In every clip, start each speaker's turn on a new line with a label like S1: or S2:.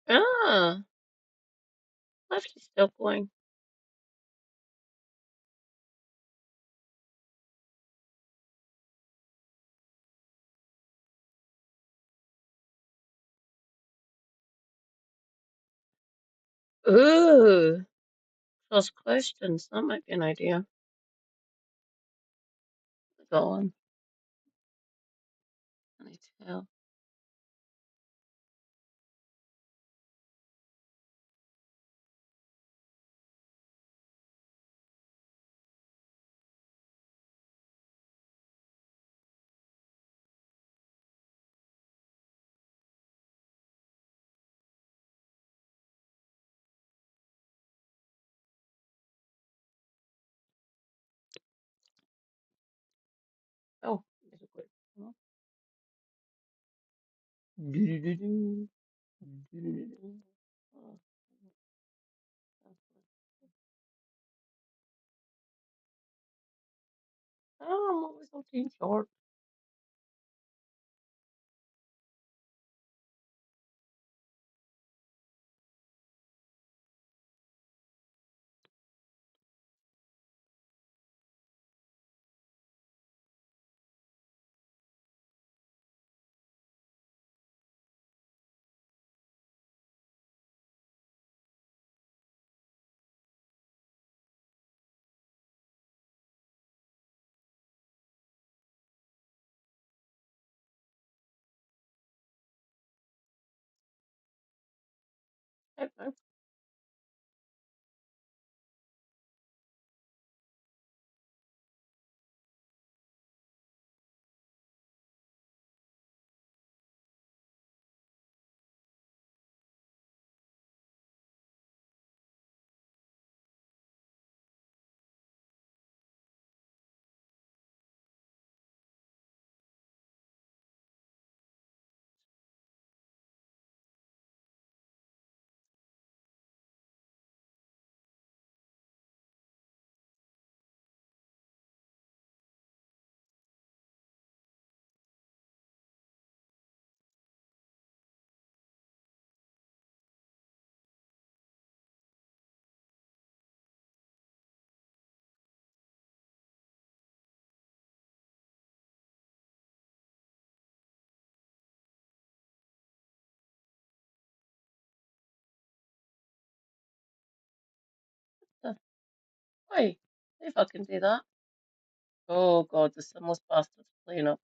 S1: Ah, left is still going. Ooh, close questions. That might be an idea. Go on. Can I tell? Oh, there's a quick. Oh, do-do-do-do, do-do-do-do. Oh, oh, I'm always so team short. I, uh, why? If I can do that. Oh God, the sunless bastards playing up.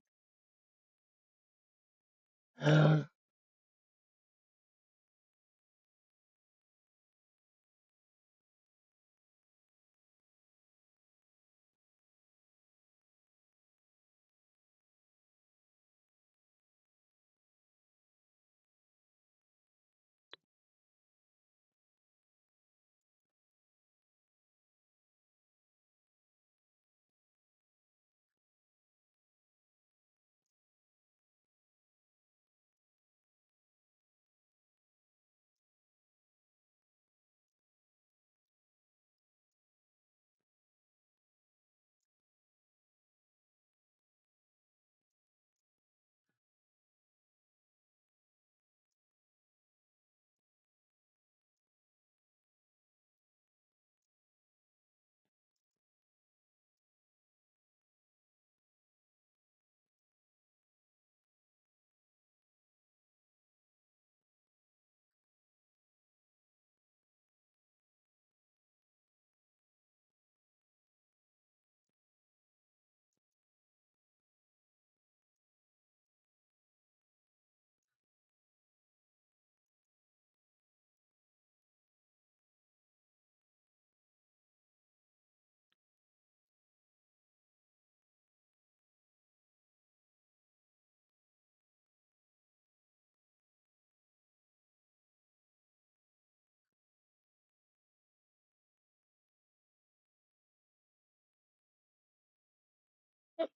S1: Yep.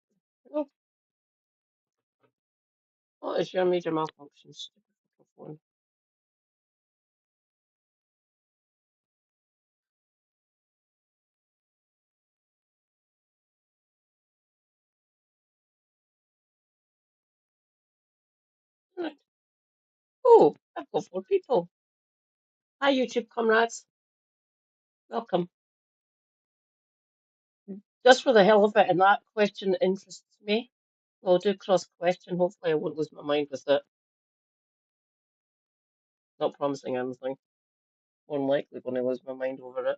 S1: Oh, what is your major malfunction? Stupid fucking phone. Right. Oh, I've got four people. Hi, YouTube comrades. Welcome. Just for the hell of it, and that question interests me. We'll do cross question. Hopefully, I won't lose my mind with it. Not promising anything. More than likely going to lose my mind over it.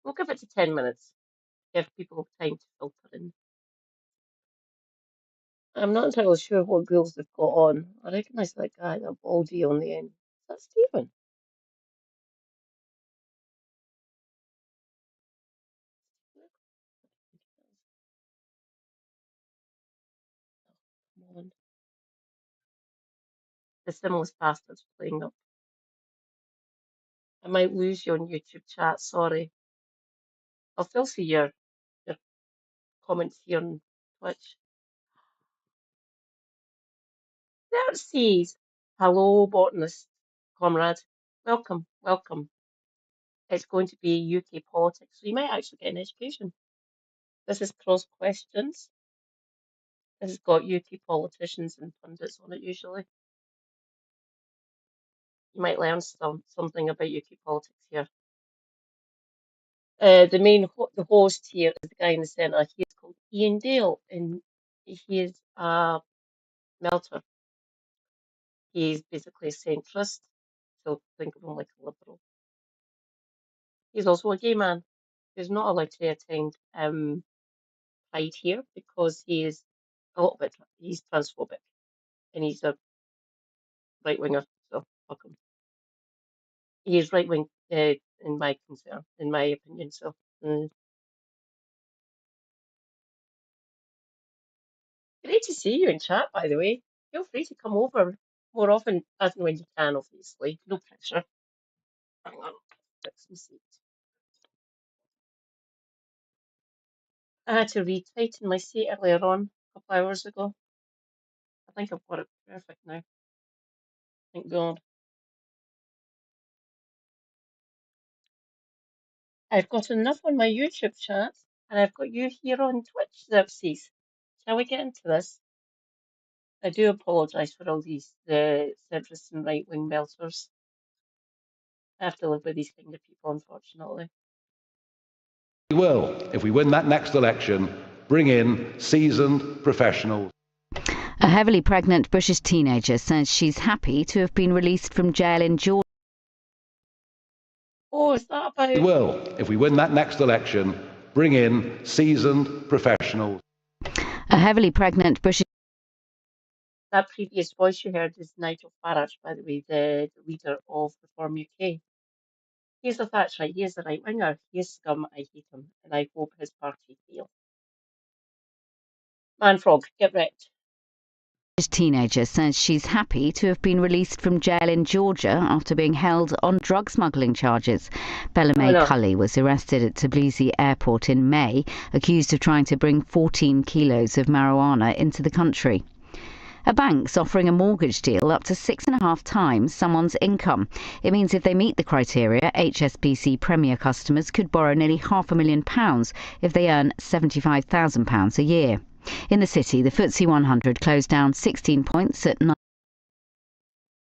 S1: We'll give it to 10 minutes. Give people time to filter in. I'm not entirely sure what girls they've got on. I recognise that guy, that baldy on the end. Is that Stephen? Come on. The Simless Bastard's playing up. I might lose you on YouTube chat, sorry. I'll still see your comments here on Twitch. Xerxes! Hello, botanist comrade. Welcome, welcome. It's going to be UK politics, so you might actually get an education. This is cross questions. This has got UK politicians and pundits on it usually. You might learn something about UK politics here. The host here is the guy in the centre. He is called Ian Dale, and he is a melter. He's basically a centrist, so think of him like a liberal. He's also a gay man who's not allowed to attend Pride here because he is a little bit he's transphobic and he's a right winger. So fuck him. He is right wing in my opinion. So great to see you in chat, by the way. Feel free to come over more often as and when you can, obviously. No pressure. Hang on, fix some seat. I had to retighten my seat earlier on, a couple hours ago. I think I've got it perfect now. Thank God. I've got enough on my YouTube chat, and I've got you here on Twitch, Xerxes. Shall we get into this? I do apologise for all these centrist and right wing belters. I have to live with these kind of people, unfortunately.
S2: We will, if we win that next election, bring in seasoned professionals.
S3: A heavily pregnant British teenager says she's happy to have been released from jail in Georgia.
S1: Oh, is that about?
S2: We will, if we win that next election, bring in seasoned professionals.
S3: A heavily pregnant British.
S1: That previous voice you heard is Nigel Farage, by the way, the leader of Reform UK. He's a Thatcherite, he is a right winger, he is scum, I hate him, and I hope his party fail. Manfrog, get wrecked.
S3: Teenager says she's happy to have been released from jail in Georgia after being held on drug smuggling charges. Bella May Cully was arrested at Tbilisi airport in May, accused of trying to bring 14 kilos of marijuana into the country. A bank's offering a mortgage deal up to 6.5 times someone's income. It means if they meet the criteria, HSBC Premier customers could borrow nearly £500,000 if they earn £75,000 a year. In the city, the FTSE 100 closed down 16 points at 9.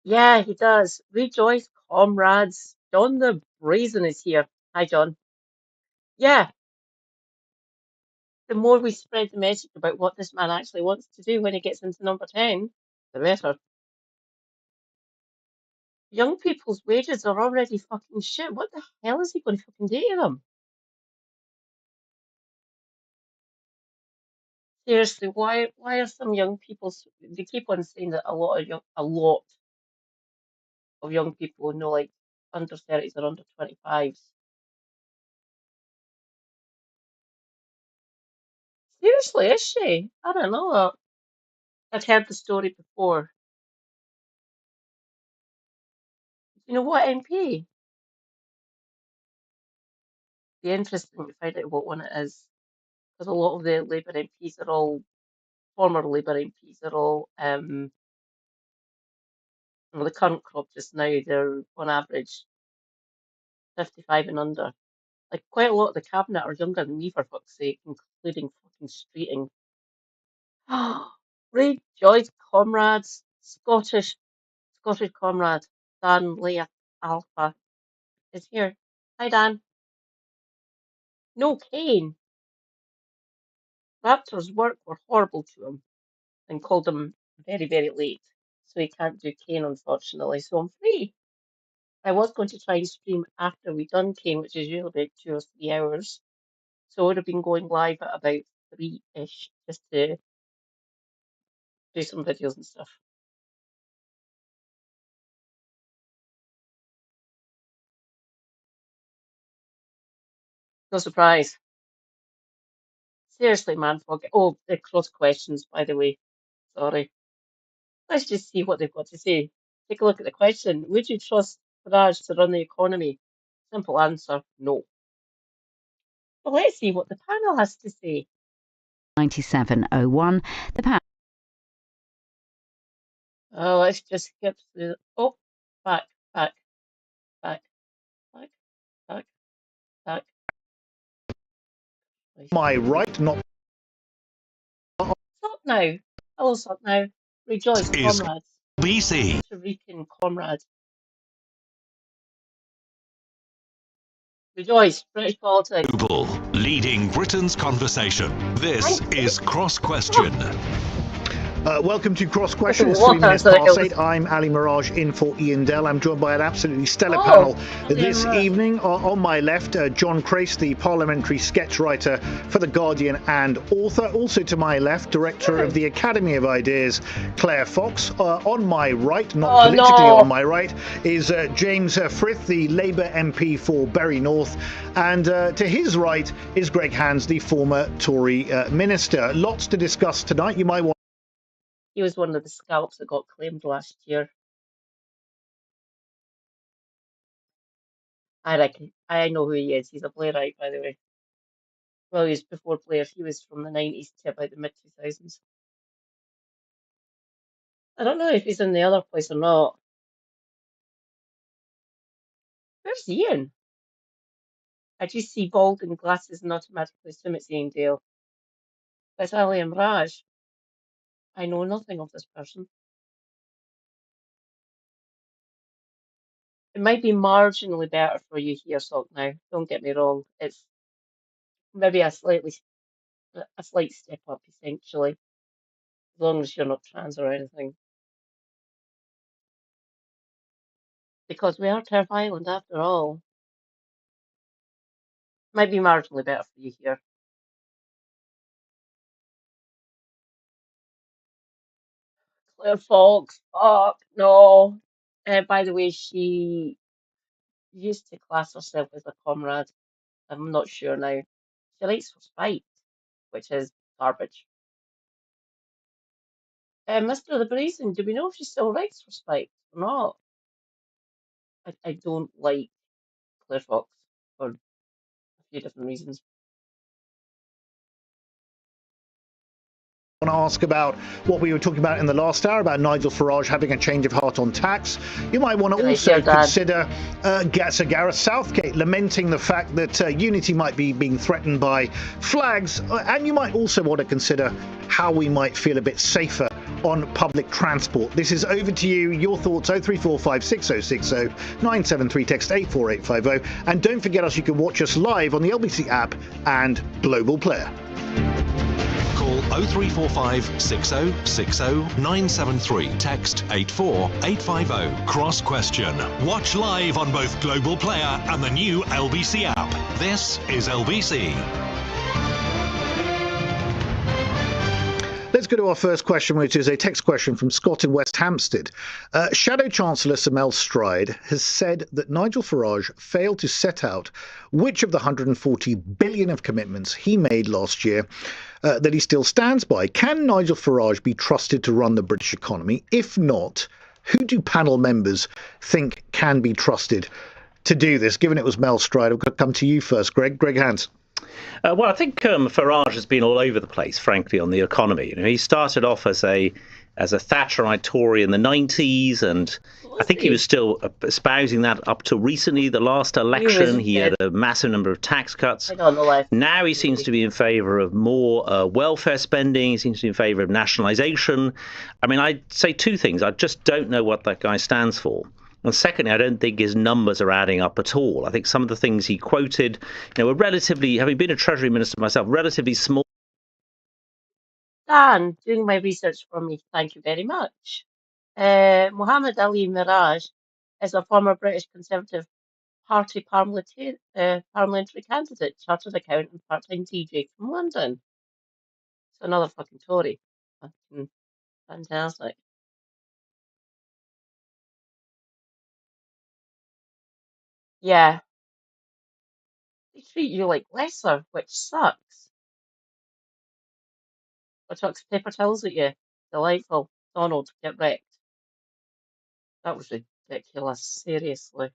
S1: Yeah, he does. Rejoice, comrades. John the Brazen is here. Hi, John. Yeah, the more we spread the message about what this man actually wants to do when he gets into number 10, the better. Young people's wages are already fucking shit. What the hell is he going to fucking do to them? Seriously, why are some young people? They keep on saying that a lot of young people, like under 30s or under 25s. Seriously, is she? I don't know. I'd heard the story before. You know what MP? Be interesting to find out what one it is, because a lot of the Labour MPs are all former Labour MPs are all well, the current crop just now. They're on average 55 and under. Like quite a lot of the cabinet are younger than me for fuck's sake, including fucking Streeting. Rejoice, comrades! Scottish Scottish comrade Dan Leah Alpha is here. Hi, Dan. No Kane. Raptor's work were horrible to him and called him very, very late. So he can't do Kane, unfortunately. So I'm free. I was going to try and stream after we done Kane, which is usually about 2 or 3 hours. So I would have been going live at about 3-ish just to do some videos and stuff. No surprise. Seriously, man, forget. Oh, the cross questions, by the way. Sorry. Let's just see what they've got to say. Take a look at the question. Would you trust Farage to run the economy? Simple answer, no. Well, let's see what the panel has to say.
S3: 9701. The panel.
S1: Oh, let's just skip through. Oh, back, back, back, back, back, back.
S4: My right, not.
S1: Stop now. Hello, stop now. Rejoice, comrades.
S5: BC.
S1: Puerto Rican comrade. Rejoice, British politics.
S5: Global, leading Britain's conversation. This is Cross Question.
S4: Welcome to Cross Question. It's 3 minutes past 8. I'm Ali Mirage in for Ian Dell. I'm joined by an absolutely stellar panel this evening. On my left, John Crace, the parliamentary sketch writer for The Guardian and author. Also to my left, director of the Academy of Ideas, Claire Fox. On my right, not politically on my right, is James Frith, the Labour MP for Bury North. And to his right is Greg Hands, the former Tory minister. Lots to discuss tonight. You might want.
S1: He was one of the scalps that got claimed last year. I reckon. I know who he is. He's a playwright, by the way. Well, he was before Blair. He was from the 90s to about the mid-2000s. I don't know if he's in the other place or not. Where's Ian? I just see bald and glasses and automatically assume it's Ian Dale. But Ali and Raj. I know nothing of this person. It might be marginally better for you here, Sock, now. Don't get me wrong. It's maybe a slight step up, essentially. As long as you're not trans or anything. Because we are Turf Island after all. Might be marginally better for you here. Claire Fox, fuck, no. By the way, she used to class herself as a comrade. I'm not sure now. She writes for Spite, which is garbage. Mr. The Brazen, do we know if she still writes for Spite or not? I don't like Claire Fox for a few different reasons.
S4: I want to ask about what we were talking about in the last hour about Nigel Farage having a change of heart on tax. You might want to also consider Sir Gareth Southgate lamenting the fact that unity might be being threatened by flags, and you might also want to consider how we might feel a bit safer on public transport. This is over to you. Your thoughts, 0345 6060 973, text 84850. And don't forget us, you can watch us live on the LBC app and Global Player.
S5: Call 0345 6060 973. Text 84850. Cross Question. Watch live on both Global Player and the new LBC app. This is LBC.
S4: Let's go to our first question, which is a text question from Scott in West Hampstead. Shadow Chancellor Sir Mel Stride has said that Nigel Farage failed to set out which of the 140 billion of commitments he made last year that he still stands by. Can Nigel Farage be trusted to run the British economy? If not, who do panel members think can be trusted to do this? Given it was Mel Stride, I've got to come to you first, Greg. Greg Hands.
S6: Well, I think Farage has been all over the place, frankly, on the economy. You know, he started off as a as a Thatcherite Tory in the 90s, and I think he was still espousing that up to recently, the last election. He had a massive number of tax cuts. Now he seems to be in favour of more welfare spending. He seems to be in favour of nationalisation. I mean, I'd say two things. I just don't know what that guy stands for. And secondly, I don't think his numbers are adding up at all. I think some of the things he quoted, were relatively, having been a Treasury Minister myself, relatively small.
S1: Dan, doing my research for me, thank you very much. Muhammad Ali Miraj is a former British Conservative Party parliamentary candidate, chartered accountant, part-time DJ from London. So another fucking Tory. Fantastic. Yeah. They treat you like lesser, which sucks. Or chucks paper towels at you. Delightful. Donald, get wrecked. That was ridiculous, seriously.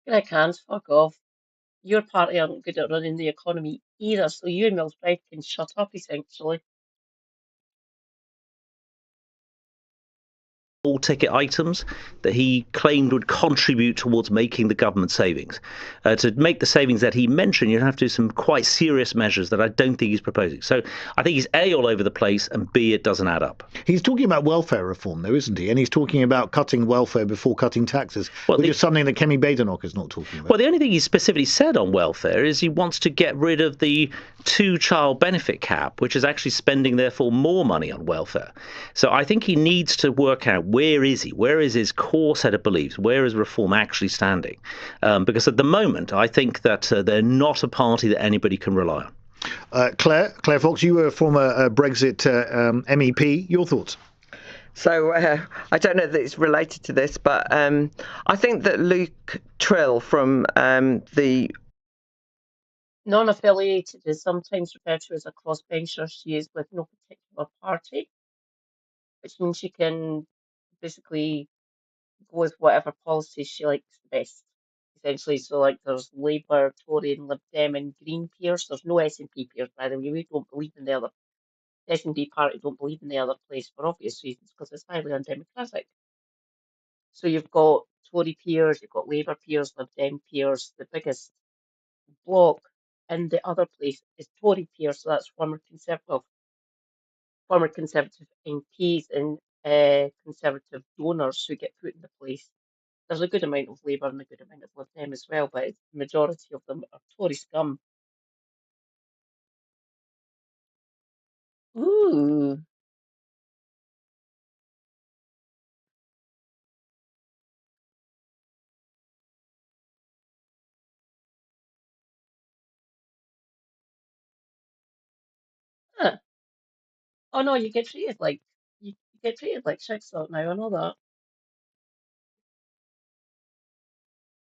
S1: Greg Hands, fuck off. Your party aren't good at running the economy either, so you and Mills Bride can shut up, essentially.
S6: All ticket items that he claimed would contribute towards making the government savings. To make the savings that he mentioned, you'd have to do some quite serious measures that I don't think he's proposing. So I think he's A, all over the place, and B, it doesn't add up.
S4: He's talking about welfare reform, though, isn't he? And he's talking about cutting welfare before cutting taxes, which is something that Kemi Badenoch is not talking about.
S6: Well, the only thing he specifically said on welfare is he wants to get rid of the two-child benefit cap, which is actually spending, therefore, more money on welfare. So I think he needs to work out where is he? Where is his core set of beliefs? Where is reform actually standing? Because at the moment, I think that they're not a party that anybody can rely on.
S4: Claire Fox, you were a former Brexit MEP. Your thoughts?
S7: So I don't know that it's related to this, but I think that Luke Trill from the
S1: non-affiliated is sometimes referred to as a crossbencher. She is with no particular party, which means she can basically go with whatever policies she likes the best, essentially. So, like, there's Labour, Tory, and Lib Dem, and Green peers. There's no SNP peers, by the way. We don't believe in the other. The SNP party don't believe in the other place for obvious reasons, because it's highly undemocratic. So you've got Tory peers, you've got Labour peers, Lib Dem peers. The biggest bloc in the other place is Tory peers, so that's former Conservative MPs and Conservative donors who get put in the place. There's a good amount of Labour and a good amount of Lib Dem as well, but the majority of them are Tory scum. Ooh. Huh. Oh no, you get treated like shit salt now. I know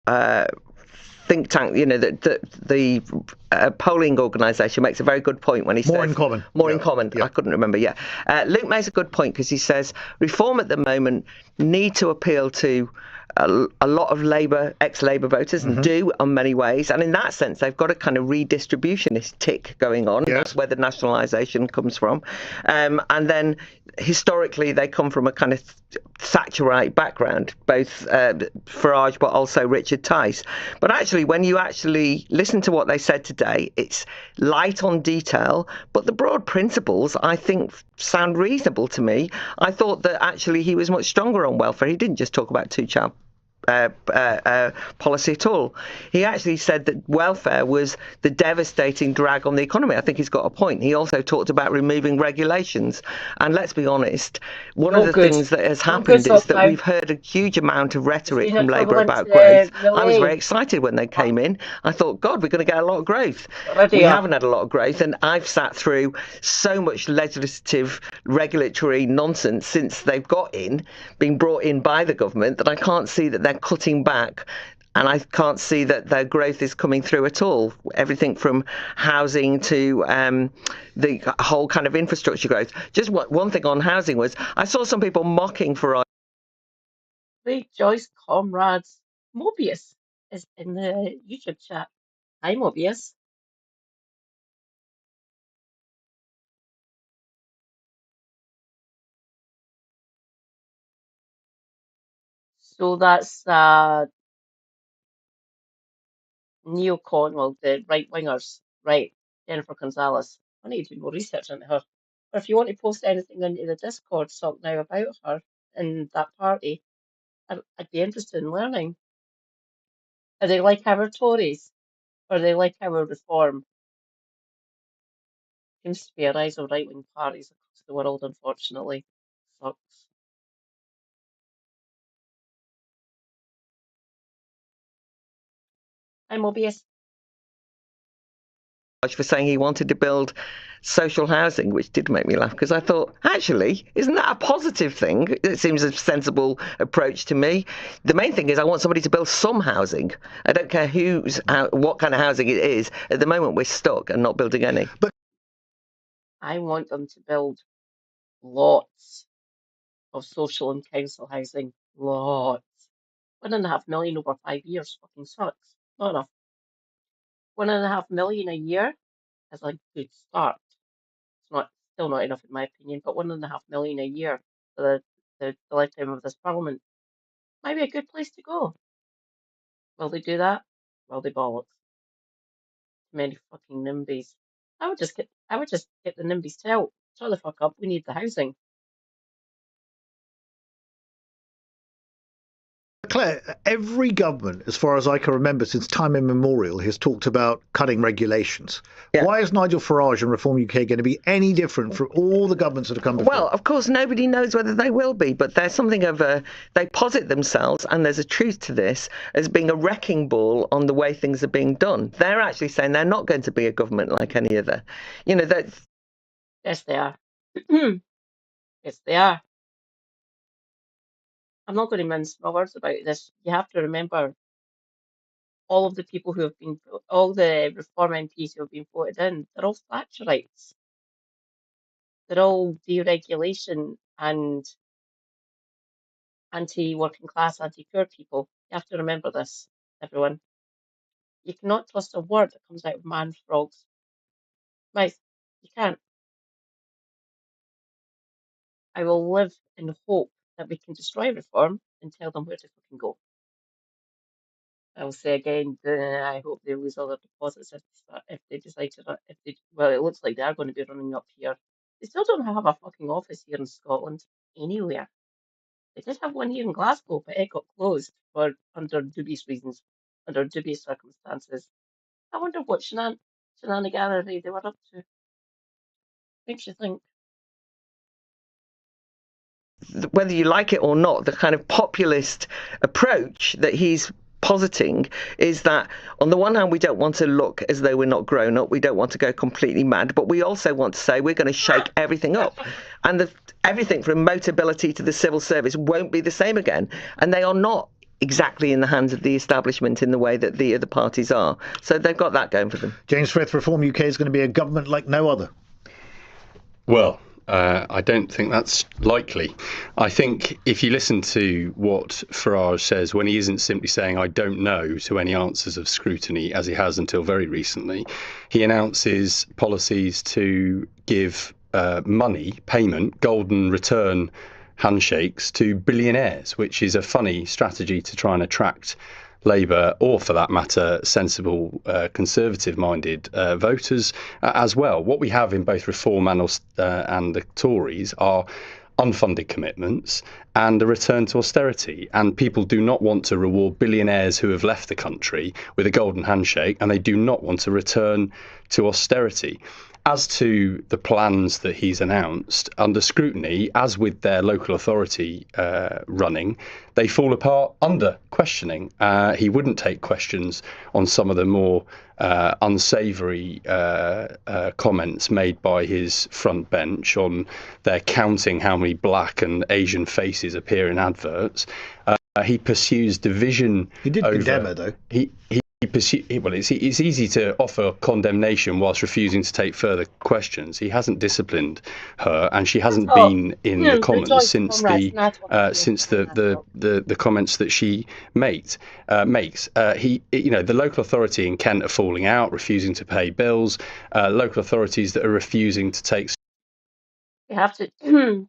S7: that. Think tank, the polling organisation makes a very good point when he says... More in common. Yeah. I couldn't remember, Luke makes a good point because he says reform at the moment need to appeal to a lot of ex-Labour voters, and do in many ways. And in that sense, they've got a kind of redistributionist tick going on. Yeah. That's where the nationalisation comes from. And then historically, they come from a kind of Thatcherite background, both Farage but also Richard Tice. But actually, when you actually listen to what they said today, it's light on detail, but the broad principles, I think, sound reasonable to me. I thought that actually he was much stronger on welfare. He didn't just talk about two-child policy at all. He actually said that welfare was the devastating drag on the economy. I think he's got a point. He also talked about removing regulations. And let's be honest, one of the things that has happened is that we've heard a huge amount of rhetoric from Labour about growth. I was very excited when they came in. I thought, God, we're going to get a lot of growth. We haven't had a lot of growth. And I've sat through so much legislative, regulatory nonsense since they've been brought in by the government, that I can't see that they're cutting back, and I can't see that their growth is coming through at all. Everything from housing to the whole kind of infrastructure growth. Just one thing on housing was I saw some people mocking Farage.
S1: Wait, Joyce Comrades. Mobius is in the YouTube chat. Hi, Mobius. So that's neocon, well, the right wingers, right? Jennifer Gonzalez. I need to do more research into her. Or if you want to post anything into the Discord talk now about her and that party, I'd be interested in learning. Are they like our Tories? Or are they like our Reform? Seems to be a rise of right-wing parties across the world, unfortunately. Sucks. I'm Mobius.
S7: For saying he wanted to build social housing, which did make me laugh because I thought, actually, isn't that a positive thing? It seems a sensible approach to me. The main thing is I want somebody to build some housing. I don't care what kind of housing it is. At the moment, we're stuck and not building any. But
S1: I want them to build lots of social and council housing. Lots. 1.5 million over 5 years fucking sucks. Not enough. 1.5 million a year is a good start. It's still not enough in my opinion, but 1.5 million a year for the lifetime of this parliament might be a good place to go. Will they do that? Will they bollocks? Many fucking NIMBYs. I would just get the NIMBYs to help. Shut the fuck up. We need the housing.
S4: Claire, every government, as far as I can remember, since time immemorial, has talked about cutting regulations. Yeah. Why is Nigel Farage and Reform UK going to be any different from all the governments that have come before?
S7: Well, of course, nobody knows whether they will be, but there's something of they posit themselves, and there's a truth to this, as being a wrecking ball on the way things are being done. They're actually saying they're not going to be a government like any other. You know, that.
S1: Yes, they are. Yes, they are. I'm not going to mince my words about this. You have to remember all of the people who have been, all the Reform MPs who have been voted in, they're all Thatcherites. They're all deregulation and anti-working class, anti-poor people. You have to remember this, everyone. You cannot trust a word that comes out of Man Frog's mouth. You can't. I will live in hope that we can destroy Reform and tell them where to fucking go. I will say again, I hope they lose all their deposits if they decide to. Well, it looks like they are going to be running up here. They still don't have a fucking office here in Scotland anywhere. They did have one here in Glasgow, but it got closed under dubious reasons, under dubious circumstances. I wonder what shenaniganery they were up to. Makes you think.
S7: Whether you like it or not, the kind of populist approach that he's positing is that on the one hand we don't want to look as though we're not grown up, we don't want to go completely mad, but we also want to say we're going to shake everything up, and everything from Motability to the civil service won't be the same again, and they are not exactly in the hands of the establishment in the way that the other parties are. So they've got that going for them.
S4: James Frith, Reform UK is going to be a government like no other.
S8: Well, I don't think that's likely. I think if you listen to what Farage says, when he isn't simply saying, I don't know, to any answers of scrutiny, as he has until very recently, he announces policies to give money, payment, golden return handshakes to billionaires, which is a funny strategy to try and attract Labour, or for that matter, sensible, conservative-minded voters as well. What we have in both Reform and the Tories are unfunded commitments and a return to austerity. And people do not want to reward billionaires who have left the country with a golden handshake, and they do not want to return to austerity. As to the plans that he's announced, under scrutiny, as with their local authority running, they fall apart under questioning. He wouldn't take questions on some of the more unsavoury comments made by his front bench on their counting how many black and Asian faces appear in adverts. He pursues division.
S4: He did condemn her, though.
S8: Well, it's easy to offer condemnation whilst refusing to take further questions. He hasn't disciplined her, and she hasn't been in the Commons since the comments that she makes. The local authority in Kent are falling out, refusing to pay bills. Local authorities that are refusing to take.
S1: You have to.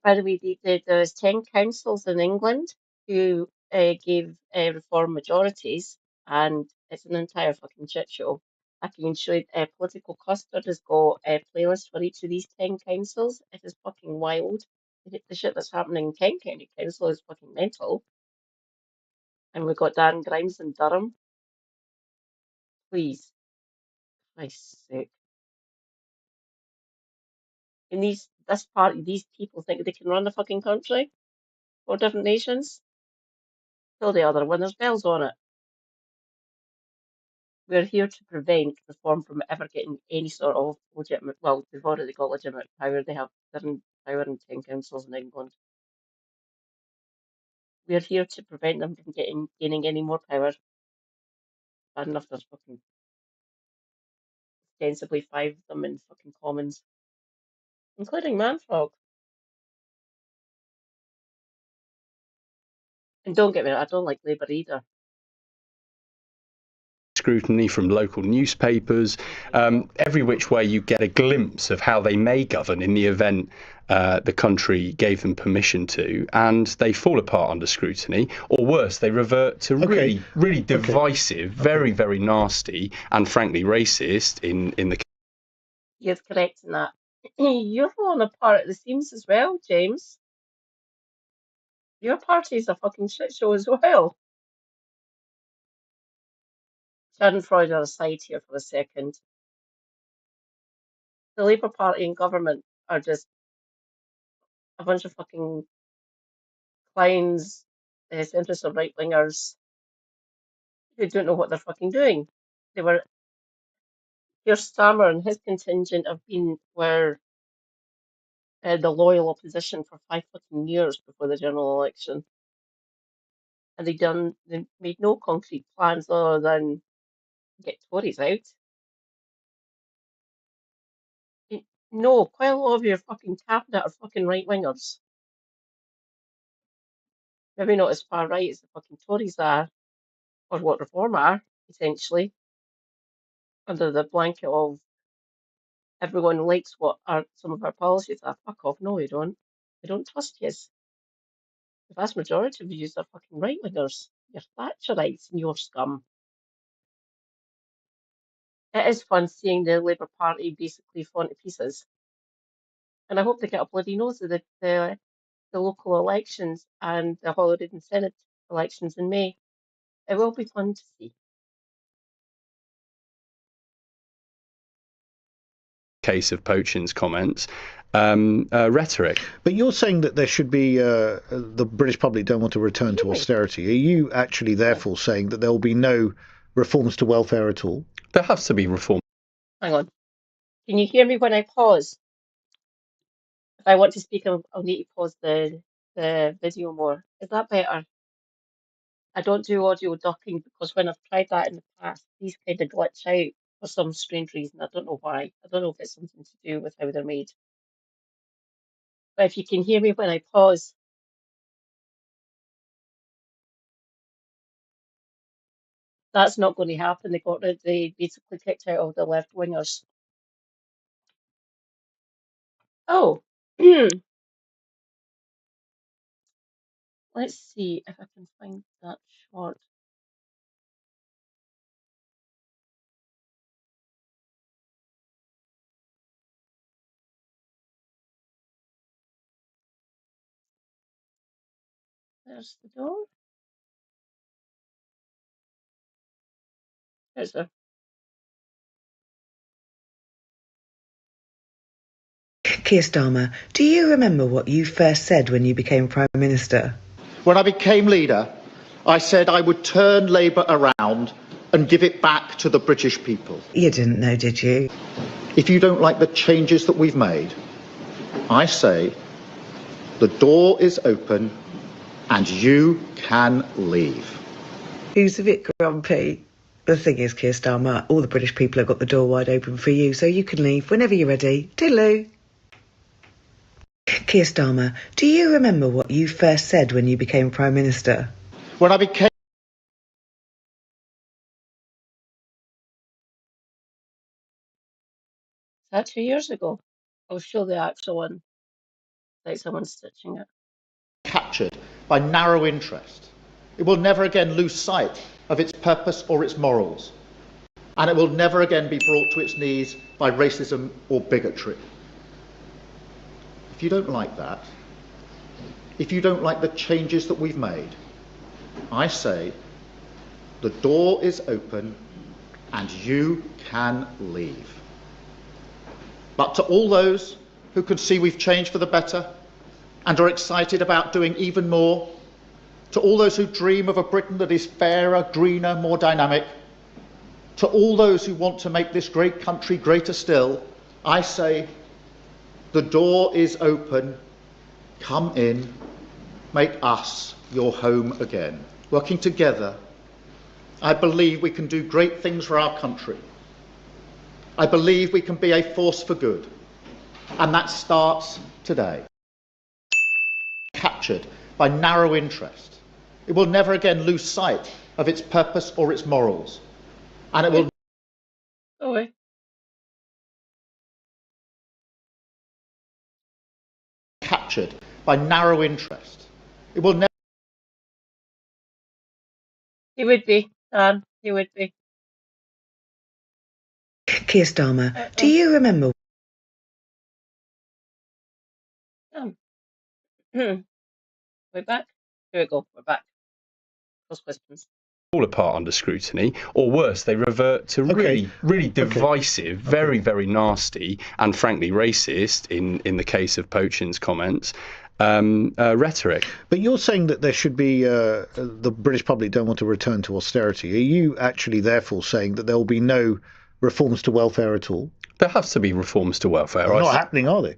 S1: By the way, there's 10 councils in England who gave reform majorities, and it's an entire fucking shit show. I can show you Political Custard has got a playlist for each of these 10 councils. It is fucking wild. The shit that's happening in Kent County Council is fucking mental. And we've got Dan Grimes in Durham. Please. Christ's sake. And these people think they can run the fucking country? Or different nations? Kill the other one, there's bells on it. We're here to prevent reform from ever getting any sort of legitimate, well, they've already got legitimate power. They have 7 power in 10 councils in England. We're here to prevent them from gaining any more power. Bad enough there's fucking ostensibly 5 of them in fucking Commons, including Manfrog. And don't get me wrong, I don't like Labour either.
S8: Scrutiny from local newspapers, every which way you get a glimpse of how they may govern in the event the country gave them permission to, and they fall apart under scrutiny, or worse, they revert to really divisive, very, very nasty, and frankly racist in the.
S1: You're correct in that. You're falling apart at the seams as well, James. Your party's a fucking shit show as well. Schadenfreude aside here for a second. The Labour Party and government are just a bunch of fucking clowns, centrist or right-wingers who don't know what they're fucking doing. Keir Starmer and his contingent were the loyal opposition for 5 fucking years before the general election. And they made no concrete plans other than get Tories out. No, quite a lot of your fucking cabinet are fucking right-wingers. Maybe not as far right as the fucking Tories are, or what Reform are, essentially, under the blanket of everyone likes what some of our policies are. Fuck off, no, we don't. We don't trust yous. The vast majority of yous are fucking right-wingers. You're Thatcherites and you're scum. It is fun seeing the Labour Party basically fall to pieces. And I hope they get a bloody nose of the local elections and the Hollywood and Senate elections in May. It will be fun to see.
S8: Case of Pochin's comments, rhetoric.
S4: But you're saying that there should be, the British public don't want to return to austerity. Are you actually therefore saying that there will be no reforms to welfare at all?
S8: There has to be reform.
S1: Hang on. Can you hear me when I pause? If I want to speak, I'll need to pause the video more. Is that better? I don't do audio ducking because when I've tried that in the past, these kind of glitch out for some strange reason. I don't know why. I don't know if it's something to do with how they're made. But if you can hear me when I pause, that's not going to happen. They basically kicked out all the left wingers. Oh, let's see if I can find that short. There's the door. There's the.
S9: Keir Starmer, do you remember what you first said when you became Prime Minister?
S10: When I became leader, I said I would turn Labour around and give it back to the British people.
S9: You didn't know, did you?
S10: If you don't like the changes that we've made, I say the door is open and you can leave.
S9: Who's a bit grumpy? The thing is, Keir Starmer, all the British people have got the door wide open for you, so you can leave whenever you're ready. Toodaloo. Keir Starmer, do you remember what you first said when you became Prime Minister?
S10: When I became...
S1: Is that 2 years ago? I'll show the actual one. Like someone stitching it.
S10: Captured by narrow interest. It will never again lose sight of its purpose or its morals. And it will never again be brought to its knees by racism or bigotry. If you don't like that, if you don't like the changes that we've made, I say the door is open and you can leave. But to all those who can see we've changed for the better and are excited about doing even more, to all those who dream of a Britain that is fairer, greener, more dynamic, to all those who want to make this great country greater still, I say the door is open, come in, make us your home again. Working together, I believe we can do great things for our country. I believe we can be a force for good, and that starts today. Captured by narrow interest, it will never again lose sight of its purpose or its morals, and it will captured by narrow interest. It will never.
S1: He would be, Dan. He would be.
S9: Keir Starmer, do you remember?
S1: We're back. Here we go. We're back. Those questions.
S8: Fall apart under scrutiny, or worse, they revert to really divisive, very, very nasty, and frankly racist, in the case of Pochin's comments, rhetoric.
S4: But you're saying that there should be the British public don't want to return to austerity. Are you actually therefore saying that there will be no reforms to welfare at all?
S8: There has to be reforms to welfare.
S4: They're not happening, are they?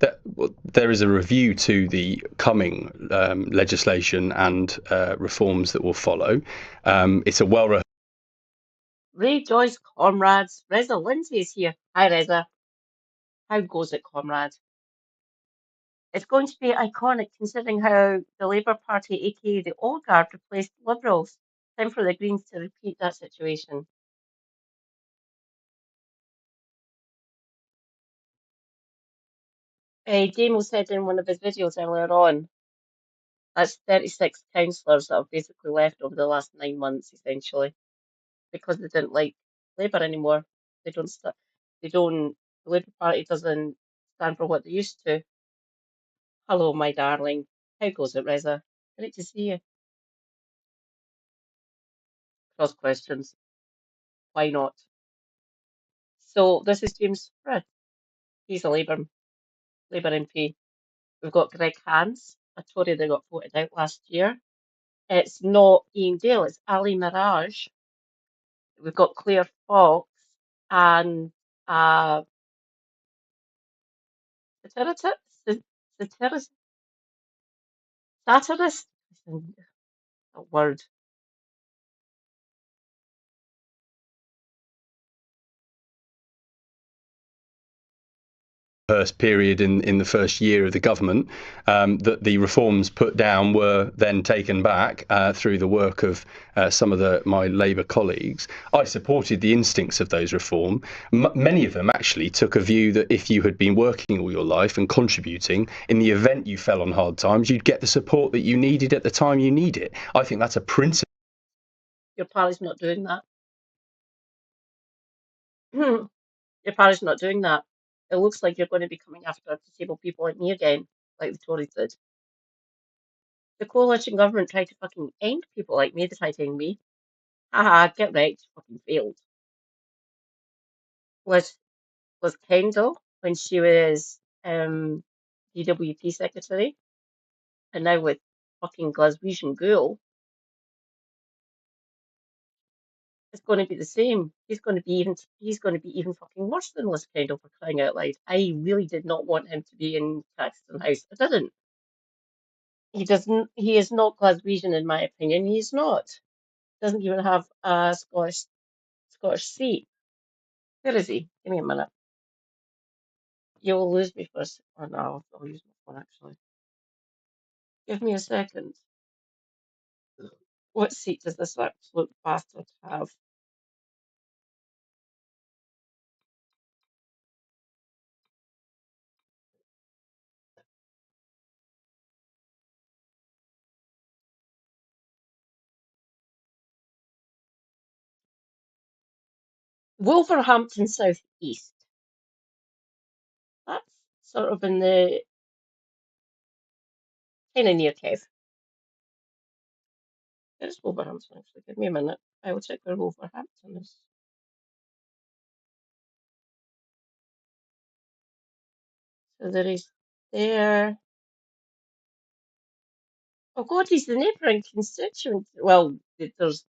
S8: There is a review to the coming legislation and reforms that will follow. It's a well.
S1: Rejoice, comrades. Reza Lindsay is here. Hi, Reza. How goes it, comrade? It's going to be iconic considering how the Labour Party, aka the Old Guard, replaced Liberals. Time for the Greens to repeat that situation. Damo said in one of his videos earlier on, that's 36 councillors that have basically left over the last 9 months, essentially, because they didn't like Labour anymore. The Labour Party doesn't stand for what they used to. Hello, my darling. How goes it, Reza? Great to see you. Cross questions. Why not? So this is James Frith. He's a Labour MP. We've got Greg Hans, a Tory that got voted out last year. It's not Ian Dale, it's Ali Mirage. We've got Claire Fox and satirist, a word.
S8: First period in the first year of the government, that the reforms put down were then taken back through the work of some of my Labour colleagues. I supported the instincts of those reform. Many of them actually took a view that if you had been working all your life and contributing, in the event you fell on hard times, you'd get the support that you needed at the time you need it. I think that's a principle.
S1: Your party's not doing that. Your party's not doing that. It looks like you're going to be coming after disabled people like me again, like the Tories did. The coalition government tried to fucking end people like me. They tried to end me. Haha, get wrecked. Fucking failed. Was Kendall when she was DWP secretary, and now with fucking Glaswegian Ghoul, it's going to be the same. He's going to be even fucking worse than Liz Kendall, for crying out loud. I really did not want him to be in Caxton House. I didn't. He is not Glaswegian in my opinion. He's not. Doesn't even have a Scottish seat. Where is he? Give me a minute. You'll lose me for a second. Oh no, I'll use my phone actually. Give me a second. What seat does this absolute bastard have? Wolverhampton South East. That's sort of in the kind of near Kev. There's Wolverhampton actually. Give me a minute. I will check where Wolverhampton is. So there is there. Oh God, he's the neighbouring constituent. Well, there's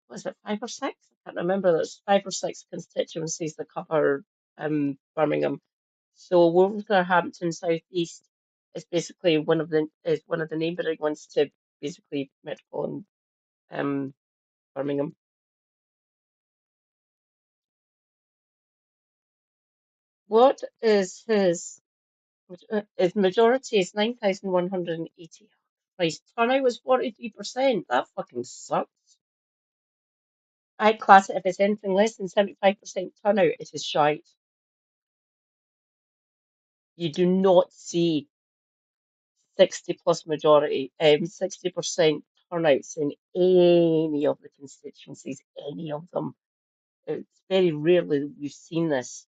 S1: was it 5 or 6? I can't remember. There's 5 or 6 constituencies that cover Birmingham. So Wolverhampton South East is basically one of the neighbouring ones to basically Metropolitan Birmingham. What is his majority is 9,180. Christ, turnout was 43%. That fucking sucks. I'd class it if it's anything less than 75% turnout, it is shite. You do not see 60% turnouts in any of the constituencies, any of them. It's very rarely that we've seen this.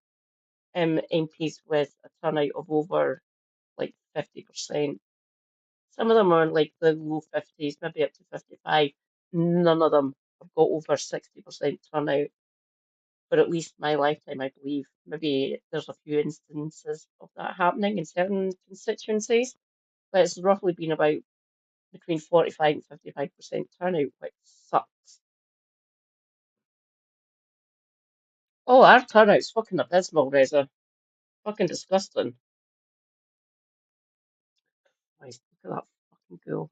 S1: MPs with a turnout of over like 50%. Some of them are in like the low 50s, maybe up to 55. None of them have got over 60% turnout for at least my lifetime, I believe. Maybe there's a few instances of that happening in certain constituencies, but it's roughly been about between 45 and 55% turnout, which sucks. Oh, our turnout's fucking abysmal, Reza. Fucking disgusting. Nice, look at that fucking goal.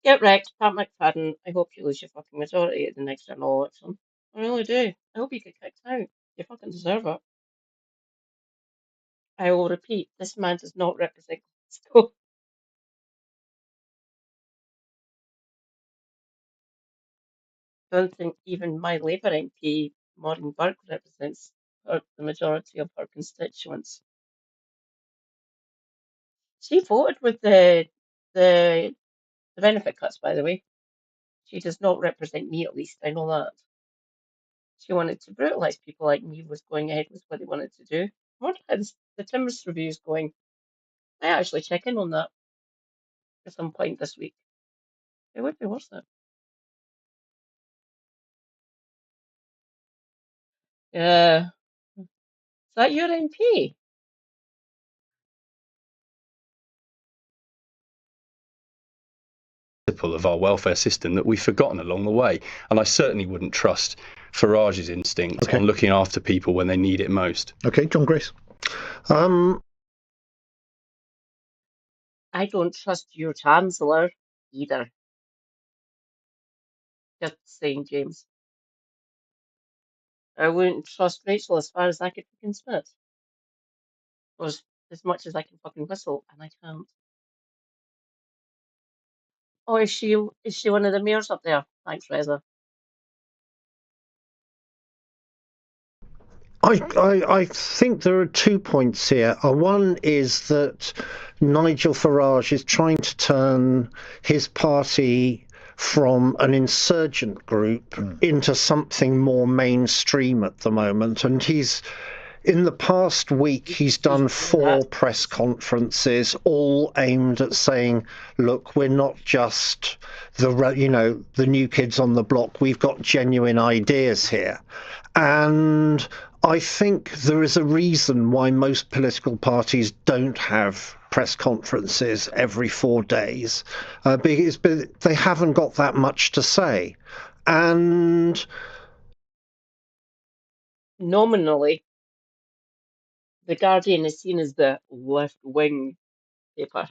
S1: Get wrecked, Pat McFadden. I hope you lose your fucking majority at the next general election. I really do. I hope you get kicked out. You fucking deserve it. I will repeat, this man does not represent Glasgow. I don't think even my Labour MP, Maureen Burke, represents the majority of her constituents. She voted with the benefit cuts, by the way. She does not represent me, at least. I know that. She wanted to brutalise people like me, was going ahead with what they wanted to do. I wonder how the Timbers review is going. I actually check in on that at some point this week. It would be worth it. Yeah. Is that your MP?
S8: Of our welfare system that we've forgotten along the way. And I certainly wouldn't trust Farage's instinct on looking after people when they need it most.
S4: Okay, John Grace.
S1: I don't trust your Chancellor either. Just saying, James. I wouldn't trust Rachel as far as I could fucking spit. Or as much as I can fucking whistle, and I can't. Oh, is she one of the mayors up there? Thanks, Reza.
S11: I think there are 2 points here. One is that Nigel Farage is trying to turn his party from an insurgent group into something more mainstream at the moment, and in the past week, he's done 4 press conferences, all aimed at saying, look, we're not just the new kids on the block. We've got genuine ideas here. And I think there is a reason why most political parties don't have press conferences every 4 days, because they haven't got that much to say. And
S1: nominally, The Guardian is seen as the left-wing paper.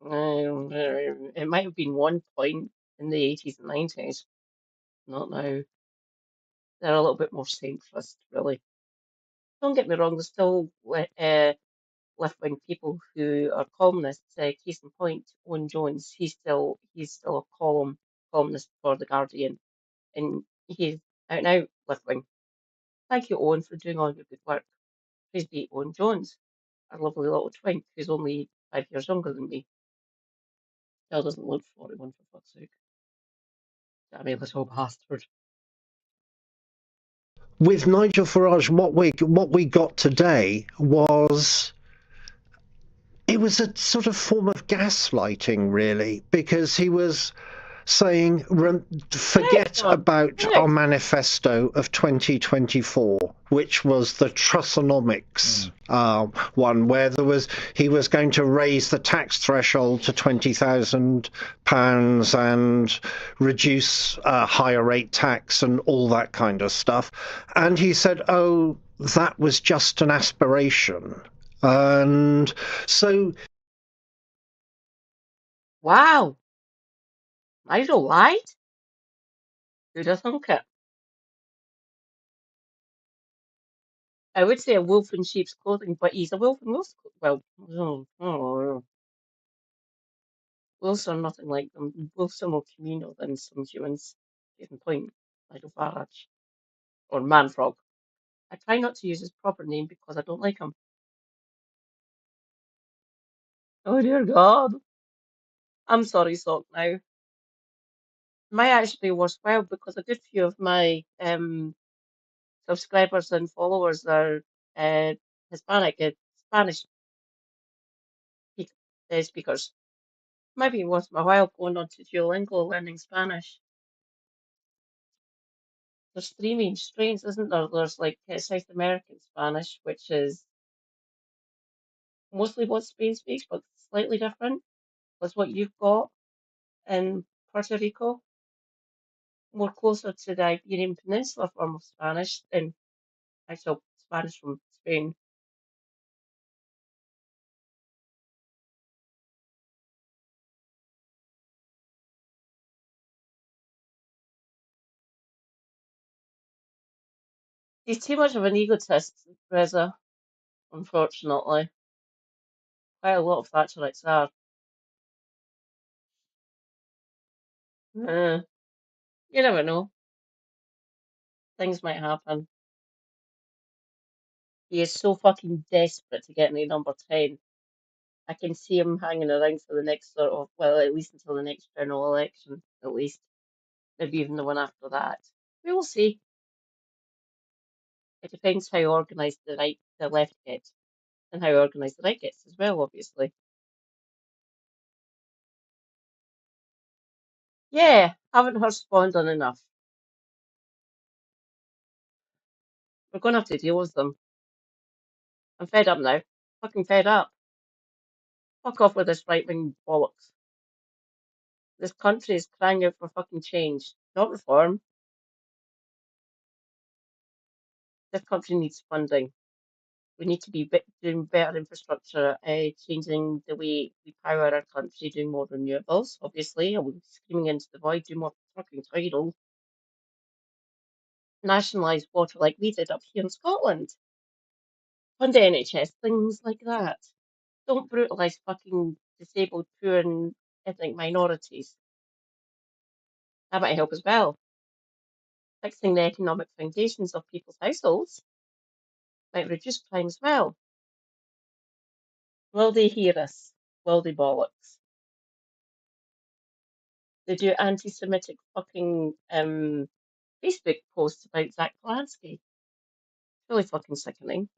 S1: It might have been one point in the 80s and 90s. Not now. They're a little bit more centrist, really. Don't get me wrong, there's still left-wing people who are columnists. Case in point, Owen Jones. He's still a columnist for The Guardian, and he's out and out left-wing. Thank you, Owen, for doing all your good work. Praise be Owen Jones, our lovely little twink who's only 5 years younger than me. Still doesn't look 41 for fuck's sake. Damn it, little bastard.
S11: With Nigel Farage, what we got today was, it was a sort of form of gaslighting, really, because he was saying, forget about our manifesto of 2024, which was the Trussonomics one, where he was going to raise the tax threshold to £20,000 and reduce higher rate tax and all that kind of stuff. And he said, oh, that was just an aspiration. And so...
S1: Wow! Nigel lied? Who'd have thunk it? I would say a wolf in sheep's clothing, but he's a wolf in wolf's clothing. Well, wolves are nothing like them. Wolves are more communal than some humans. Case in point, Nigel Farage. Or Manfrog. I try not to use his proper name because I don't like him. Oh dear God. I'm sorry, Sock, now. My actually worthwhile because a good few of my subscribers and followers are Hispanic, Spanish speakers. Might be worth my while going on to Duolingo learning Spanish. There's three main strains, isn't there? There's like South American Spanish, which is mostly what Spain speaks, but slightly different. That's what you've got in Puerto Rico. More closer to the Iberian Peninsula form of Spanish than actual Spanish from Spain. He's too much of an egotist, Reza, unfortunately. Quite a lot of Thatcherites are. You never know. Things might happen. He is so fucking desperate to get me number 10. I can see him hanging around for the next sort of, well, at least until the next general election, at least. Maybe even the one after that. We will see. It depends how organised the left gets, and how organised the right gets as well, obviously. Yeah, haven't heard spawned on enough. We're going to have to deal with them. I'm fed up now. Fucking fed up. Fuck off with this right-wing bollocks. This country is crying out for fucking change, not reform. This country needs funding. We need to be doing better infrastructure, changing the way we power our country, doing more renewables, obviously. I was screaming into the void, do more fucking tidal. Nationalise water like we did up here in Scotland. Fund the NHS, things like that. Don't brutalise fucking disabled, poor and ethnic minorities. That might help as well. Fixing the economic foundations of people's households might reduce crime as well. Will they hear us? Will they bollocks? They do anti-Semitic fucking Facebook posts about Zach Polanski. Really fucking sickening.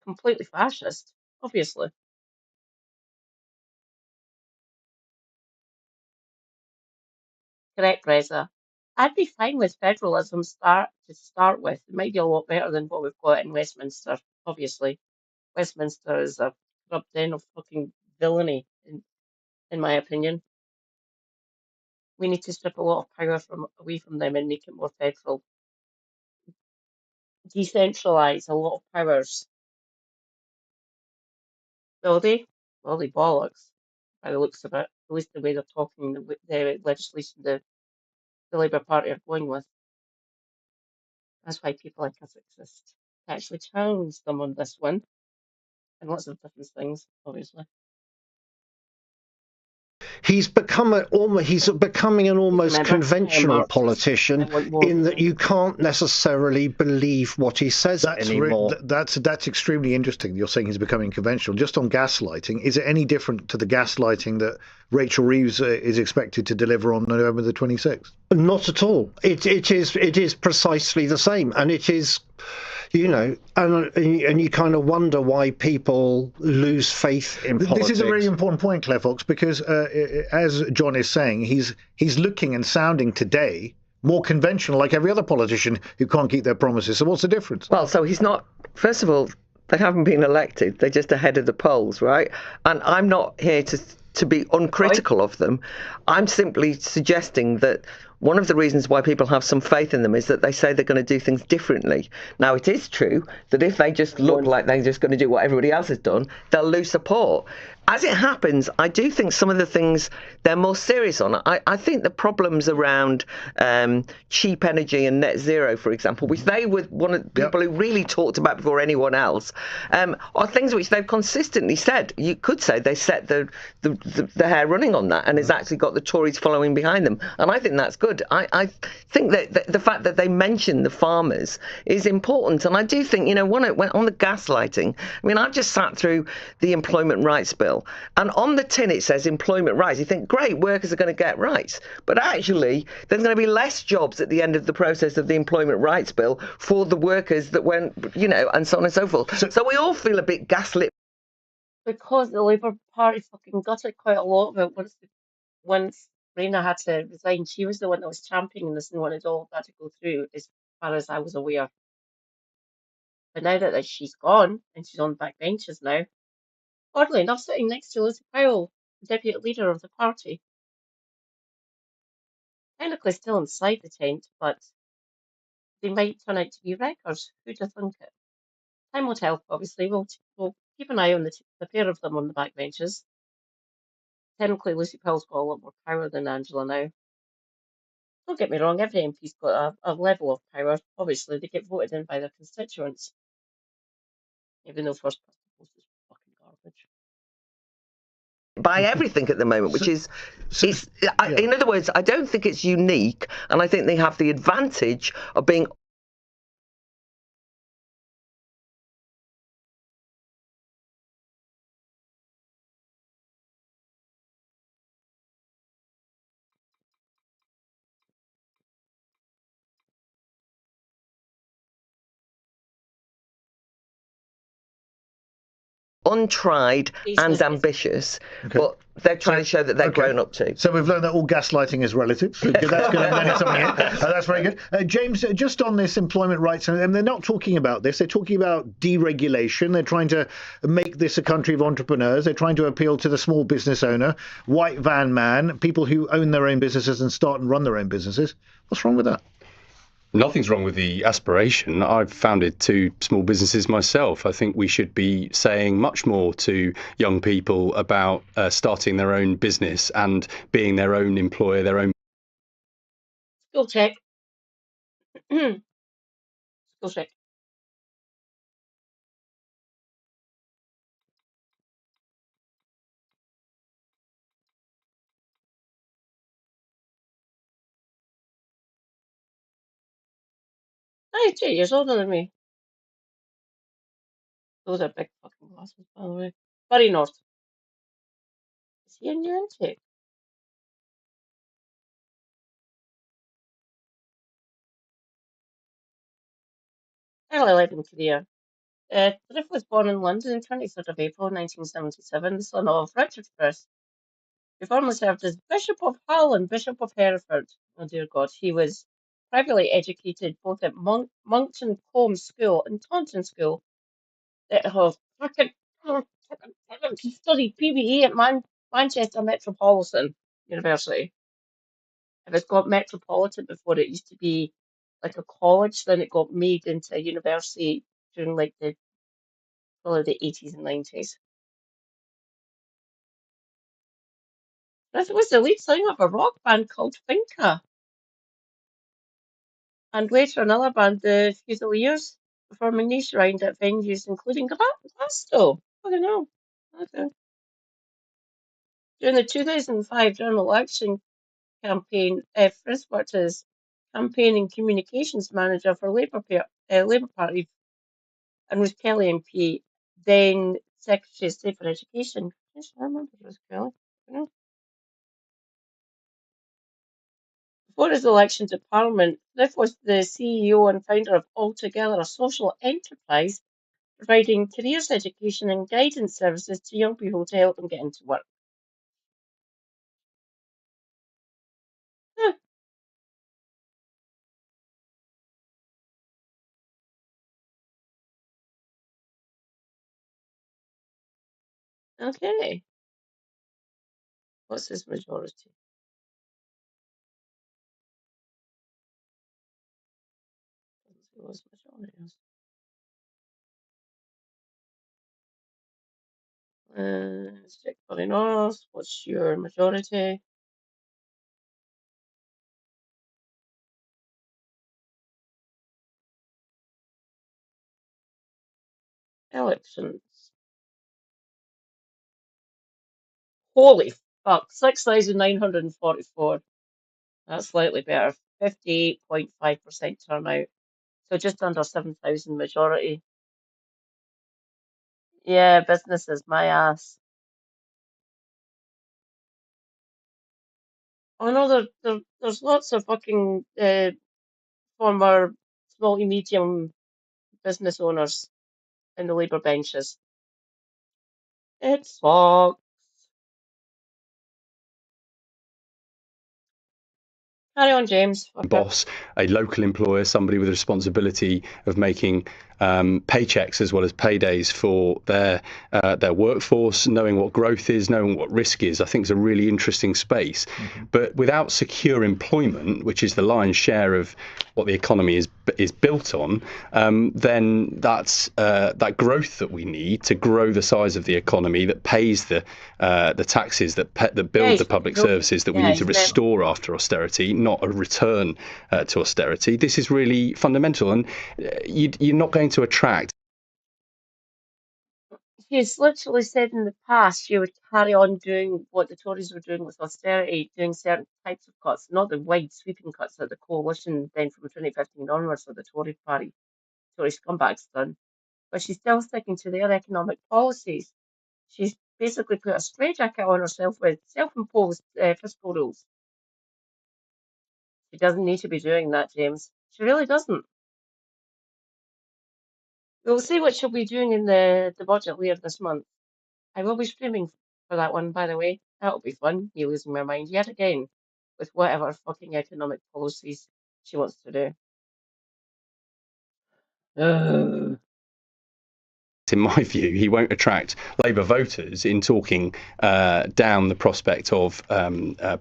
S1: Completely fascist, obviously. Correct, Reza. I'd be fine with federalism to start with. It might be a lot better than what we've got in Westminster, obviously. Westminster is a corrupt den of fucking villainy, in my opinion. We need to strip a lot of power away from them and make it more federal. Decentralise a lot of powers. Will they? Will they bollocks? By the looks of it, at least the way they're talking, the legislation the Labour Party are going with. That's why people like us exist. To actually challenge them on this one. And lots of different things, obviously.
S11: he's becoming an almost conventional politician in that you can't necessarily believe what he says anymore.
S4: That's extremely interesting. You're saying he's becoming conventional. Just on gaslighting, is it any different to the gaslighting that Rachel Reeves is expected to deliver on November the 26th?
S11: Not at all. It is precisely the same, and it is. And you kind of wonder why people lose faith in politics.
S4: This is a really important point, Claire Fox, because as John is saying, he's looking and sounding today more conventional, like every other politician who can't keep their promises. So what's the difference?
S7: Well, so he's not. First of all, they haven't been elected. They're just ahead of the polls, right? And I'm not here to be uncritical of them. I'm simply suggesting that one of the reasons why people have some faith in them is that they say they're going to do things differently. Now, it is true that if they just look like they're just going to do what everybody else has done, they'll lose support. As it happens, I do think some of the things they're more serious on. I think the problems around cheap energy and net zero, for example, which they were one of the people who really talked about before anyone else, are things which they've consistently said. You could say they set the hair running on that and has actually got the Tories following behind them. And I think that's good. I think that the fact that they mention the farmers is important. And I do think, on the gaslighting, I've just sat through the employment rights bill. And on the tin it says employment rights. You think, great, workers are going to get rights. But actually, there's going to be less jobs at the end of the process of the employment rights bill for the workers that went, and so on and so forth. So we all feel a bit gaslit.
S1: Because the Labour Party fucking got it quite a lot of it once Rayna had to resign. She was the one that was championing this and wanted all of that to go through, as far as I was aware. But now that she's gone and she's on the back benches now, oddly enough, sitting next to Lucy Powell, the deputy leader of the party. Technically still inside the tent, but they might turn out to be wreckers. Who'd have thunk it? Time will tell, obviously. We'll keep an eye on the pair of them on the backbenches. Technically, Lucy Powell's got a lot more power than Angela now. Don't get me wrong, every MP's got a level of power. Obviously, they get voted in by their constituents. Even though first past the post is fucking garbage.
S7: By everything at the moment, which is, in other words, I don't think it's unique, and I think they have the advantage of being untried and ambitious, but they're trying to show that they're grown up too.
S4: So we've learned that all gaslighting is relative. So that's going to something in. That's very good. James, just on this employment rights, and they're not talking about this. They're talking about deregulation. They're trying to make this a country of entrepreneurs. They're trying to appeal to the small business owner, white van man, people who own their own businesses and start and run their own businesses. What's wrong with that?
S8: Nothing's wrong with the aspiration. I've founded 2 small businesses myself. I think we should be saying much more to young people about starting their own business and being their own employer, their own.
S1: School check. School check. Oh, he's 2 years older than me. Those are big fucking glasses, by the way. Buddy North. Is he in your intake? Early life in career. Griff was born in London on 23rd of April 1977, the son of Richard Frith. He formerly served as Bishop of Hull and Bishop of Hereford. Oh dear God, he was privately educated both at Monkton Combe School and Taunton School. He studied PBE at Manchester Metropolitan University. If it's got Metropolitan before, it used to be like a college, then it got made into a university during like probably the 80s and 90s. This was the lead singer of a rock band called Finca. And later another band, the Fusiliers, performing niche round at venues including Glasgow. I don't know. Okay. During the 2005 general election campaign, Frisk worked as campaign and communications manager for Labour Party and was Kelly MP, then Secretary of State for Education. I remember it was Kelly. Before his election to Parliament, Frisk was the CEO and founder of Altogether, a social enterprise providing careers education and guidance services to young people to help them get into work. Huh. Okay. What's his majority? What's majority is? Stick Body North. What's your majority? Elections. Holy fuck, 6,944. That's slightly better. 58.5% turnout. So just under 7,000 majority. Yeah, businesses, my ass. Oh no, there's lots of fucking former small to medium business owners in the Labour benches. It sucks. Carry on, James.
S8: Boss, a local employer, somebody with a responsibility of making paychecks as well as paydays for their workforce, knowing what growth is, knowing what risk is, I think is a really interesting space. But without secure employment, which is the lion's share of what the economy is built on, then that's that growth that we need to grow the size of the economy, that pays the taxes that build the public services that we need to restore after austerity, not a return to austerity. This is really fundamental, and you're not going to attract.
S1: He's literally said in the past you would carry on doing what the Tories were doing with austerity, doing certain types of cuts, not the wide sweeping cuts that the coalition then from 2015 onwards or the Tory party, Tory scumbags done. But she's still sticking to their economic policies. She's basically put a straitjacket on herself with self-imposed fiscal rules. She doesn't need to be doing that, James. She really doesn't. We'll see what she'll be doing in the budget later this month. I will be streaming for that one, by the way. That'll be fun. Me losing my mind yet again with whatever fucking economic policies she wants to do.
S8: In my view, he won't attract Labour voters in talking down the prospect of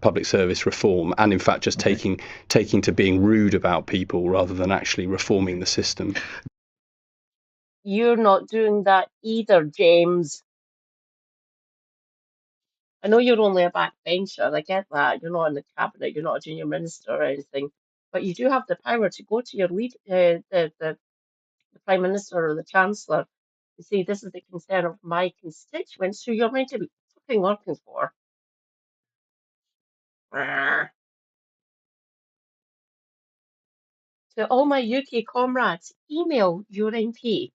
S8: public service reform, and in fact just taking to being rude about people rather than actually reforming the system.
S1: You're not doing that either, James. I know you're only a backbencher, I get that. You're not in the cabinet, you're not a junior minister or anything, but you do have the power to go to your the Prime Minister or the Chancellor and say, this is the concern of my constituents who you're meant to be fucking working for. To all my UK comrades, email your MP.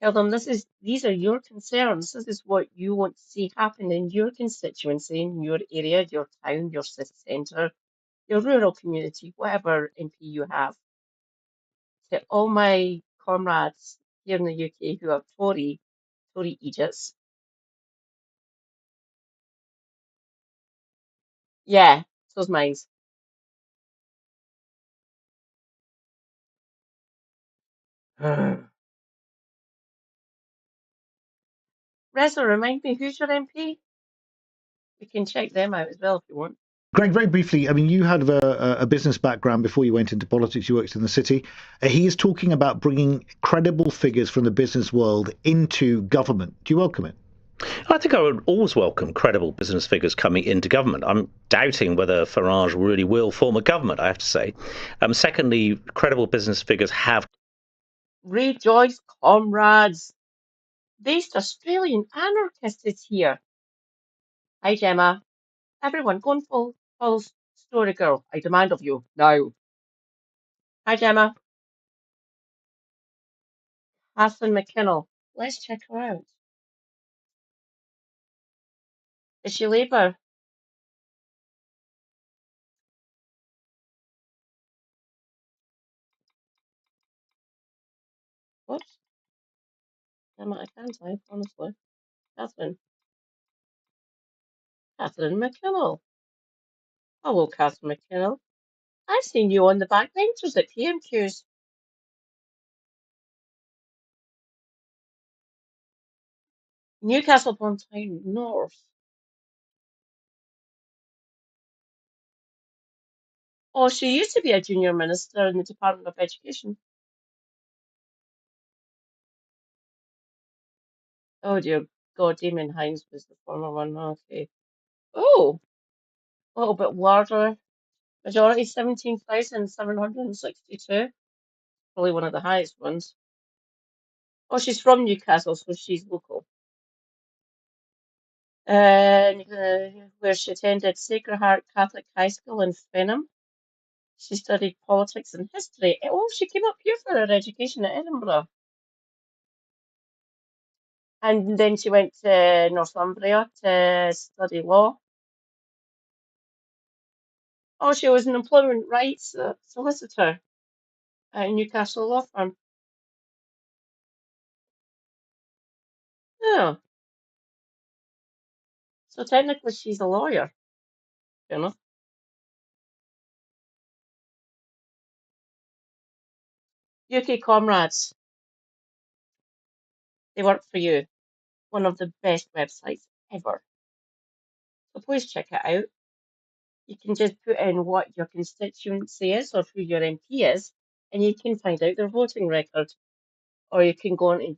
S1: Tell them these are your concerns. This is what you want to see happen in your constituency, in your area, your town, your city centre, your rural community, whatever MP you have. To all my comrades here in the UK who are Tory idiots. Yeah, so's mine. Reza, remind me, who's your MP? We can check them out as well if you want.
S4: Greg, very briefly, I mean, you had a business background before you went into politics. You worked in the city. He is talking about bringing credible figures from the business world into government. Do you welcome it?
S6: I think I would always welcome credible business figures coming into government. I'm doubting whether Farage really will form a government, I have to say. Secondly, credible business figures have...
S1: Rejoice, comrades! Based Australian anarchist is here. Hi, Gemma. Everyone, go and follow Story Girl. I demand of you now. Hi, Gemma. Catherine McKinnell. Let's check her out. Is she Labour? What? Gemma, I can't type, honestly. Catherine. Catherine McKinnell. Hello, Catherine McKinnell. I've seen you on the backbenchers at PMQs. Newcastle upon Tyne North. Oh, she used to be a junior minister in the Department of Education. Oh dear God, Damien Hines was the former one. Okay. Oh, a little bit larger. Majority 17,762. Probably one of the highest ones. Oh, she's from Newcastle, so she's local. Where she attended Sacred Heart Catholic High School in Fenham. She studied politics and history. Oh, she came up here for her education at Edinburgh. And then she went to Northumbria to study law. Oh, she was an employment rights solicitor at Newcastle law firm. Yeah. So technically she's a lawyer, you know. UK Comrades, they work for you. One of the best websites ever. So please check it out. You can just put in what your constituency is or who your MP is, and you can find out their voting record. Or you can go onto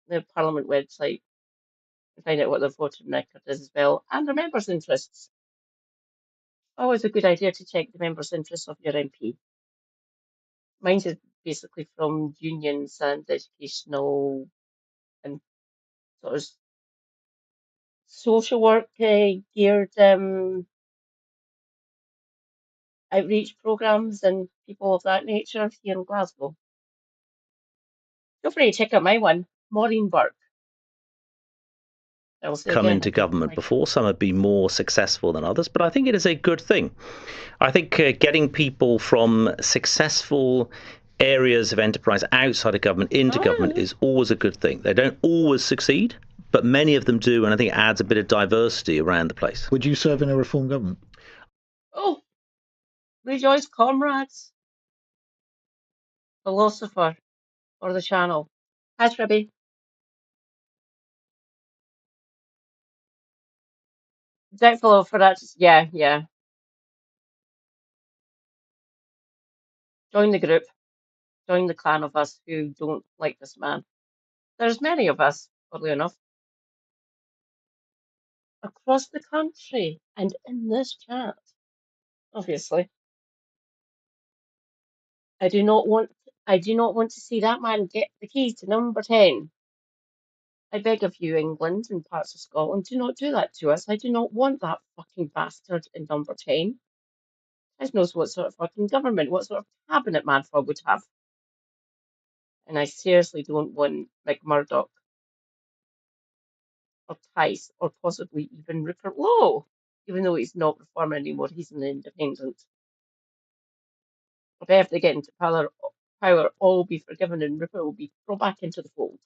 S1: the Parliament website and find out what their voting record is as well, and their members' interests. Always a good idea to check the members' interests of your MP. Mine is basically from unions and educational and sort of social work geared outreach programs and people of that nature here in Glasgow. Feel free to check out my one, Maureen Burke.
S6: Come into government before. Some have been more successful than others, but I think it is a good thing. I think getting people from successful areas of enterprise outside of government into government is always a good thing. They don't always succeed, but many of them do, and I think it adds a bit of diversity around the place.
S4: Would you serve in a reform government?
S1: Oh, Rejoice Comrades, Philosopher, or the Channel. Hi, Tribby. Doubtful for that. Yeah. Join the group. Join the clan of us who don't like this man. There's many of us, oddly enough, across the country and in this chat, obviously. I do not want to see that man get the keys to number 10. I beg of you, England and parts of Scotland, do not do that to us. I do not want that fucking bastard in number 10. God knows what sort of fucking government, what sort of cabinet Manfred would have. And I seriously don't want Murdoch or Tice or possibly even Rupert Lowe, even though he's not reform anymore, he's an independent. If ever they get into power, all will be forgiven and Rupert will be thrown back into the fold.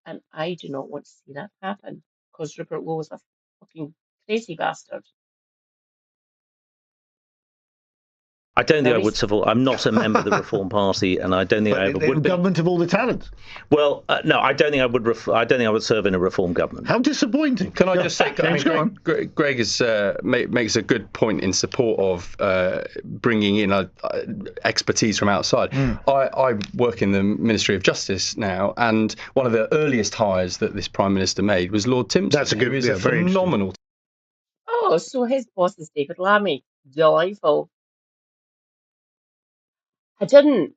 S1: And I do not want to see that happen because Rupert Lowe is a fucking crazy bastard.
S6: I don't think I would support. I'm not a member of the Reform Party, and I don't think I ever would be.
S4: Government of all the talent.
S6: Well, no, I don't think I would. I don't think I would serve in a Reform government.
S4: How disappointing!
S8: Can I just say, Greg makes a good point in support of bringing in expertise from outside. I work in the Ministry of Justice now, and one of the earliest hires that this Prime Minister made was Lord Timpson.
S4: That's a good,
S8: very phenomenal.
S1: Oh, so his boss is David Lammy. Delightful. I didn't.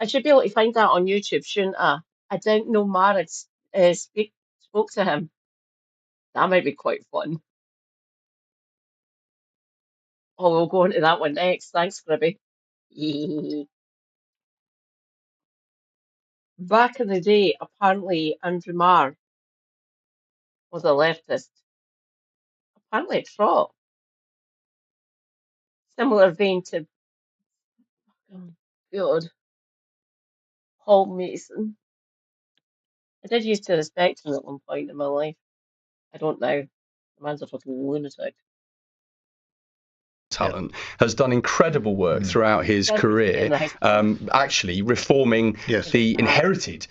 S1: I should be able to find that on YouTube, shouldn't I? I don't know Mara spoke to him. That might be quite fun. Oh, we'll go into that one next. Thanks, Gribby. Back in the day, apparently Andrew Marr was a leftist. Apparently a trot. Similar vein to God, Paul Mason. I did used to respect him at one point in my life. I don't now. The man's a fucking lunatic.
S8: Talent has done incredible work throughout his career, actually reforming the inherited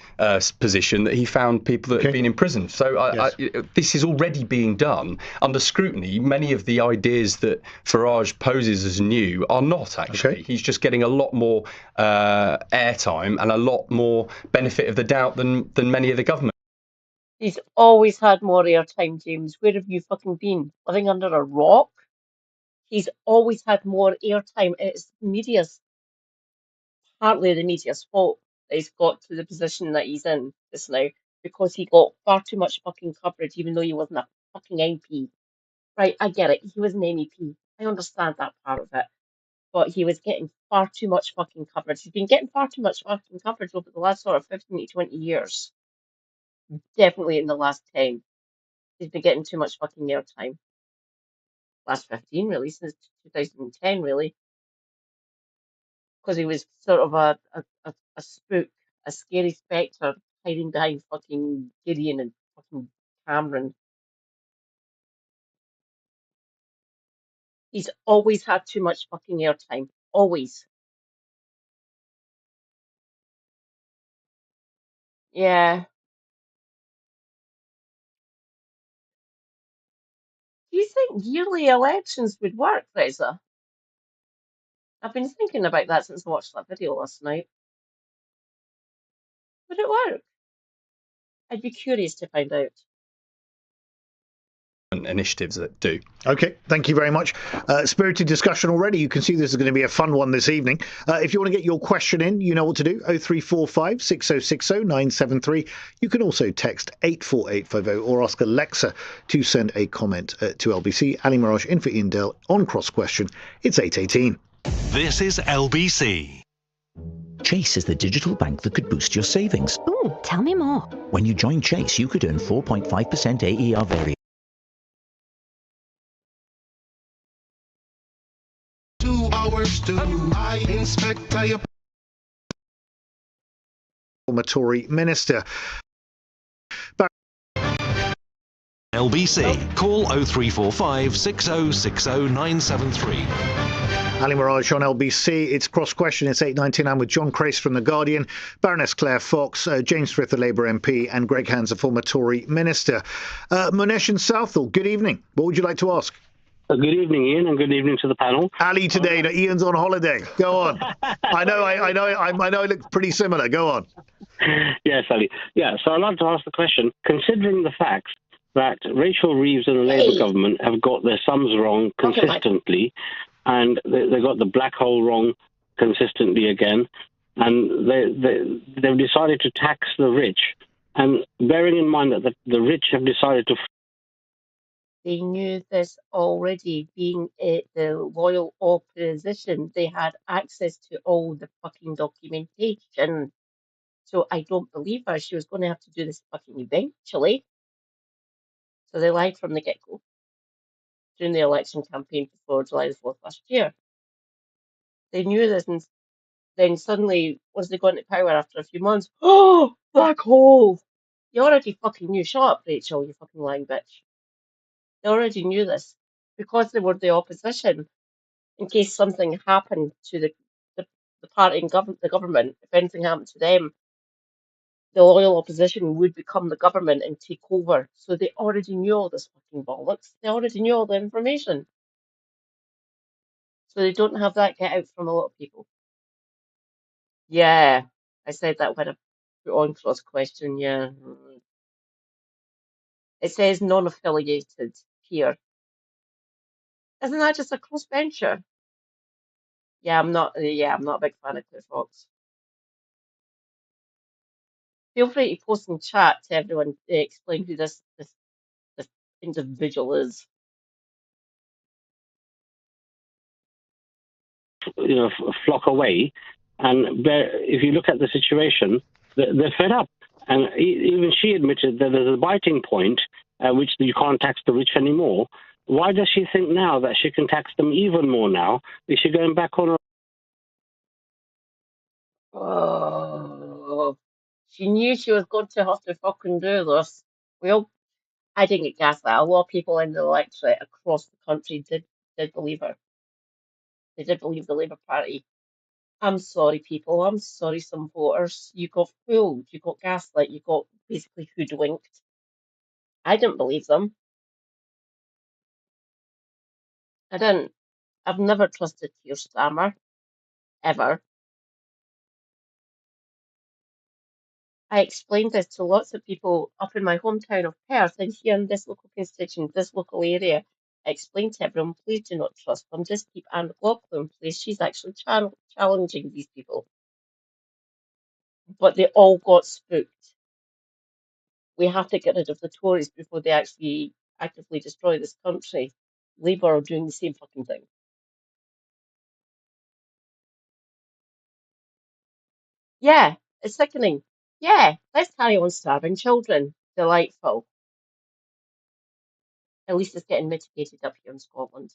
S8: position that he found people that had been imprisoned. So this is already being done under scrutiny. Many of the ideas that Farage poses as new are not actually. He's just getting a lot more airtime and a lot more benefit of the doubt than many of the government.
S1: He's always had more airtime, James. Where have you fucking been? Living under a rock? He's always had more airtime. It's partly the media's fault that he's got to the position that he's in just now because he got far too much fucking coverage even though he wasn't a fucking MP. Right, I get it. He was an MEP. I understand that part of it. But he was getting far too much fucking coverage. He's been getting far too much fucking coverage over the last sort of 15 to 20 years. Definitely in the last 10. He's been getting too much fucking airtime. Last 15, really, since 2010, really. Because he was sort of a spook, a scary spectre hiding behind fucking Gideon and fucking Cameron. He's always had too much fucking airtime. Always. Yeah. Do you think yearly elections would work, Reza? I've been thinking about that since I watched that video last night. Would it work? I'd be curious to find out.
S8: Initiatives that do.
S4: Okay, thank you very much. Spirited discussion already. You can see this is going to be a fun one this evening. If you want to get your question in, you know what to do. 0345 6060 973. You can also text 84850 or ask Alexa to send a comment to LBC. Ali Mirage in for Ian Dell on Cross Question. It's 8:18.
S5: This is LBC.
S12: Chase is the digital bank that could boost your savings.
S13: Ooh, tell me more.
S12: When you join Chase, you could earn 4.5% AER variation.
S4: 2 hours to I inspect Tory minister.
S5: LBC. Call 0345 6060 973.
S4: Ali Mirage on LBC. It's Cross Question. It's 8:19. I'm with John Crace from The Guardian, Baroness Claire Fox, James Frith, the Labour MP, and Greg Hands, a former Tory minister. Monesh in Southall, good evening. What would you like to ask?
S14: Good evening, Ian, and good evening to the panel.
S4: Ali today, Ian's on holiday. Go on. I know it looks pretty similar. Go on.
S14: Yes, Ali. Yeah, so I'd like to ask the question, considering the fact that Rachel Reeves and the Labour government have got their sums wrong consistently, and they got the black hole wrong consistently again, and they've decided to tax the rich, and bearing in mind that the rich have decided to...
S1: They knew this already, being the loyal opposition. They had access to all the fucking documentation. So I don't believe her. She was going to have to do this fucking eventually. So they lied from the get-go during the election campaign before July the 4th last year. They knew this, and then suddenly, once they got into power after a few months, oh, black hole! You already fucking knew. Shut up, Rachel, you fucking lying bitch. They already knew this because they were the opposition. In case something happened to the party in the government, if anything happened to them, the loyal opposition would become the government and take over. So they already knew all this fucking bollocks. They already knew all the information. So they don't have that get out from a lot of people. Yeah, I said that when I put on Cross Question, yeah. It says non-affiliated here. Isn't that just a crossbencher? Yeah, I'm not a big fan of Claire Fox. Feel free to post in chat to everyone to explain who this individual is.
S14: Flock away, and if you look at the situation, they're fed up. And even she admitted that there's a biting point at which you can't tax the rich anymore. Why does she think now that she can tax them even more now? Is she going back on her?
S1: Oh, she knew she was going to have to fucking do this. I didn't get gaslit. A lot of people in the electorate across the country did believe her. They did believe the Labour Party. I'm sorry, people. I'm sorry, some voters. You got fooled. You got gaslit. You got basically hoodwinked. I didn't believe them. I didn't. I've never trusted Keir Starmer, ever. I explained this to lots of people up in my hometown of Perth and here in this local constituent, this local area. I explained to everyone, please do not trust them. Just keep Anne McLaughlin, please. She's actually challenging these people. But they all got spooked. We have to get rid of the Tories before they actually actively destroy this country. Labour are doing the same fucking thing. Yeah, it's sickening. Yeah, let's carry on starving children. Delightful. At least it's getting mitigated up here in Scotland.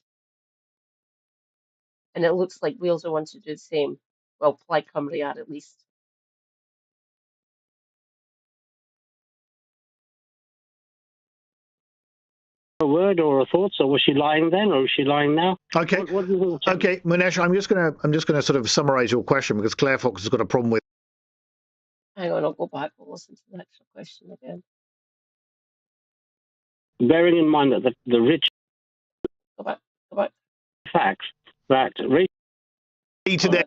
S1: And it looks like Wales are wanting to do the same. Well, Plaid Cymru are at least.
S14: A word or a thought? So was she lying then, or is she lying now?
S4: Okay. Okay, Munesh, I'm just gonna sort of summarise your question because Claire Fox has got a problem with.
S1: Hang on, I'll go back and listen to the extra question again.
S14: Bearing in mind that the rich.
S1: Go back.
S14: Facts that rich.
S4: Today,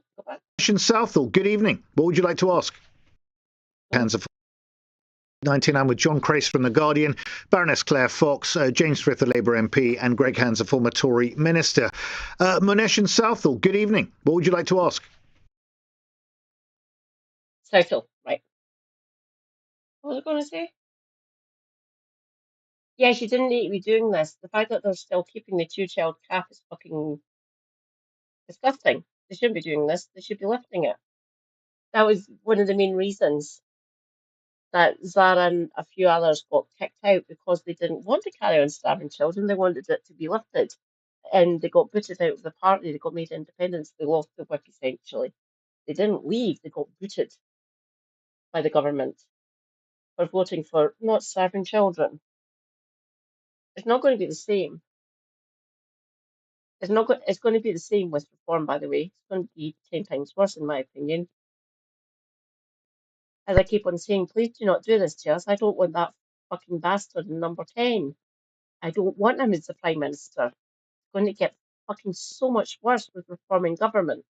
S4: Southall. Good evening. What would you like to ask? Hands of 19. I'm with John Crace from The Guardian, Baroness Claire Fox, James Frith, the Labour MP, and Greg Hands, a former Tory minister. Munesh and Southall, good evening. What would you like to ask?
S1: Southall, right. What was I going to say? Yeah, she didn't need to be doing this. The fact that they're still keeping the two-child cap is fucking disgusting. They shouldn't be doing this. They should be lifting it. That was one of the main reasons that Zara and a few others got kicked out because they didn't want to carry on starving children. They wanted it to be lifted. And they got booted out of the party. They got made independent. They lost the whip, essentially. They didn't leave. They got booted by the government for voting for not starving children. It's not going to be the same. It's going to be the same with reform, by the way. It's going to be 10 times worse, in my opinion. As I keep on saying, please do not do this to us. I don't want that fucking bastard in number 10. I don't want him as the Prime Minister. It's going to get fucking so much worse with reforming government.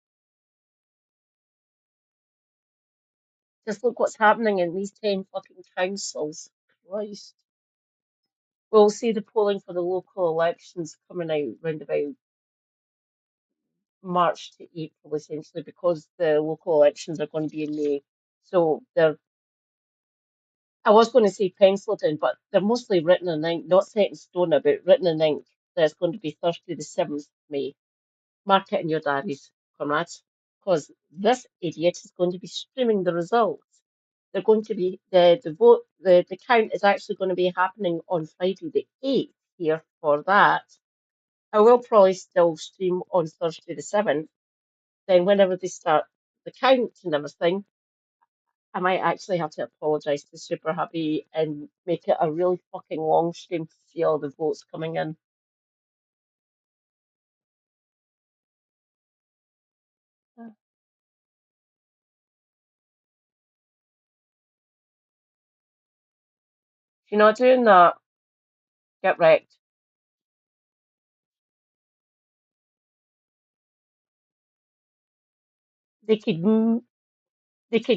S1: Just look what's happening in these 10 fucking councils. Christ. We'll see the polling for the local elections coming out round about March to April, essentially, because the local elections are going to be in May. So I was going to say penciled in, but they're mostly written in ink, not set in stone, but written in ink. There's going to be Thursday, the 7th of May. Mark it in your diaries, comrades, because this idiot is going to be streaming the results. They're going to be the count is actually going to be happening on Friday the 8th here for that. I will probably still stream on Thursday the 7th. Then whenever they start the count and everything, I might actually have to apologise to Super Happy and make it a really fucking long stream to see all the votes coming in. If you're not doing that, get wrecked. They could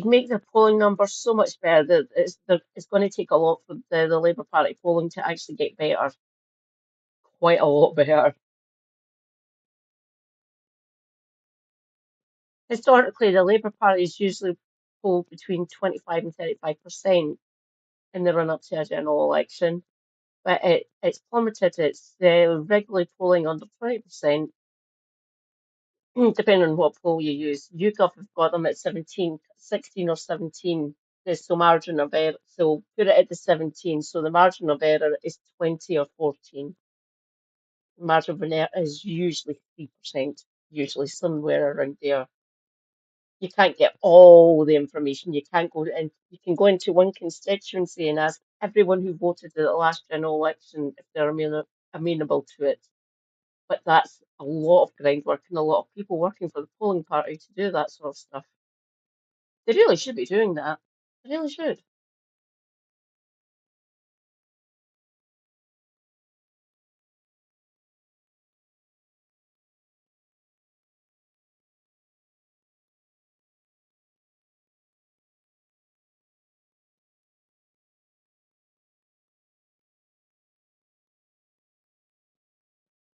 S1: make the polling numbers so much better that it's going to take a lot for the Labour Party polling to actually get better. Quite a lot better. Historically, the Labour Party is usually poll between 25 and 35% in the run-up to a general election, but it's plummeted. It's regularly polling under 20%, depending on what poll you use. YouGov have got them at 16 or 17. There's so margin of error. So put it at the 17. So the margin of error is 20 or 14. The margin of error is usually 3%, usually somewhere around there. You can't get all the information. You can't go and you can go into one constituency and ask everyone who voted at the last general election if they're amenable to it. But that's a lot of groundwork and a lot of people working for the polling party to do that sort of stuff. They really should be doing that. They really should.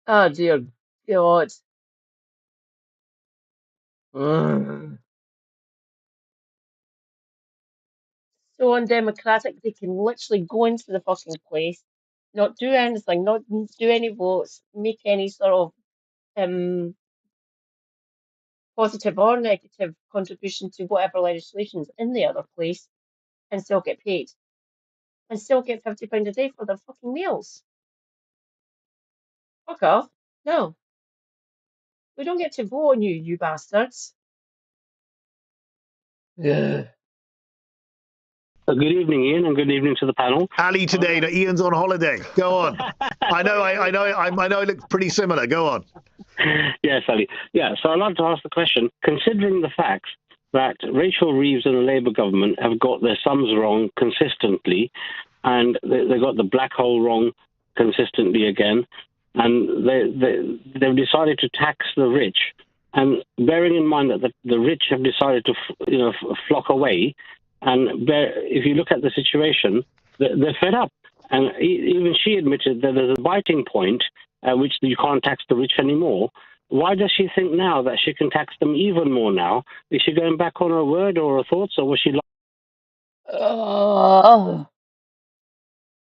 S1: Oh dear God. Mm. So undemocratic, they can literally go into the fucking place, not do anything, not do any votes, make any sort of positive or negative contribution to whatever legislation's in the other place, and still get paid. And still get £50 a day for their fucking meals. Fuck off. No. We don't get to vote on you, you bastards. Yeah.
S14: Good evening, Ian, and good evening to the panel.
S4: Ali today, that Ian's on holiday. Go on. I know it looks pretty similar. Go on.
S14: Yes, Ali. Yeah, so I'd like to ask the question, considering the fact that Rachel Reeves and the Labour government have got their sums wrong consistently, and they got the black hole wrong consistently again, and they've decided to tax the rich, and bearing in mind that the rich have decided to flock away, and if you look at the situation, they're fed up. And even she admitted that there's a biting point at which you can't tax the rich anymore. Why does she think now that she can tax them even more now? Is she going back on her word or her thoughts, or was she...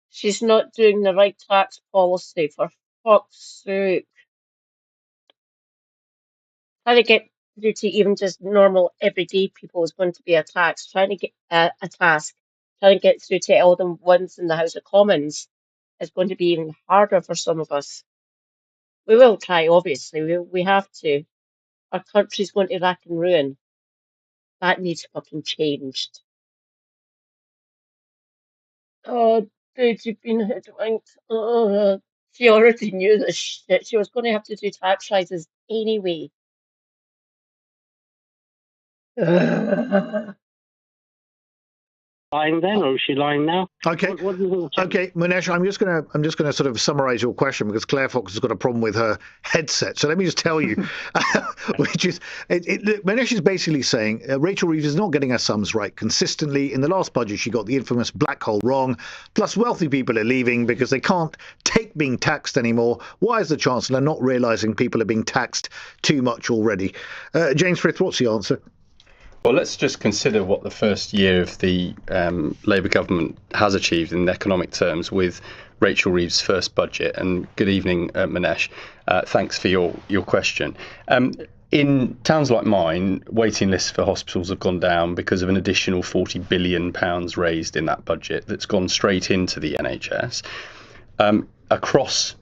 S1: She's not doing the right tax policy, for fuck's sake. Trying to get through to even just normal everyday people is going to be a tax. Trying to get a task. Trying to get through to all the ones in the House of Commons is going to be even harder for some of us. We will try, obviously. We have to. Our country's going to rack and ruin. That needs fucking changed. Oh, dude, you've been hoodwinked. Oh, she already knew this shit. She was going to have to do tax rises anyway.
S14: lying then, or is she lying now?
S4: Okay. Okay, Munesh, I'm just gonna sort of summarize your question because Claire Fox has got a problem with her headset. So let me just tell you, which is, Munesh is basically saying Rachel Reeves is not getting her sums right consistently. In the last budget, she got the infamous black hole wrong. Plus, wealthy people are leaving because they can't take being taxed anymore. Why is the Chancellor not realizing people are being taxed too much already? James Frith, what's the answer?
S8: Well, let's just consider what the first year of the Labour government has achieved in economic terms with Rachel Reeves' first budget. And good evening, Manesh. Thanks for your question. In towns like mine, waiting lists for hospitals have gone down because of an additional £40 billion raised in that budget that's gone straight into the NHS. Across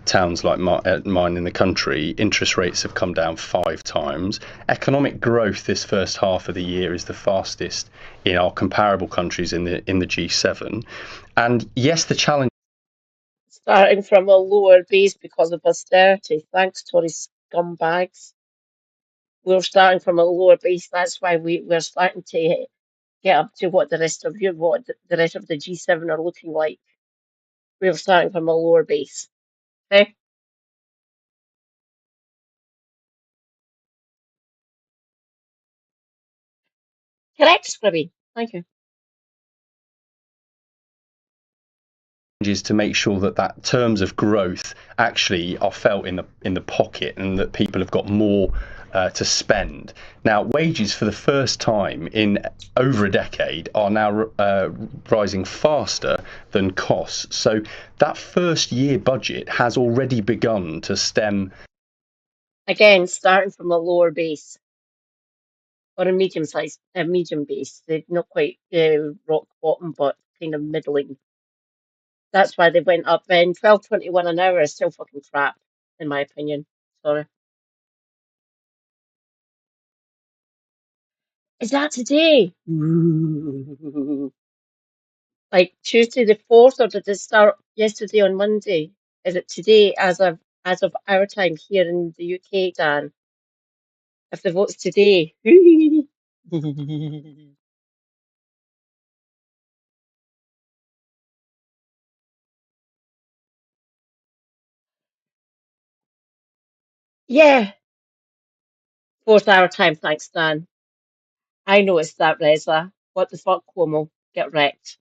S8: towns like mine in the country, interest rates have come down 5 times. Economic growth this first half of the year is the fastest in our comparable countries in the G7. And yes, the challenge...
S1: Starting from a lower base because of austerity. Thanks, Tory scumbags. We're starting from a lower base. That's why we're starting to get up to what the rest of the G7 are looking like. We're starting from a lower base. Okay? Correct, Scribby. Thank you.
S8: is to make sure that terms of growth actually are felt in the pocket and that people have got more to spend. Now, wages for the first time in over a decade are now rising faster than costs. So that first year budget has already begun to stem.
S1: Again, starting from a lower base or a medium base. They're not quite rock bottom, but kind of middling. That's why they went up. And 12.21 an hour is still fucking crap, in my opinion. Sorry. Is that today? Like Tuesday the 4th, or did it start yesterday on Monday? Is it today as of our time here in the UK, Dan? If the vote's today. Yeah, 4th hour time, thanks, Dan. I noticed that, Reza. What the fuck, Cuomo? Get wrecked.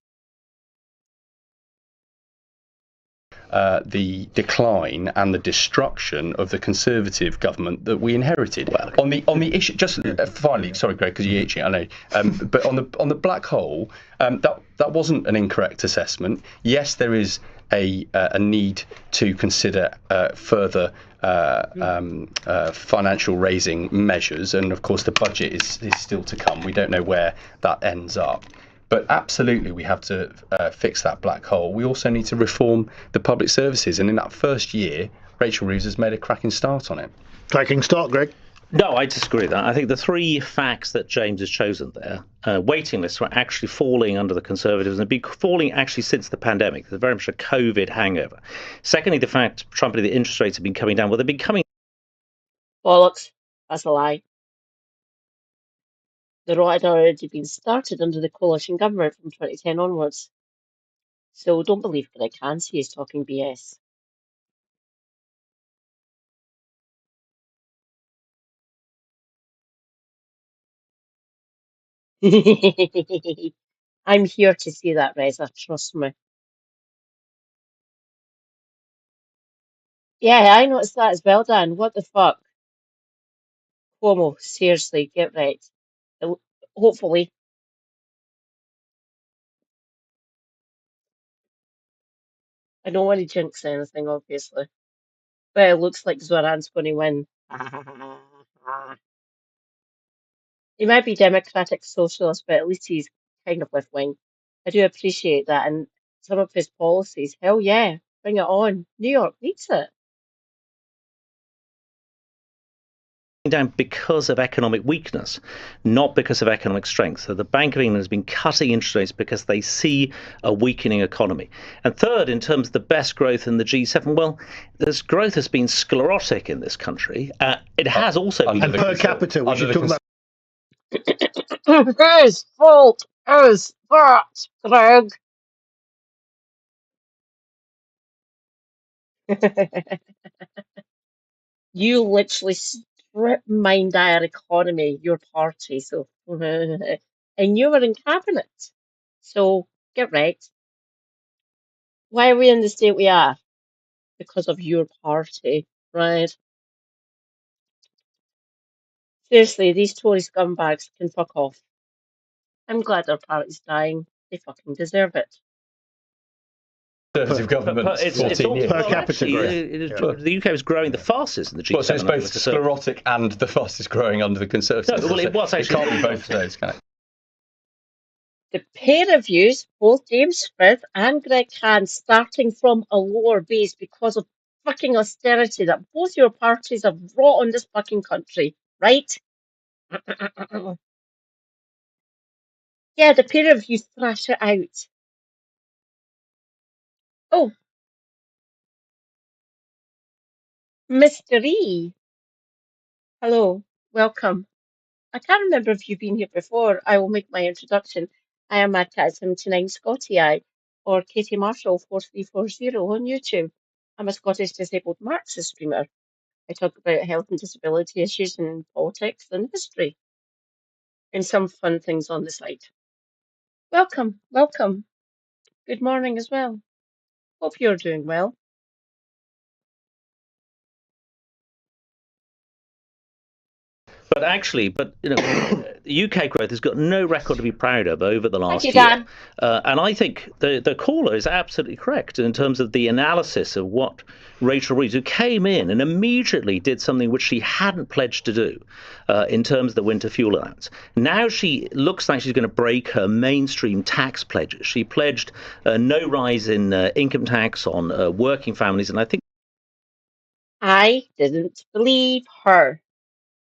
S8: The decline and the destruction of the Conservative government that we inherited. Well, on the issue, just finally, sorry, Greg, because you're itching, I know. But on the black hole, that wasn't an incorrect assessment. Yes, there is a need to consider further financial raising measures, and of course the budget is still to come. We don't know where that ends up. But absolutely, we have to fix that black hole. We also need to reform the public services. And in that first year, Rachel Reeves has made a cracking start on it.
S4: Cracking start, Greg?
S6: No, I disagree with that. I think the three facts that James has chosen there, waiting lists were actually falling under the Conservatives and have been falling actually since the pandemic. There's very much a COVID hangover. Secondly, the fact, trumping, the interest rates have been coming down. Well, they've been coming.
S1: Bollocks. That's a lie. The rot had already been started under the coalition government from 2010 onwards. So don't believe Greg Hansi is talking BS. I'm here to see that, Reza. Trust me. Yeah, I noticed that as well, Dan. What the fuck? Cuomo, seriously, get right. Hopefully. I don't want to jinx anything, obviously. But it looks like Zoran's going to win. He might be Democratic Socialist, but at least he's kind of left wing. I do appreciate that. And some of his policies, hell yeah, bring it on. New York needs it.
S6: Down because of economic weakness, not because of economic strength. So the Bank of England has been cutting interest rates because they see a weakening economy. And third, in terms of the best growth in the G7, well, this growth has been sclerotic in this country. It has also been...
S4: And per capita, we should talk about...
S1: Whose fault is that, Greg? You literally strip mined our economy, your party, so and you were in cabinet. So get right. Why are we in the state we are? Because of your party, right? Seriously, these Tory scumbags can fuck off. I'm glad their party's dying. They fucking deserve it.
S8: Conservative government,
S6: it's
S8: 14 years.
S6: Per capita growth. The UK is growing the fastest in the G7.
S8: Well, so it's both sclerotic and the fastest growing under the Conservatives.
S6: No, well, it was actually...
S8: It can't be both of those, can it?
S1: The pair of yous, both James Smith and Greg Khan, starting from a lower base because of fucking austerity that both your parties have brought on this fucking country, right? Yeah, the pair of you thrash it out. Oh, Mr. E. Hello, welcome. I can't remember if you've been here before. I will make my introduction. I am at 79 Scotty Eye or Katie Marshall 4340 on YouTube. I'm a Scottish disabled Marxist streamer. I talk about health and disability issues and politics and history and some fun things on the side. Welcome, welcome. Good morning as well. Hope you're doing well.
S6: But actually, the UK growth has got no record to be proud of over the last
S1: Thank
S6: year.
S1: you, Dan.
S6: And I think the caller is absolutely correct in terms of the analysis of what Rachel Reeves, who came in and immediately did something which she hadn't pledged to do in terms of the winter fuel allowance. Now she looks like she's going to break her mainstream tax pledges. She pledged no rise in income tax on working families, and I think
S1: I didn't believe her.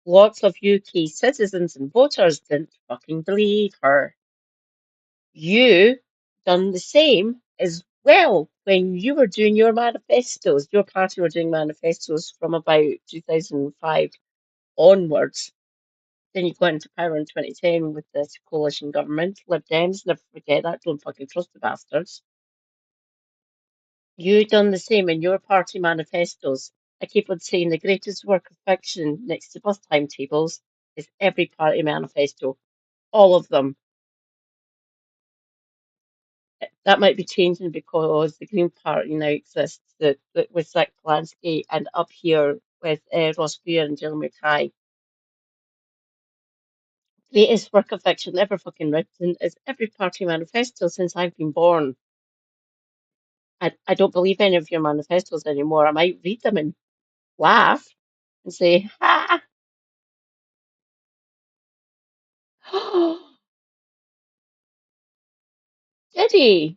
S1: Lots of UK citizens and voters didn't fucking believe her. You done the same as well when you were doing your manifestos. Your party were doing manifestos from about 2005 onwards. Then you got into power in 2010 with this coalition government. Lib Dems, never forget that. Don't fucking trust the bastards. You done the same in your party manifestos. I keep on saying the greatest work of fiction next to bus timetables is every party manifesto. All of them. That might be changing because the Green Party now exists with Zach Polanski and up here with Ross Beer and Jill Mackay. Greatest work of fiction ever fucking written is every party manifesto since I've been born. I don't believe any of your manifestos anymore. I might read them and laugh and say, ha! Did he?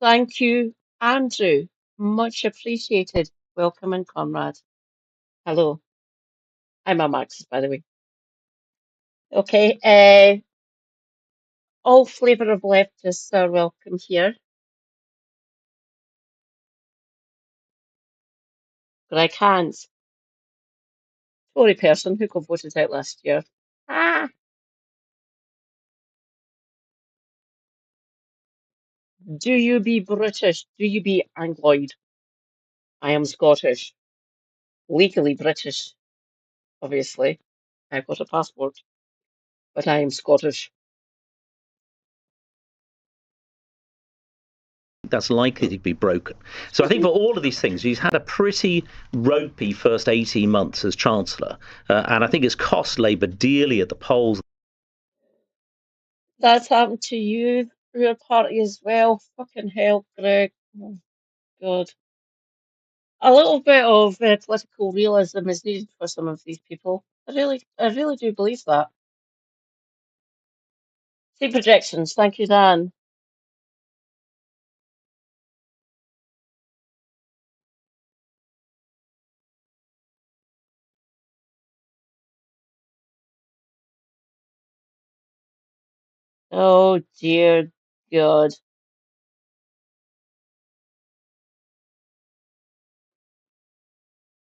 S1: Thank you, Andrew. Much appreciated. Welcome in, Conrad. Hello. I'm a Marxist, by the way. Okay, all flavour of leftists are welcome here. Greg Hands, Tory person who got voted out last year. Ah, do you be British? Do you be Angloid? I am Scottish. Legally British, obviously. I've got a passport, but I am Scottish.
S6: that's likely to be broken. So I think for all of these things, he's had a pretty ropey first 18 months as Chancellor, and I think it's cost Labour dearly at the polls.
S1: That's happened to you, your party as well. Fucking hell, Greg. Oh, God. A little bit of political realism is needed for some of these people. I really do believe that. See projections. Thank you, Dan. Oh dear God.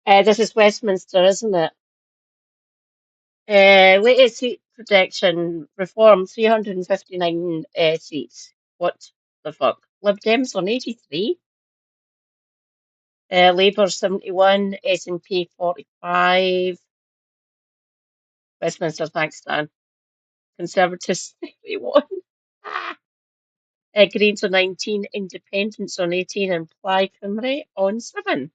S1: This is Westminster, isn't it? Latest seat prediction reform 359 seats. What the fuck? Lib Dems on 83. Labour 71. SNP 45. Westminster, thanks, Dan. Conservatives 31. Greens on 19. Independents on 18. And Plaid Cymru on 7.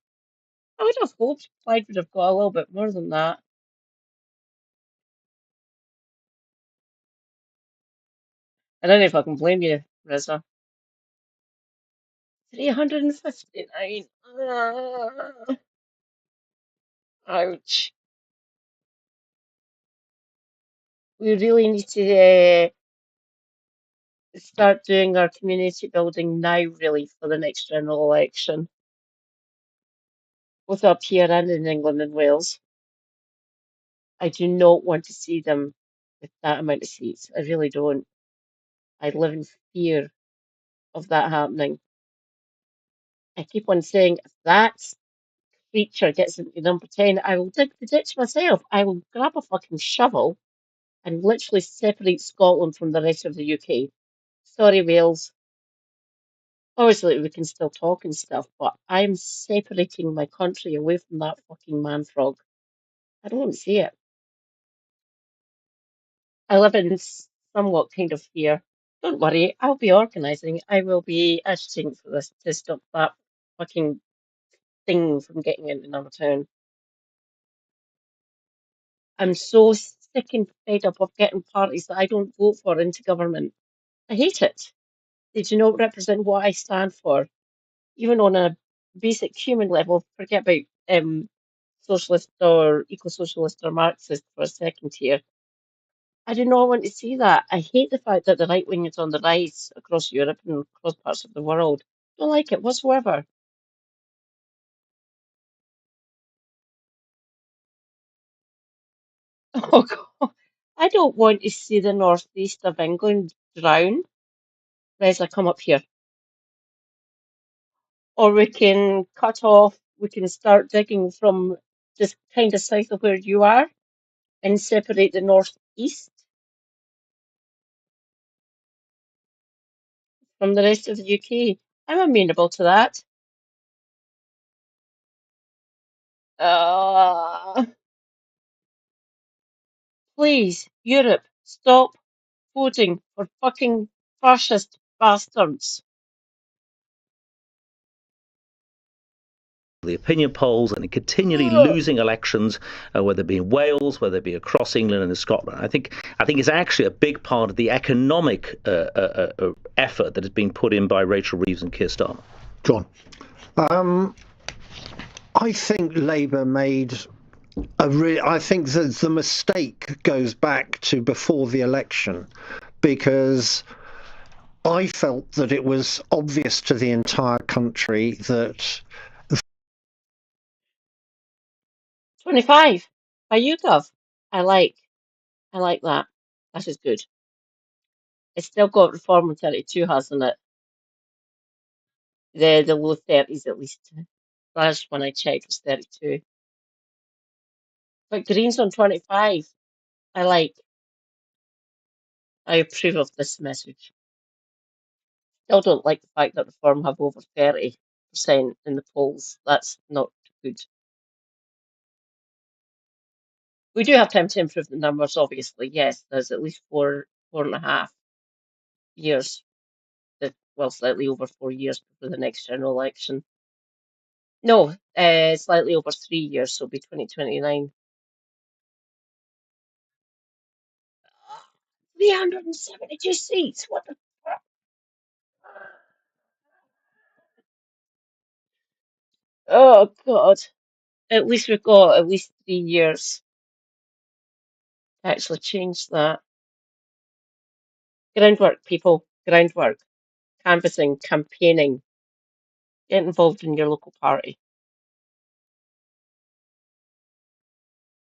S1: I would have hoped Plaid would have got a little bit more than that. I don't know if I can blame you, Rizza. 359. Ouch. We really need to start doing our community building now, really, for the next general election, both up here and in England and Wales. I do not want to see them with that amount of seats. I really don't. I live in fear of that happening. I keep on saying, if that creature gets into number 10, I will dig the ditch myself. I will grab a fucking shovel and literally separate Scotland from the rest of the UK. Sorry, Wales. Obviously, we can still talk and stuff, but I'm separating my country away from that fucking man frog. I don't want to see it. I live in somewhat kind of fear. Don't worry, I'll be organising. I will be agitating for this to stop that fucking thing from getting into another town. I'm so sick and fed up of getting parties that I don't vote for into government. I hate it. They do not represent what I stand for, even on a basic human level. Forget about socialist or eco-socialist or Marxist for a second here. I do not want to see that. I hate the fact that the right wing is on the rise across Europe and across parts of the world. Don't like it whatsoever. Oh God, I don't want to see the northeast of England drown. Reza, come up here. Or we can cut off, we can start digging from just kind of south of where you are and separate the northeast from the rest of the UK. I'm amenable to that. Please, Europe, stop voting for fucking fascist bastards.
S6: The opinion polls and continually losing elections, whether it be in Wales, whether it be across England and in Scotland. I think it's actually a big part of the economic effort that has been put in by Rachel Reeves and Keir Starmer.
S11: John, I think Labour made I think that the mistake goes back to before the election, because I felt that it was obvious to the entire country that
S1: 25 by YouGov. I like that. That is good. It's still got Reform on 32, hasn't it? The low 30s at least. Last when I checked was 32. But Green's on 25. I approve of this message. Still don't like the fact that Reform have over 30% in the polls. That's not good. We do have time to improve the numbers, obviously. Yes, there's at least 4.5 years, well, slightly over 4 years before the next general election. No, slightly over 3 years, so it'll be 2029. 372 seats. What the fuck? Oh God. At least we've got at least 3 years to actually change that. Groundwork, people. Groundwork. Canvassing, campaigning. Get involved in your local party.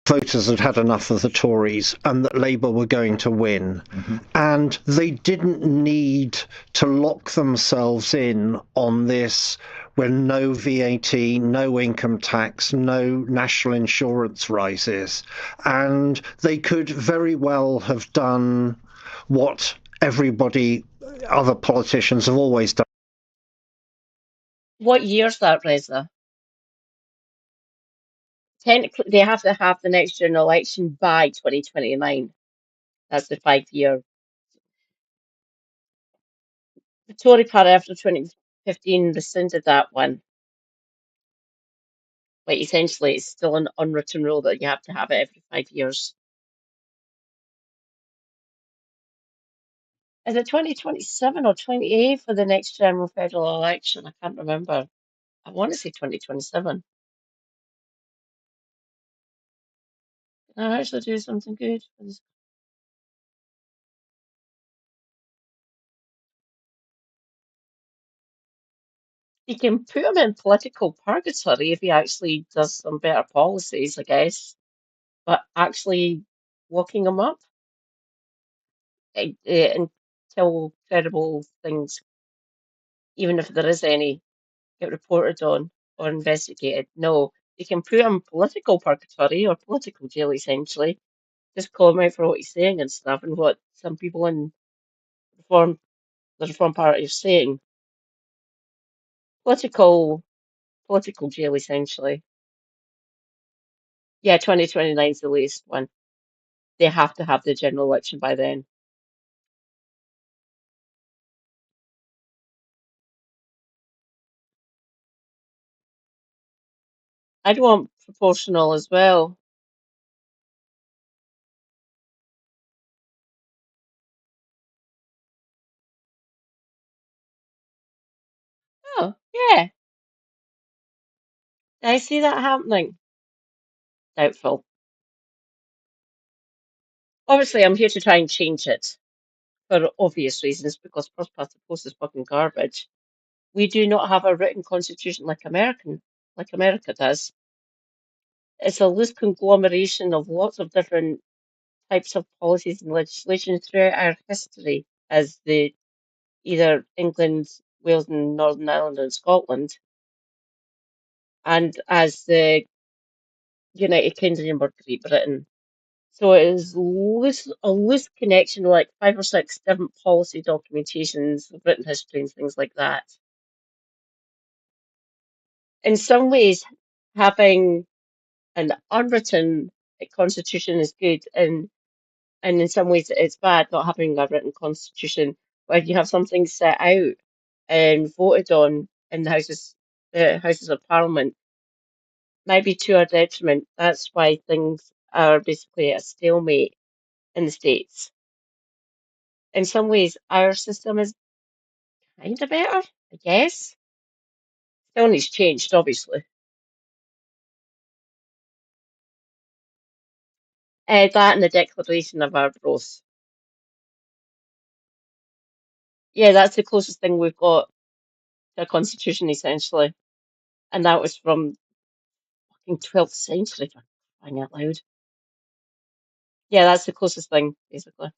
S11: voters had had enough of the Tories and that Labour were going to win. And they didn't need to lock themselves in on this when no VAT, no income tax, no national insurance rises. And they could very well have done what other politicians have always done.
S1: What year's that, Reza? Technically, they have to have the next general election by 2029. That's the 5 year. The Tory party after 2015 rescinded that one. But essentially, it's still an unwritten rule that you have to have it every 5 years. Is it 2027 or 28 for the next general federal election? I can't remember. I want to say 2027. Can I actually do something good for this? He can put him in political purgatory if he actually does some better policies, I guess. But actually locking him up until credible things, even if there is any, get reported on or investigated. No, they can put him in political purgatory or political jail, essentially. Just call him out for what he's saying and stuff, and what some people in the Reform Party are saying. Political jail, essentially. Yeah, 2029 is the latest one. They have to have the general election by then. I'd want proportional as well. Oh, yeah. I see that happening. Doubtful. Obviously, I'm here to try and change it for obvious reasons because first past the post is fucking garbage. We do not have a written constitution like America does. It's a loose conglomeration of lots of different types of policies and legislation throughout our history as the either England, Wales, and Northern Ireland and Scotland, and as the United Kingdom or Great Britain. So it is a loose connection, like 5 or 6 different policy documentations, written history, and things like that. In some ways, having an unwritten constitution is good, and in some ways it's bad not having a written constitution. When you have something set out and voted on in the Houses of Parliament, might be to our detriment. That's why things are basically a stalemate in the States. In some ways, our system is kind of better, I guess. Still needs changed, obviously. That and the Declaration of Arbroath. Yeah, that's the closest thing we've got to a constitution, essentially. And that was from fucking 12th century, for crying out loud. Yeah, that's the closest thing, basically.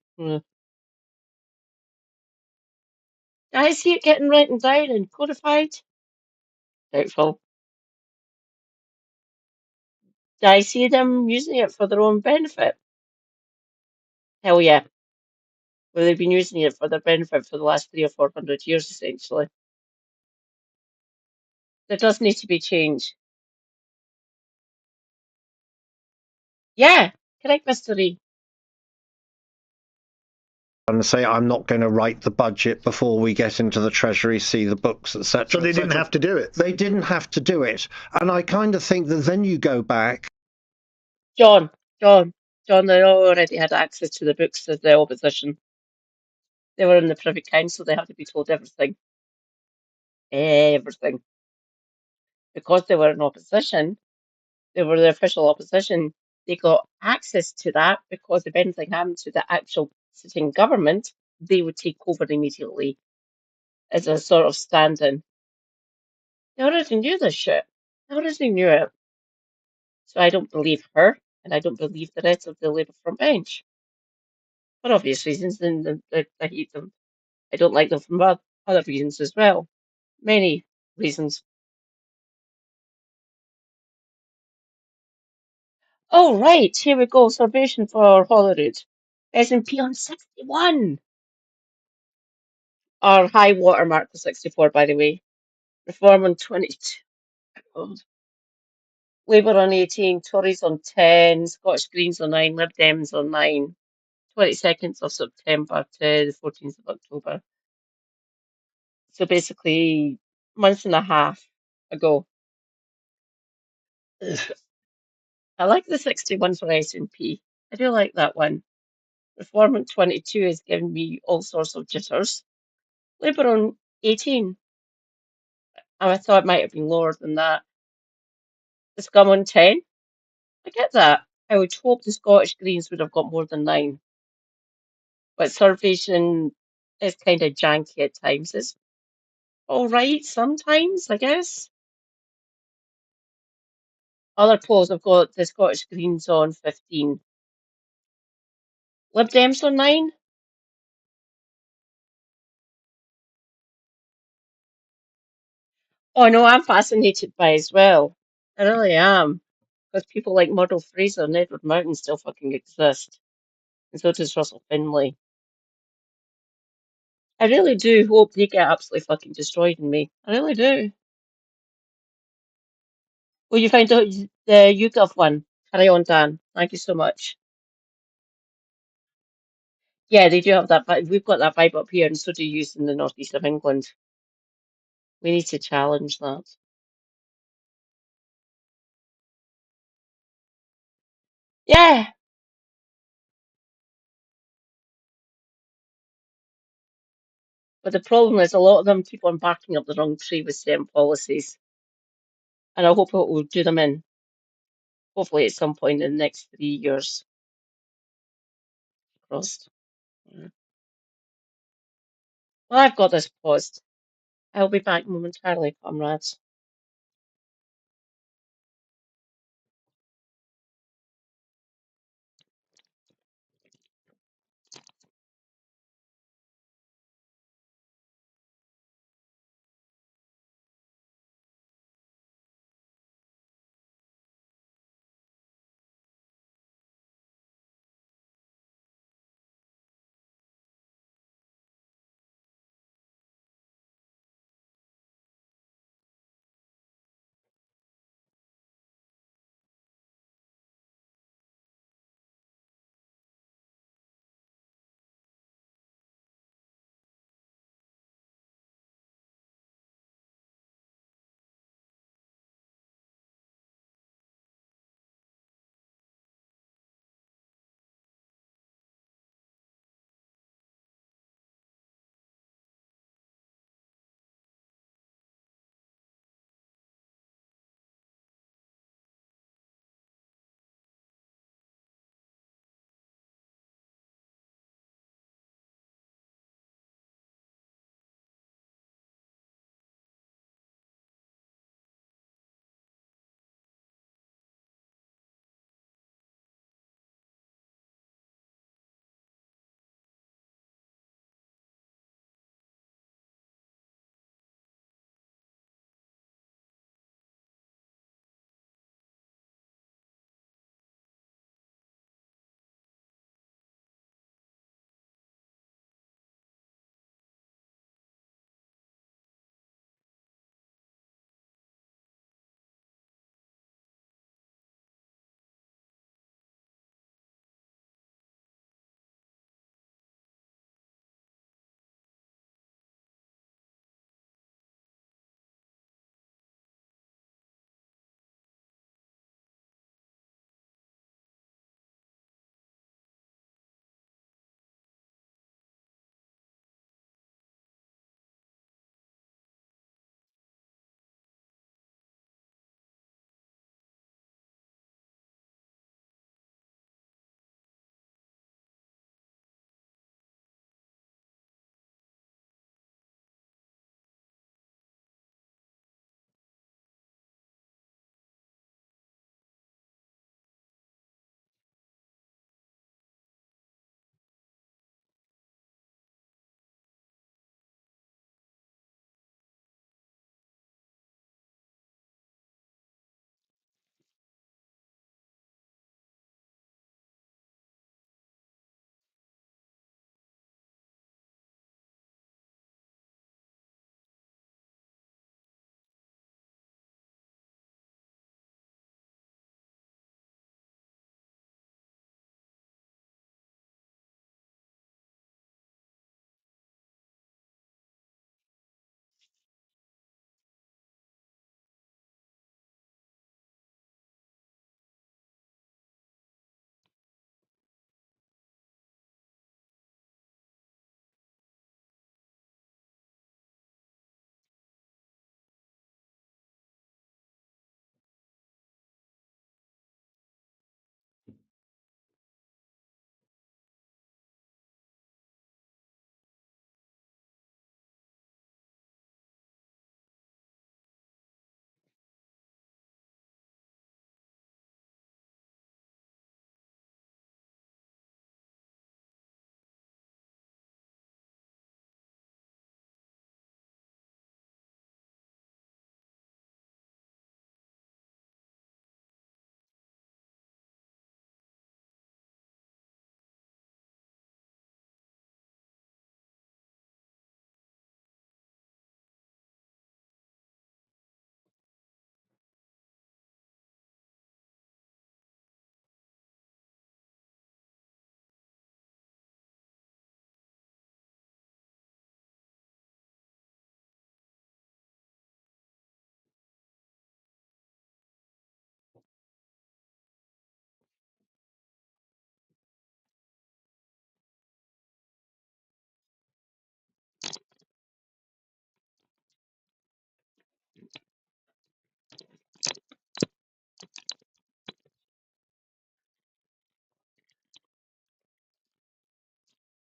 S1: I see it getting written down and codified. Doubtful. Do I see them using it for their own benefit? Hell yeah. Well, they've been using it for their benefit for the last 300 or 400 years, essentially. There does need to be change. Yeah, correct, Mr. E.
S11: And say I'm not going to write the budget before we get into the Treasury, see the books, etc.
S4: So they didn't have to do it.
S11: They didn't have to do it, and I kind of think that then you go back.
S1: John, they already had access to the books of the opposition. They were in the Privy Council. They have to be told everything, everything, because they were in opposition. They were the official opposition. They got access to that because if anything happened to the actual sitting government, they would take over immediately as a sort of stand-in. They already knew this shit. They already knew it. So I don't believe her, and I don't believe the rest of the Labour front bench. For obvious reasons, and I hate them. I don't like them for other reasons as well. Many reasons. Oh, right, here we go. Salvation for Holyrood. S&P on 61. Our high water mark was 64, by the way. Reform on 22. Oh. Labour on 18, Tories on 10, Scottish Greens on 9, Lib Dems on 9. 22nd of September to the 14th of October. So basically, a month and a half ago. I like the 61 for S&P. I do like that one. Reform on 22 has given me all sorts of jitters. Labour on 18. I thought it might have been lower than that. The Scum on 10. I get that. I would hope the Scottish Greens would have got more than 9. But Salvation is kind of janky at times. It's all right sometimes, I guess. Other polls have got the Scottish Greens on 15. Lib Dems on 9. Oh no, I'm fascinated by as well. I really am. Because people like Myrtle Fraser and Edward Mountain still fucking exist. And so does Russell Finlay. I really do hope they get absolutely fucking destroyed in May. I really do. Well, you find out the YouGov one. Carry on, Dan. Thank you so much. Yeah, they do have that vibe. We've got that vibe up here, and so do you in the northeast of England. We need to challenge that. Yeah. But the problem is a lot of them keep on barking up the wrong tree with certain policies. And I hope it will do them in, hopefully at some point in the next 3 years. Crossed. Yeah. Well, I've got this paused. I'll be back momentarily, comrades.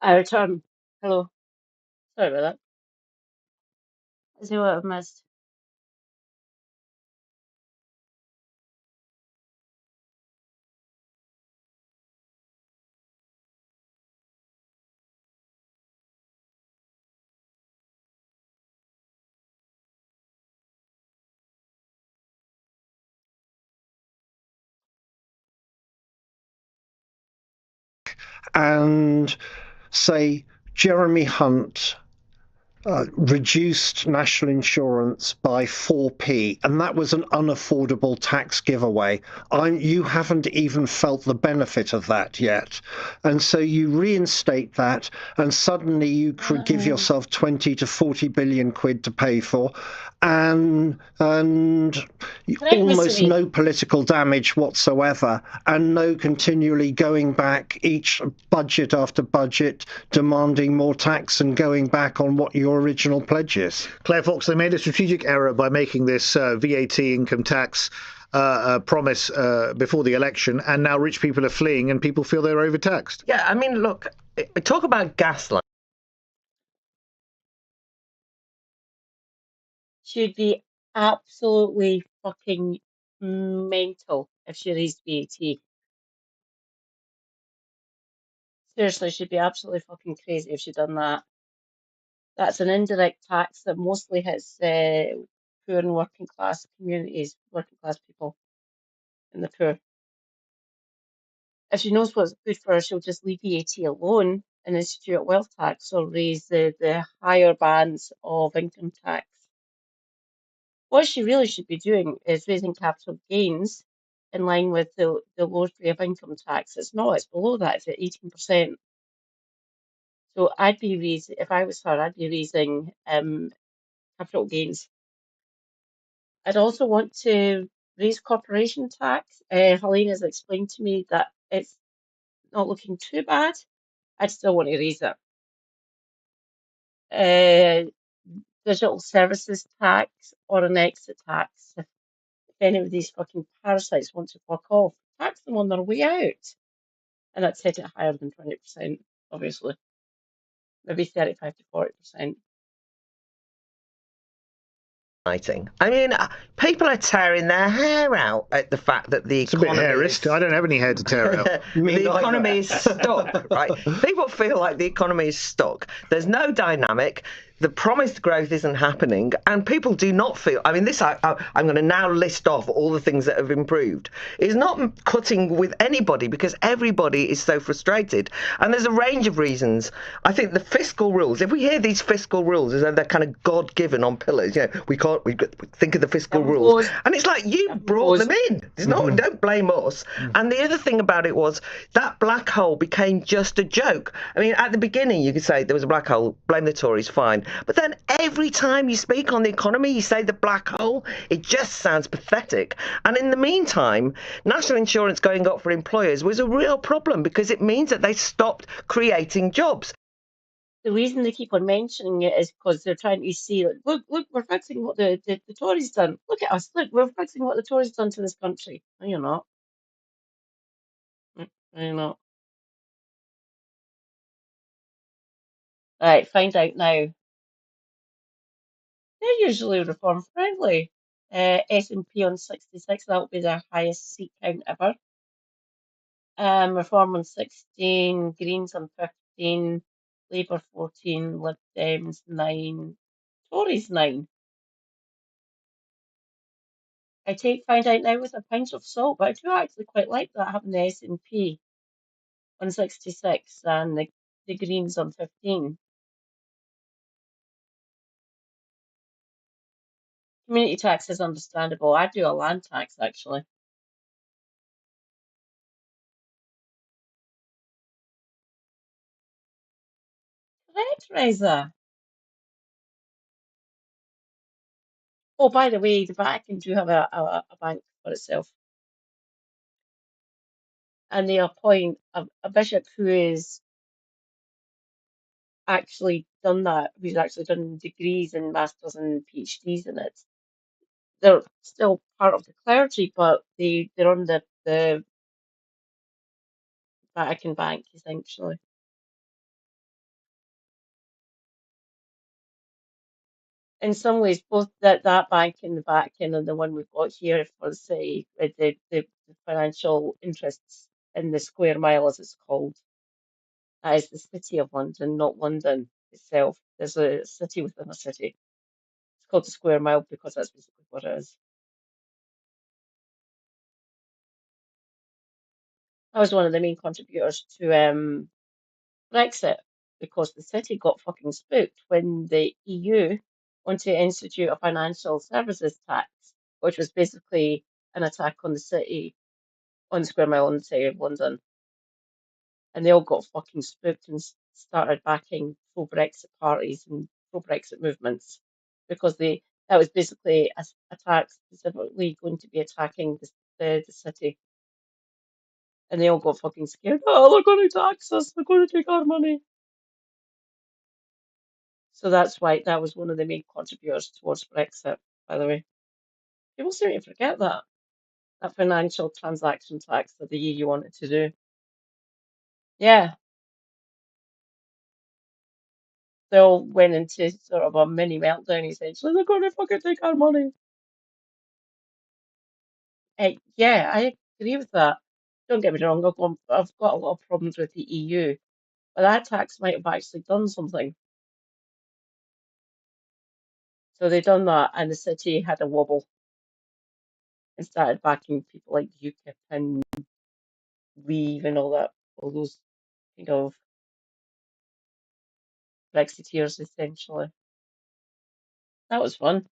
S1: I return. Hello. Sorry about that. Let's see what I've missed.
S11: And say Jeremy Hunt reduced national insurance by 4p, and that was an unaffordable tax giveaway. You haven't even felt the benefit of that yet. And so you reinstate that, and suddenly you could give yourself 20 to 40 billion quid to pay for, and almost no political damage whatsoever, and no continually going back each budget after budget demanding more tax and going back on what your original pledge is.
S4: Claire Fox, they made a strategic error by making this VAT income tax promise before the election, and now rich people are fleeing and people feel they're overtaxed.
S7: Yeah, I mean, look, talk about gaslight.
S1: She'd be absolutely fucking mental if she raised VAT. Seriously, she'd be absolutely fucking crazy if she'd done that. That's an indirect tax that mostly hits poor and working class communities, working class people and the poor. If she knows what's good for her, she'll just leave VAT alone and institute wealth tax or raise the higher bands of income tax. What she really should be doing is raising capital gains in line with the lowest rate of income tax. It's not, it's below that, it's at 18%. So I'd be raising, if I was her, I'd be raising capital gains. I'd also want to raise corporation tax. Helene has explained to me that it's not looking too bad. I'd still want to raise it. Digital services tax or an exit tax. If any of these fucking parasites want to fuck off, tax them on their way out. And I'd set it higher than 20%, obviously. Maybe 35 to 40%.
S7: I mean, people are tearing their hair out at the fact that the economy.
S4: It's a bit hairist. I don't have any hair to tear out.
S7: The economy is stuck, right? People feel like the economy is stuck. There's no dynamic. The promised growth isn't happening, and people do not feel. I mean, I'm going to now list off all the things that have improved. It's not cutting with anybody because everybody is so frustrated, and there's a range of reasons. I think the fiscal rules. If we hear these fiscal rules as though they're kind of God-given on pillars, we think of the fiscal rules, and it's like you brought them in. It's not. Don't blame us. And the other thing about it was that black hole became just a joke. I mean, at the beginning, you could say there was a black hole. Blame the Tories, fine. But then every time you speak on the economy, you say the black hole. It just sounds pathetic. And in the meantime, national insurance going up for employers was a real problem because it means that they stopped creating jobs.
S1: The reason they keep on mentioning it is because they're trying to see, look, we're fixing what the Tories done. Look at us. Look, we're fixing what the Tories done to this country. No, you're not. No, you're not. Right, find out now. They're usually reform friendly. S&P on 66, that'll be their highest seat count ever. Reform on 16, Greens on 15, Labour 14, Lib Dems 9, Tories 9. I find out now with a pinch of salt, but I do actually quite like that having the S&P on 66 and the Greens on 15. Community tax is understandable. I do a land tax actually. Correct, Reza. Oh, by the way, the Vatican do have a bank for itself. And they appoint a bishop who is actually done that, who's actually done degrees and masters and PhDs in it. They're still part of the clergy, but they're on the Vatican Bank essentially. in some ways, both that bank in the back end and the one we've got here for, say, the financial interests in the square mile, as it's called, that is the City of London, not London itself. There's a city within a city. It's called the square mile because that's basically what it is. I was one of the main contributors to Brexit because the city got fucking spooked when the EU wanted to institute a financial services tax, which was basically an attack on the city, on the square mile in the city of London. And they all got fucking spooked and started backing pro Brexit parties and pro Brexit movements because that was basically a tax specifically going to be attacking the city. And they all got fucking scared. Oh, they're going to tax us. They're going to take our money. So that's why that was one of the main contributors towards Brexit, by the way. People seem to forget that financial transaction tax that the EU wanted to do. Yeah, they all went into sort of a mini meltdown, essentially. They're going to fucking take our money. Yeah, I agree with that. Don't get me wrong, I've got a lot of problems with the EU, but that tax might have actually done something. So they done that, and the city had a wobble and started backing people like UKIP and Leave and all those kind of Brexiteers, essentially. That was fun.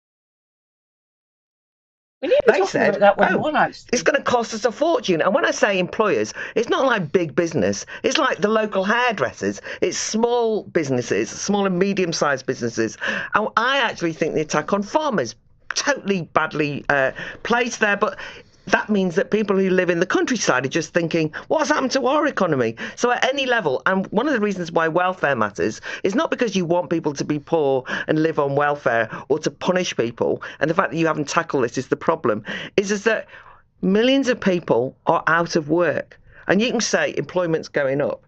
S1: We need to be talking about that one more, actually.
S7: It's going to cost us a fortune. And when I say employers, it's not like big business. It's like the local hairdressers. It's small businesses, small and medium-sized businesses. And I actually think the attack on farmers totally badly placed there, but that means that people who live in the countryside are just thinking, what's happened to our economy? So at any level, and one of the reasons why welfare matters is not because you want people to be poor and live on welfare or to punish people, and the fact that you haven't tackled this is the problem, is that millions of people are out of work. And you can say employment's going up.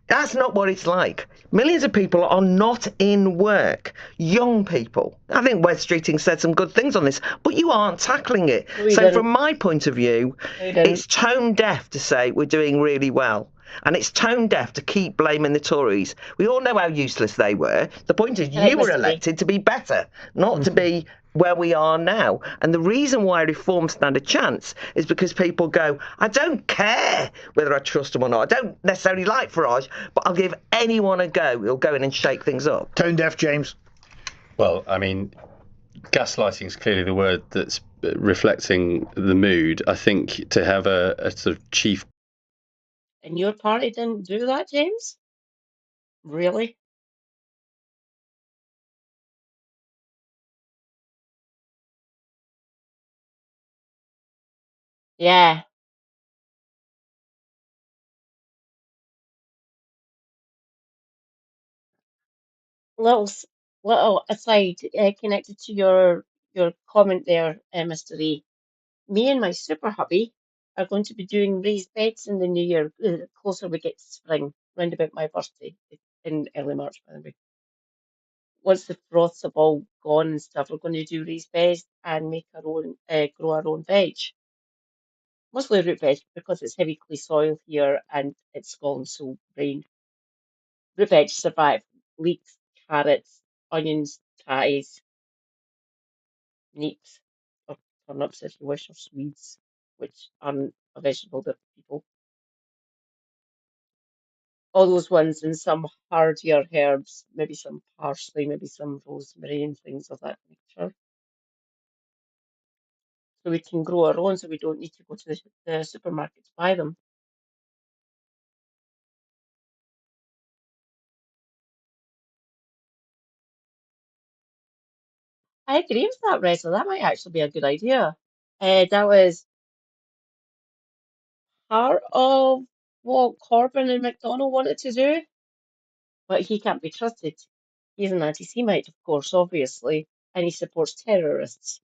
S7: That's not what it's like. Millions of people are not in work. Young people. I think Wes Streeting said some good things on this, but you aren't tackling it. So from my point of view, it's tone deaf to say we're doing really well. And it's tone deaf to keep blaming the Tories. We all know how useless they were. The point is you were elected to be better, not to be where we are now. And the reason why reform stand a chance is because people go, I don't care whether I trust them or not. I don't necessarily like Farage, but I'll give anyone a go. He'll go in and shake things up.
S4: Tone deaf, James.
S8: Well, I mean, gaslighting is clearly the word that's reflecting the mood. I think to have a sort of chief.
S1: And your party didn't do that, James? Really? Yeah. Little aside connected to your comment there, Mr. E. Me and my super hubby are going to be doing raised beds in the new year. The closer we get to spring, round about my birthday in early March, by the way. Once the froths have all gone and stuff, we're going to do raised beds and make our own, grow our own veg. Mostly root veg because it's heavy clay soil here and it's Scotland, so rain. Root veg survive leeks, carrots, onions, ties, neeps, or turnips if you wish, or swedes, which aren't a vegetable to people. All those ones and some hardier herbs, maybe some parsley, maybe some rosemary and things of that nature. So we can grow our own so we don't need to go to the supermarket to buy them. I agree with that, Reza. That might actually be a good idea. That was part of what Corbyn and McDonnell wanted to do, but he can't be trusted. He's an anti-Semite, of course, obviously, and he supports terrorists.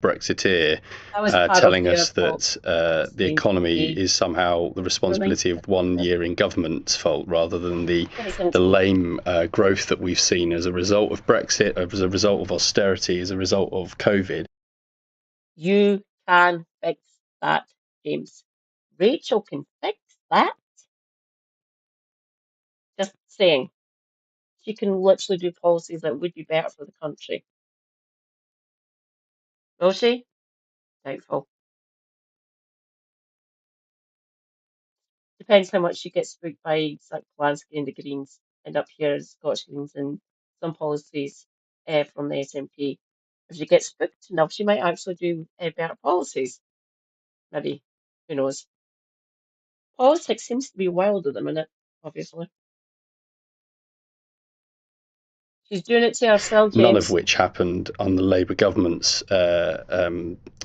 S8: Brexiteer
S1: part
S8: telling
S1: of
S8: us that the economy is somehow the responsibility of 1 year in government's fault rather than the lame growth that we've seen as a result of Brexit, as a result of austerity, as a result of COVID.
S1: You can fix that, James. Rachel can fix that. Just saying. She can literally do policies that would be better for the country. Will she? Doubtful. Depends how much she gets spooked by Zach Polanski and the Greens, and up here as Scottish Greens and some policies from the SNP. If she gets spooked enough, she might actually do better policies. Maybe. Who knows? Politics seems to be wild at the minute, obviously. She's doing it to herself, James.
S8: None of which happened on the Labour government's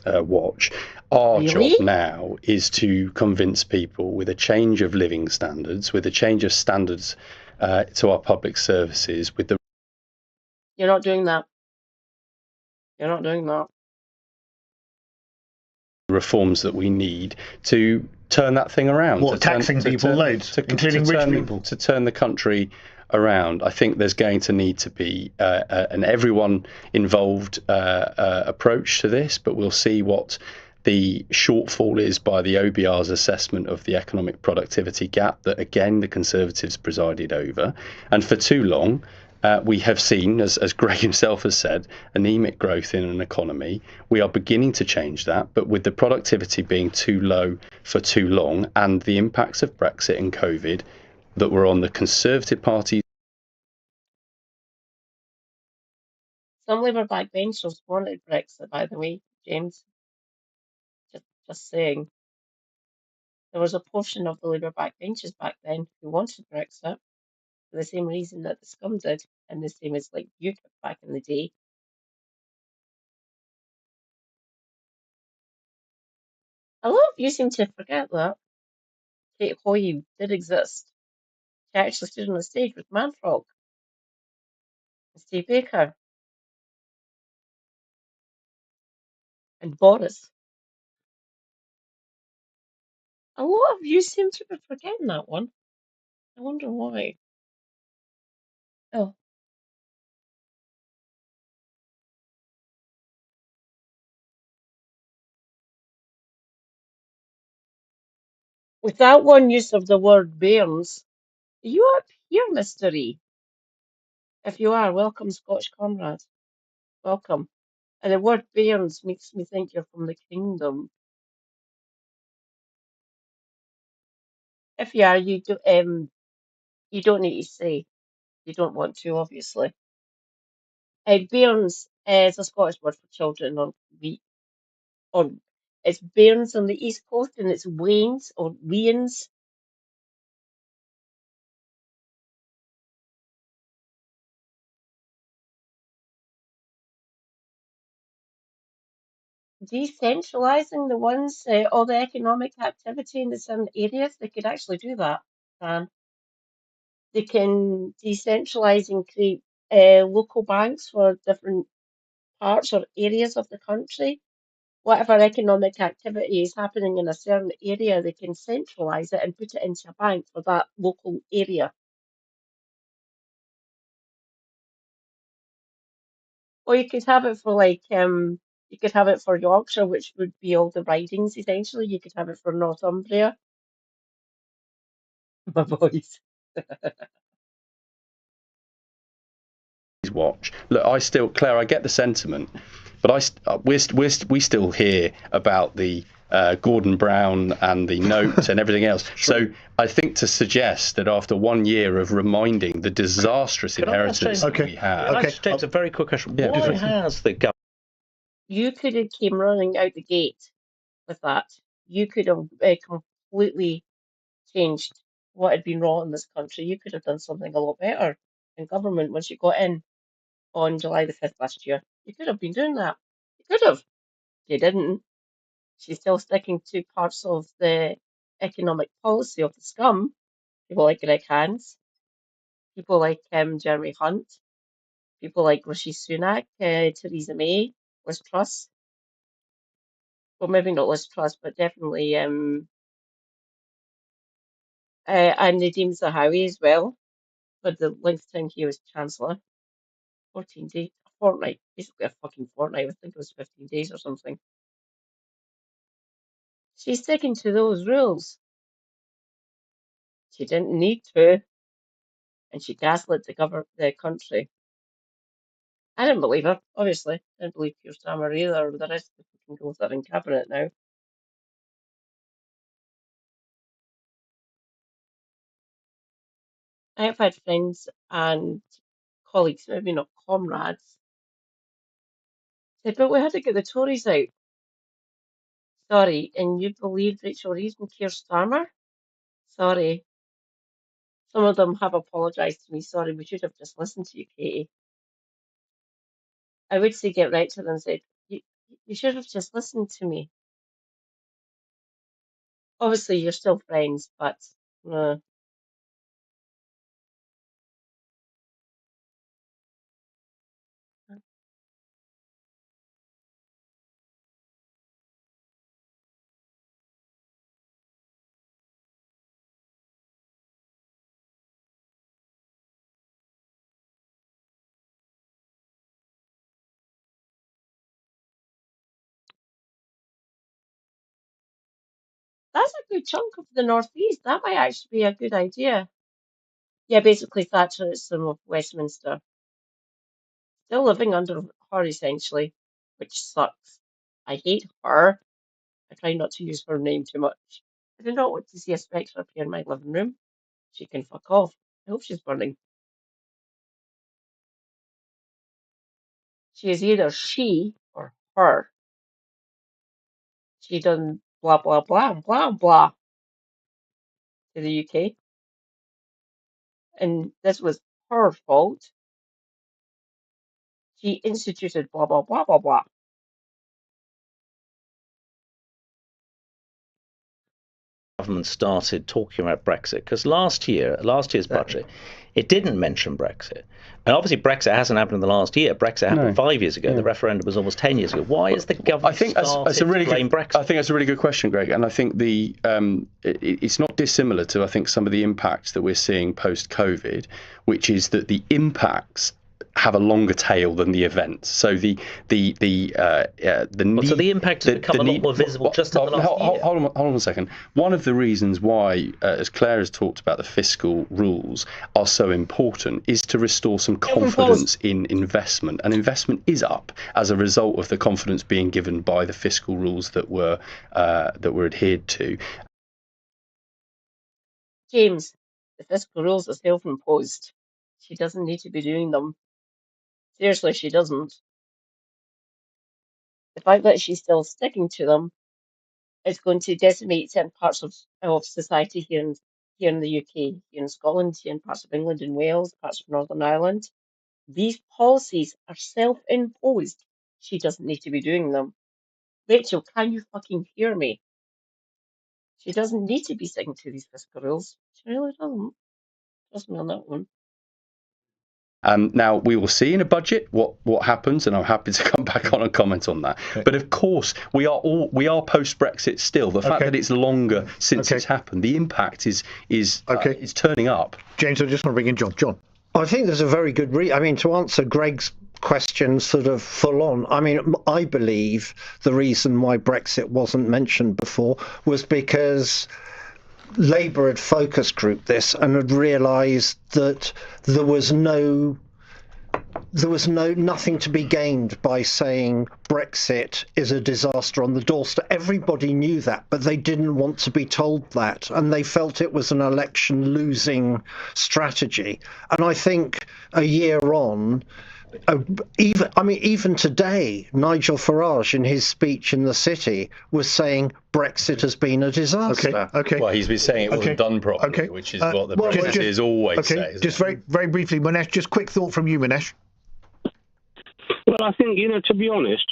S8: watch. Our job now is to convince people with a change of living standards, with a change of standards to our public services, with the...
S1: You're not doing that. You're not doing that.
S8: reforms that we need to turn that thing around.
S4: What, taxing people loads, including rich people?
S8: To turn the country around. I think there's going to need to be an everyone involved approach to this, but we'll see what the shortfall is by the OBR's assessment of the economic productivity gap that, again, the Conservatives presided over. And for too long, we have seen, as Greg himself has said, anemic growth in an economy. We are beginning to change that, but with the productivity being too low for too long and the impacts of Brexit and COVID that were on the Conservative Party.
S1: Some Labour backbenchers wanted Brexit, by the way, James. Just saying. There was a portion of the Labour backbenchers back then who wanted Brexit for the same reason that the Scum did, and the same as like UKIP back in the day. A lot of you seem to forget that Kate Hoy did exist. She actually stood on the stage with Manfrog and Steve Baker and Boris. A lot of you seem to be forgetting that one. I wonder why. Oh. With that one use of the word bairns, are you up here, Mr. E? If you are, welcome, Scotch comrade. Welcome. And the word bairns makes me think you're from the kingdom. If you are, you don't need to say. You don't want to, obviously. Bairns is a Scottish word for children, or it's bairns on the east coast, and it's wains or weans. Decentralising the ones, all the economic activity in the certain areas, they could actually do that. They can decentralise and create local banks for different parts or areas of the country. Whatever economic activity is happening in a certain area, they can centralise it and put it into a bank for that local area. Or you could have it for you could have it for Yorkshire, which would be all the ridings essentially. You could have it for Northumbria. My voice.
S8: Watch. Look, Claire, I get the sentiment, but we still hear about the Gordon Brown and the note and everything else. So I think to suggest that after 1 year of reminding the disastrous inheritance that we have.
S6: James, a very quick question.
S8: Yeah,
S6: why has the government?
S1: You could have came running out the gate with that. You could have completely changed what had been wrong in this country. You could have done something a lot better in government once you got in on July the 5th last year. You could have been doing that. You could have. You didn't. She's still sticking to parts of the economic policy of the scum. People like Greg Hans, people like Jeremy Hunt, people like Rishi Sunak, Theresa May, Liz Truss. well, maybe not Liz Truss, but definitely and Nadeem Zahawi as well, for the length of time he was Chancellor. 14 days, a fortnight, basically a fucking fortnight. I think it was 15 days or something. She's sticking to those rules. She didn't need to, and she gaslit the country. I didn't believe her, obviously. I didn't believe Keir Starmer either, or the rest of the fucking girls that are in cabinet now. I've had friends and colleagues, maybe not comrades, say, but we had to get the Tories out. Sorry, and you believe Rachel Reeves and Keir Starmer? Sorry. Some of them have apologised to me. Sorry, we should have just listened to you, Katie. I would say get right to them and say, you should have just listened to me. Obviously, you're still friends, but that's a good chunk of the northeast. That might actually be a good idea. Yeah, basically Thatcherism of Westminster. Still living under her, essentially, which sucks. I hate her. I try not to use her name too much. I do not want to see a spectre appear in my living room. She can fuck off. I hope she's burning. She is either she or her. She done blah, blah, blah, blah, blah to the UK. And this was her fault. She instituted blah, blah, blah, blah, blah.
S6: Government started talking about Brexit, because last year's budget, it didn't mention Brexit. And obviously Brexit hasn't happened in the last year. Brexit happened 5 years ago. The referendum was almost 10 years ago. Why is the government Brexit?
S8: I think that's a really good question, Greg. And I think it's not dissimilar to, I think, some of the impacts that we're seeing post-COVID, which is that the impacts have a longer tail than the events. So the need.
S6: So the impact has become a lot more visible just in the last year.
S8: Hold on a second. One of the reasons why, as Claire has talked about, the fiscal rules are so important is to restore some confidence in investment. And investment is up as a result of the confidence being given by the fiscal rules that were adhered to.
S1: James, the fiscal rules are self-imposed. She doesn't need to be doing them. Seriously, she doesn't. The fact that she's still sticking to them is going to decimate certain parts of society here in the UK, here in Scotland, here in parts of England and Wales, parts of Northern Ireland. These policies are self-imposed. She doesn't need to be doing them. Rachel, can you fucking hear me? She doesn't need to be sticking to these fiscal rules. She really doesn't. Trust me on that one.
S8: Now, we will see in a budget what happens, and I'm happy to come back on and comment on that. Okay. But of course, we are post-Brexit still. The fact that it's longer since it's happened, the impact is turning up.
S4: James, I just want to bring in John. John,
S11: I think there's a very good to answer Greg's question sort of full on. I mean, I believe the reason why Brexit wasn't mentioned before was because Labour had focus grouped this and had realised that there was nothing to be gained by saying Brexit is a disaster on the doorstep. Everybody knew that, but they didn't want to be told that, and they felt it was an election losing strategy. And I think a year on, even today, Nigel Farage in his speech in the City was saying Brexit has been a disaster.
S4: Okay.
S8: Well, he's been saying it wasn't done properly, which is what the Brexiteers always say.
S4: Just very briefly, Manesh, just quick thought from you, Manesh.
S14: Well, I think, to be honest,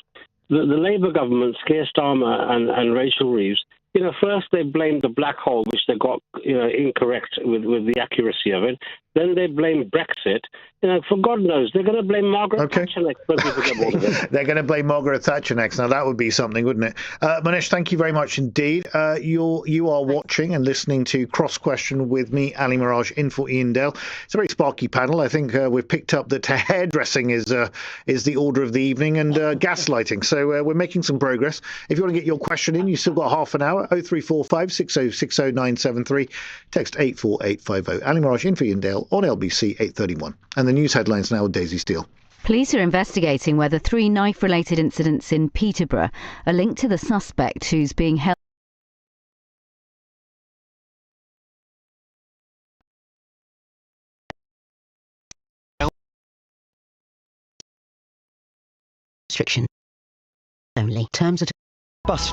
S14: the Labour government, Keir Starmer and Rachel Reeves, first they blamed the black hole which they got incorrect with the accuracy of it. Then they blame Brexit. For God knows, they're going to blame Margaret Thatcher next when people get bored of it.
S4: They're going to blame Margaret Thatcher next. Now, that would be something, wouldn't it? Manish, thank you very much indeed. You are watching and listening to Cross Question with me, Ali Mirage, in for Ian Dale. It's a very sparky panel. I think we've picked up that hairdressing is the order of the evening, and gaslighting. So we're making some progress. If you want to get your question in, you've still got half an hour. 0345 6060 973. Text 84850. Ali Mirage, in for Ian Dale on LBC 831. And the news headlines now with Daisy Steele.
S3: Police are investigating whether 3 knife-related incidents in Peterborough are linked to the suspect who's being held.
S13: Restriction only. Terms at bus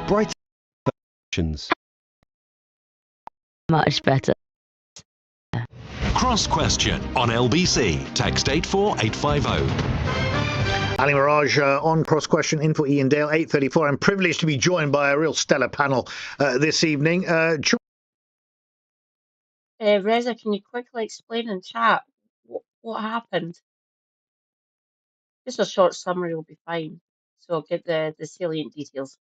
S13: bright options.
S3: Much better.
S5: Cross Question on LBC. Text 84850.
S4: Ali Mirage on Cross Question, in for Ian Dale, 8:34. I'm privileged to be joined by a real stellar panel this evening.
S1: Reza, can you quickly explain in chat what happened? Just a short summary will be fine. So I'll get the salient details.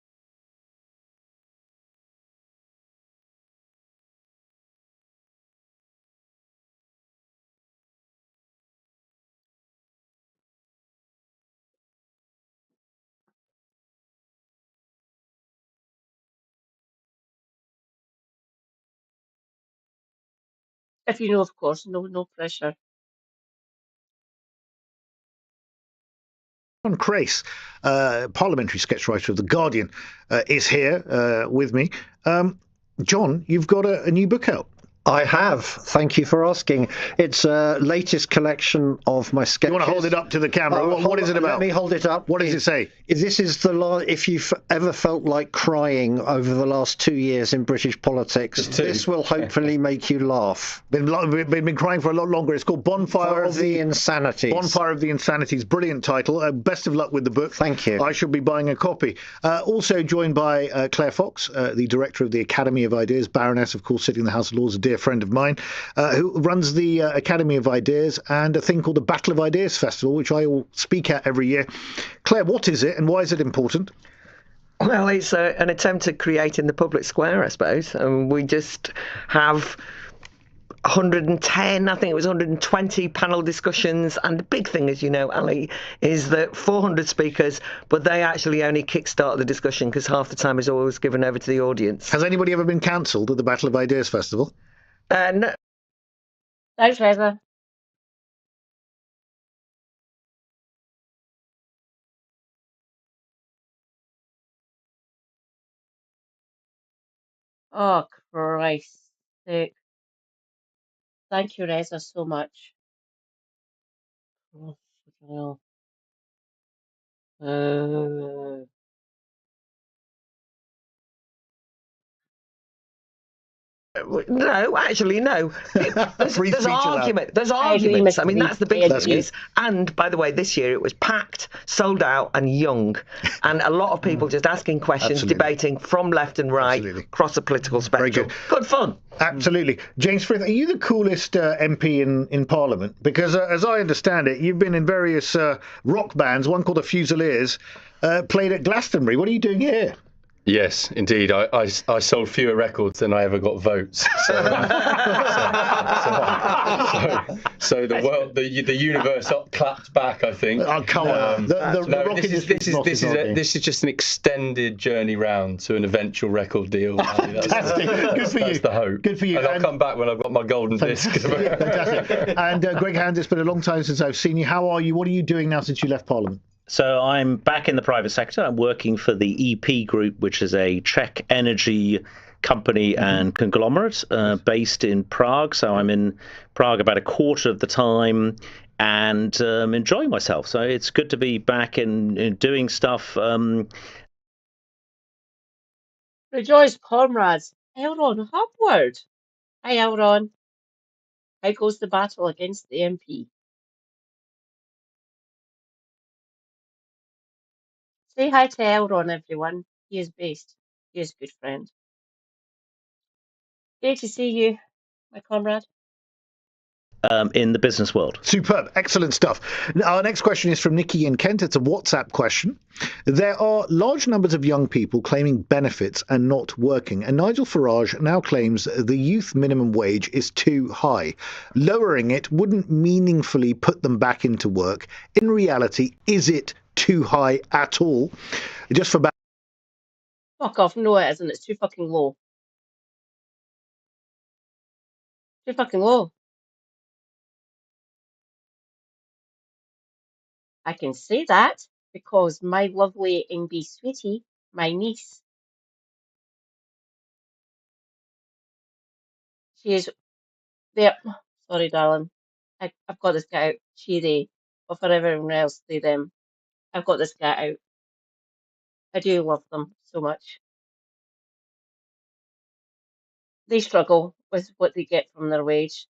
S1: If you know, of course, no pressure.
S4: John Crace, parliamentary sketch writer of The Guardian, is here with me. John, you've got a new book out.
S11: I have. Thank you for asking. It's a latest collection of my sketches.
S4: You want to hold it up to the camera? What is it about?
S11: Let me hold it up.
S4: What does it say?
S11: This is if you've ever felt like crying over the last 2 years in British politics, this will hopefully make you laugh.
S4: Been crying for a lot longer. It's called Bonfire of the
S11: Insanities.
S4: Bonfire of the Insanities. Brilliant title. Best of luck with the book.
S11: Thank you.
S4: I should be buying a copy. Also joined by Claire Fox, the director of the Academy of Ideas, Baroness, of course, sitting in the House of Lords, a dear friend of mine, who runs the Academy of Ideas and a thing called the Battle of Ideas Festival, which I will speak at every year. Claire, what is it and why is it important?
S7: Well, it's an attempt at creating the public square, I suppose. We just have 110, I think it was 120 panel discussions. And the big thing, as you know, Ali, is that 400 speakers, but they actually only kickstart the discussion because half the time is always given over to the audience.
S4: Has anybody ever been cancelled at the Battle of Ideas Festival?
S7: No.
S1: Thanks, Reza. Oh, Christ's sake. Thank you, Reza, so much. Oh, fucking hell.
S7: No, actually, no. There's argument. There's arguments. I mean, that's the big thing. And by the way, this year it was packed, sold out, and young, and a lot of people just asking questions, debating from left and right across the political spectrum. Good fun.
S4: Absolutely. James Frith, are you the coolest MP in Parliament? Because as I understand it, you've been in various rock bands, one called the Fusiliers, played at Glastonbury. What are you doing here?
S8: Yes, indeed. I sold fewer records than I ever got votes. So the world, the universe clapped back, I think.
S4: Oh, come on!
S8: This is just an extended journey round to an eventual record deal.
S4: Fantastic. Good for you.
S8: That's the hope.
S4: Good for you.
S8: And I'll come back when I've got my golden disc.
S4: Fantastic. And Greg Hand, it's been a long time since I've seen you. How are you? What are you doing now since you left Parliament?
S6: So I'm back in the private sector. I'm working for the EP Group, which is a Czech energy company and conglomerate based in Prague. So I'm in Prague about a quarter of the time and enjoying myself. So it's good to be back in doing stuff.
S1: Rejoice, comrades. Elron Hopward. Hi, Elron. How goes the battle against the MP? Say hi to Elron, everyone. He is based. He is a good friend. Great to see you, my comrade.
S6: In the business world.
S4: Superb. Excellent stuff. Our next question is from Nikki in Kent. It's a WhatsApp question. There are large numbers of young people claiming benefits and not working, and Nigel Farage now claims the youth minimum wage is too high. Lowering it wouldn't meaningfully put them back into work. In reality, is it too high at all? Just for
S1: Fuck off. No, it isn't. It's too fucking low. Too fucking low. I can say that because my lovely MB sweetie, my niece, she is there. Sorry, darling. I've got this guy out. She, they, or for everyone else, they, them. I've got this guy out. I do love them so much. They struggle with what they get from their wage.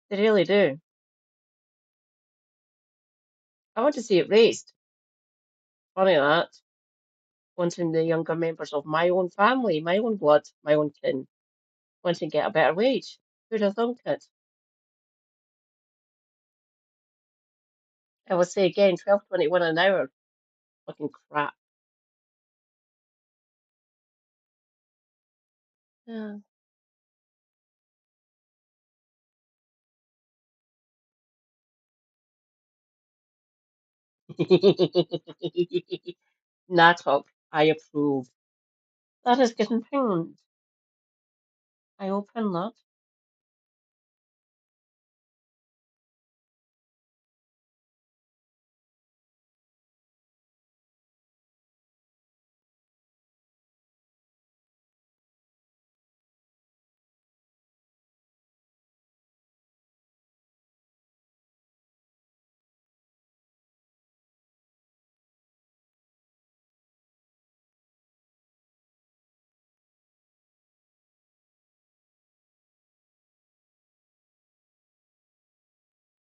S1: They really do. I want to see it raised. Funny that. Wanting the younger members of my own family, my own blood, my own kin, wanting to get a better wage. Who'd have thunk it? I will say again, 12.21 an hour. Fucking crap. Yeah. Natok, I approve. That is getting pinged. I open that.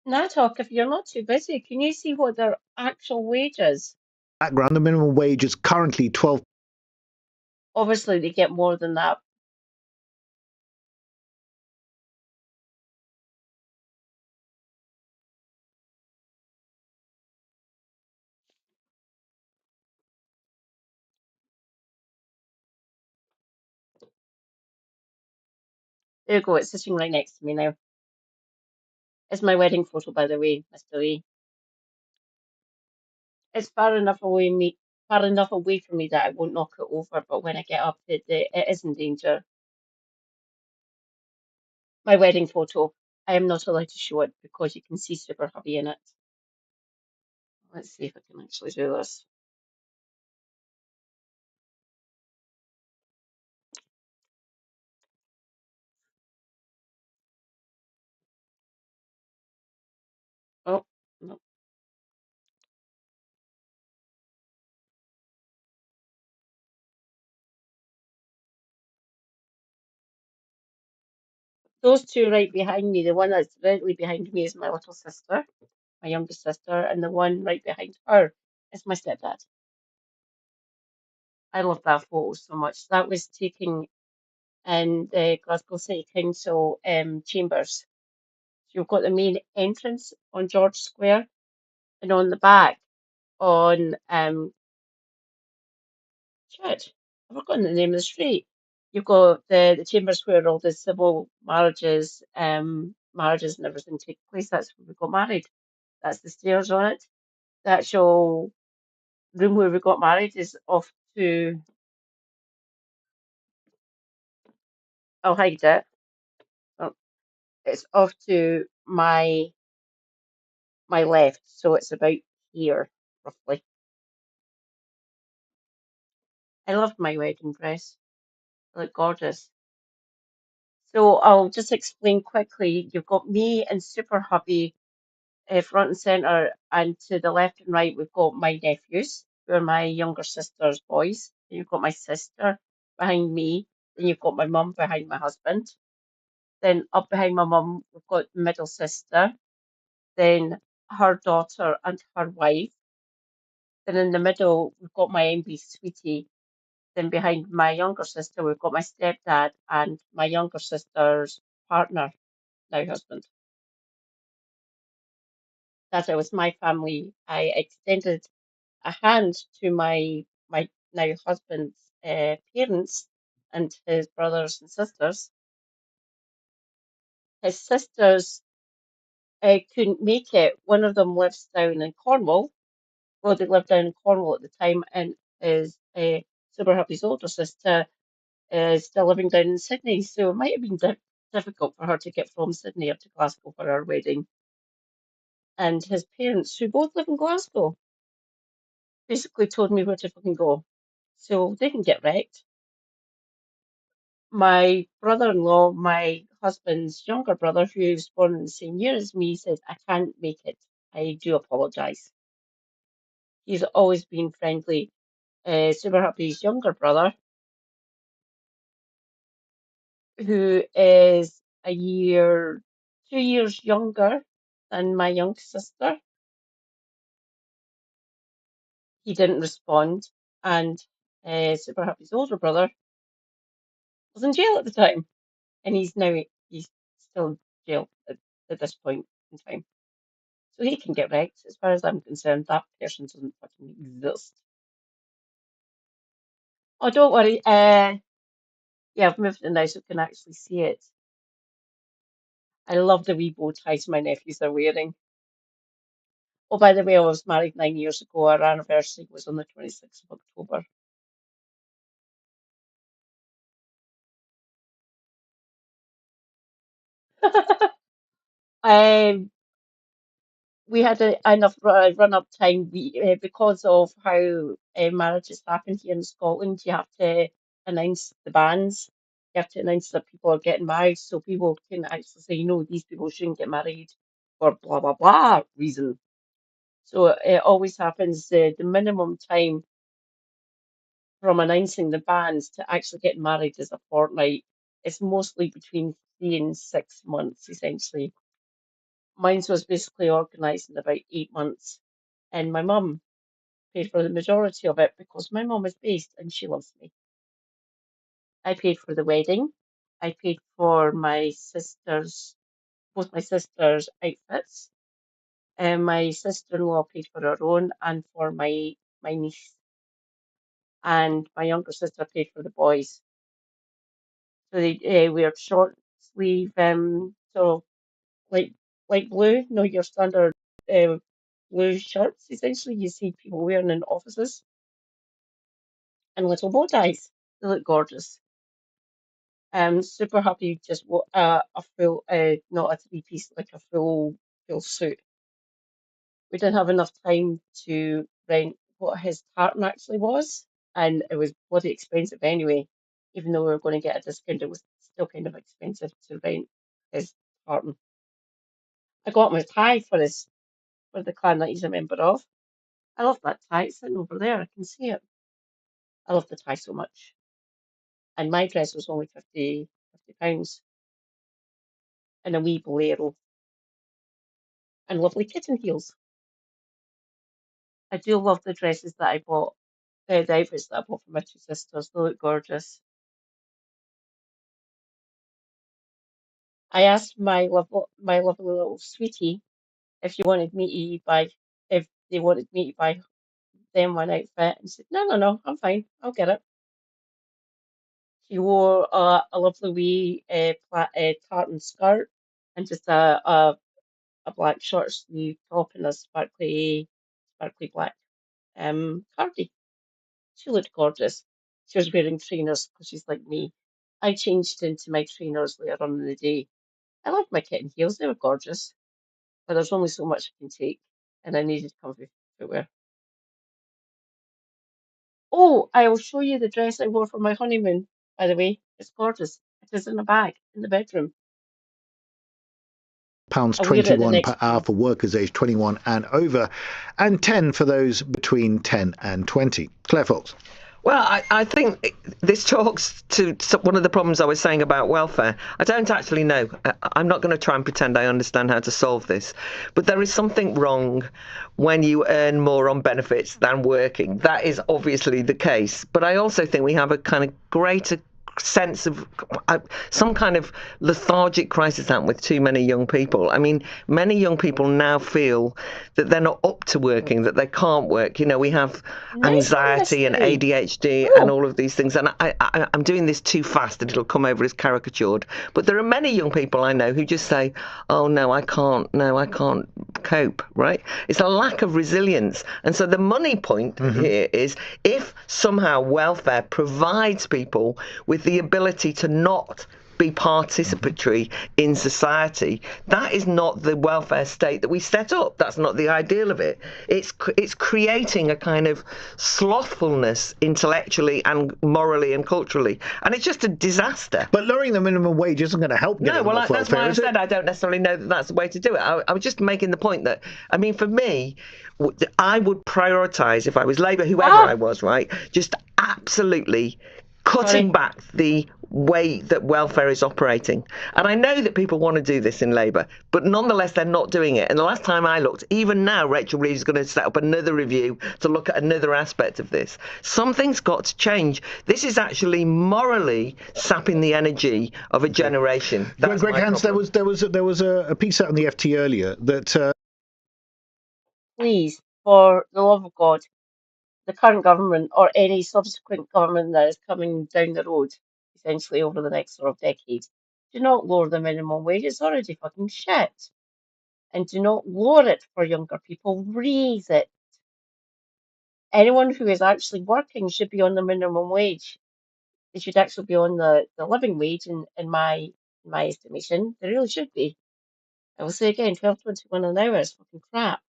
S1: Natok, if you're not too busy, can you see what their actual wage is?
S4: background, the minimum wage is currently 12.
S1: Obviously, they get more than that. There you go. It's sitting right next to me now. It's my wedding photo, by the way, Mr. E. It's far enough away from me that I won't knock it over. But when I get up, it is in danger. My wedding photo. I am not allowed to show it because you can see Super Hubby in it. Let's see if I can actually do this. Oh, no. Those two right behind me, the one that's directly behind me is my little sister, my youngest sister, and the one right behind her is my stepdad. I love that photo so much. That was taken in the Glasgow City Council chambers. So you've got the main entrance on George Square, and on the back on shit, I've forgotten the name of the street. You've got the chambers where all the civil marriages, marriages and everything take place. That's where we got married. That's the stairs on it. The actual room where we got married is off to. I'll hide it. Oh, it's off to my left, so it's about here roughly. I love my wedding dress. I look gorgeous. So I'll just explain quickly. You've got me and Super Hubby front and centre, and to the left and right, we've got my nephews, who are my younger sister's boys. Then you've got my sister behind me. Then you've got my mum behind my husband. Then up behind my mum, we've got middle sister. Then her daughter and her wife. Then in the middle, we've got my MB sweetie Then behind my younger sister, we've got my stepdad and my younger sister's partner, now husband. That it was my family. I extended a hand to my now husband's parents and his brothers and sisters. His sisters couldn't make it. One of them lives down in Cornwall. Well, they lived down in Cornwall at the time, and his super happy's older sister is still living down in Sydney. So it might have been difficult for her to get from Sydney up to Glasgow for our wedding. And his parents, who both live in Glasgow, basically told me where to fucking go. So they can get wrecked. My brother-in-law, my husband's younger brother, who was born in the same year as me, said, I can't make it. I do apologise. He's always been friendly. Super Happy's younger brother, who is 2 years younger than my young sister, he didn't respond. And Super Happy's older brother was in jail at the time. And he's still in jail at this point in time. So he can get wrecked. As far as I'm concerned, that person doesn't fucking exist. Oh, don't worry. Yeah, I've moved it now so I can actually see it. I love the wee bow ties my nephews are wearing. Oh, by the way, I was married 9 years ago. Our anniversary was on the 26th of October. We had enough run-up time because of how marriages happen here in Scotland. You have to announce the bans. You have to announce that people are getting married, so people can actually say, these people shouldn't get married for blah blah blah reason. So it always happens. The minimum time from announcing the bans to actually getting married is a fortnight. It's mostly between 3 and 6 months, essentially. Mine was basically organised in about 8 months, and my mum paid for the majority of it because my mum is based and she loves me. I paid for the wedding. I paid for both my sisters' outfits, and my sister-in-law paid for her own and for my niece, and my younger sister paid for the boys. So they wear short sleeve, so light blue, your standard blue shirts. Essentially, you see people wearing in offices, and little bow ties. They look gorgeous. Super happy just a full, not a three-piece, like a full suit. We didn't have enough time to rent what his tartan actually was, and it was bloody expensive anyway. Even though we were going to get a discount, it was still kind of expensive to rent his tartan. I got him a tie for the clan that he's a member of. I love that tie. It's sitting over there. I can see it. I love the tie so much. And my dress was only £50 and a wee bolero and lovely kitten heels. I do love the dresses that I bought, the outfits that I bought for my two sisters. They look gorgeous. I asked my lovely little sweetie if they wanted me to buy them one outfit, and said, no, I'm fine, I'll get it. She wore a lovely wee tartan skirt and just a black short sleeve top and a sparkly black cardi. She looked gorgeous. She was wearing trainers because she's like me. I changed into my trainers later on in the day. I loved my kitten heels. They were gorgeous. But there's only so much I can take, and I needed comfy footwear. Oh, I will show you the dress I wore for my honeymoon, by the way. It's gorgeous. It is in a bag in the bedroom.
S4: £21 per hour for workers aged 21 and over, and 10 for those between 10 and 20. Claire Fox.
S7: Well, I think this talks to one of the problems I was saying about welfare. I don't actually know. I'm not going to try and pretend I understand how to solve this. But there is something wrong when you earn more on benefits than working. That is obviously the case. But I also think we have a kind of greater sense of some kind of lethargic crisis with too many young people. I mean, many young people now feel that they're not up to working, that they can't work. You know, we have anxiety and ADHD and all of these things. And I'm doing this too fast and it'll come over as caricatured. But there are many young people I know who just say, oh, no, I can't cope, right? It's a lack of resilience. And so the money point here is if somehow welfare provides people with the ability to not be participatory in society, that is not the welfare state that we set up. That's not the ideal of it. It's creating a kind of slothfulness intellectually and morally and culturally, and it's just a disaster.
S4: But lowering the minimum wage isn't going to help.
S7: No, well, that's why I said I don't necessarily know that that's the way to do it. I was just making the point that, I mean, for me, I would prioritise, if I was Labour, whoever I was, right, just absolutely cutting back the way that welfare is operating. And I know that people want to do this in Labour, but nonetheless they're not doing it. And the last time I looked, even now Rachel Reeves is going to set up another review to look at another aspect of this. Something's got to change. This is actually morally sapping the energy of a generation.
S4: Greg Hans, there was a piece out on the FT earlier that
S1: please, for the love of God, the current government or any subsequent government that is coming down the road, essentially over the next sort of decade, do not lower the minimum wage. It's already fucking shit. And do not lower it for younger people. Raise it. Anyone who is actually working should be on the minimum wage. They should actually be on the living wage in my estimation. They really should be. I will say again, 12.21 an hour is fucking crap.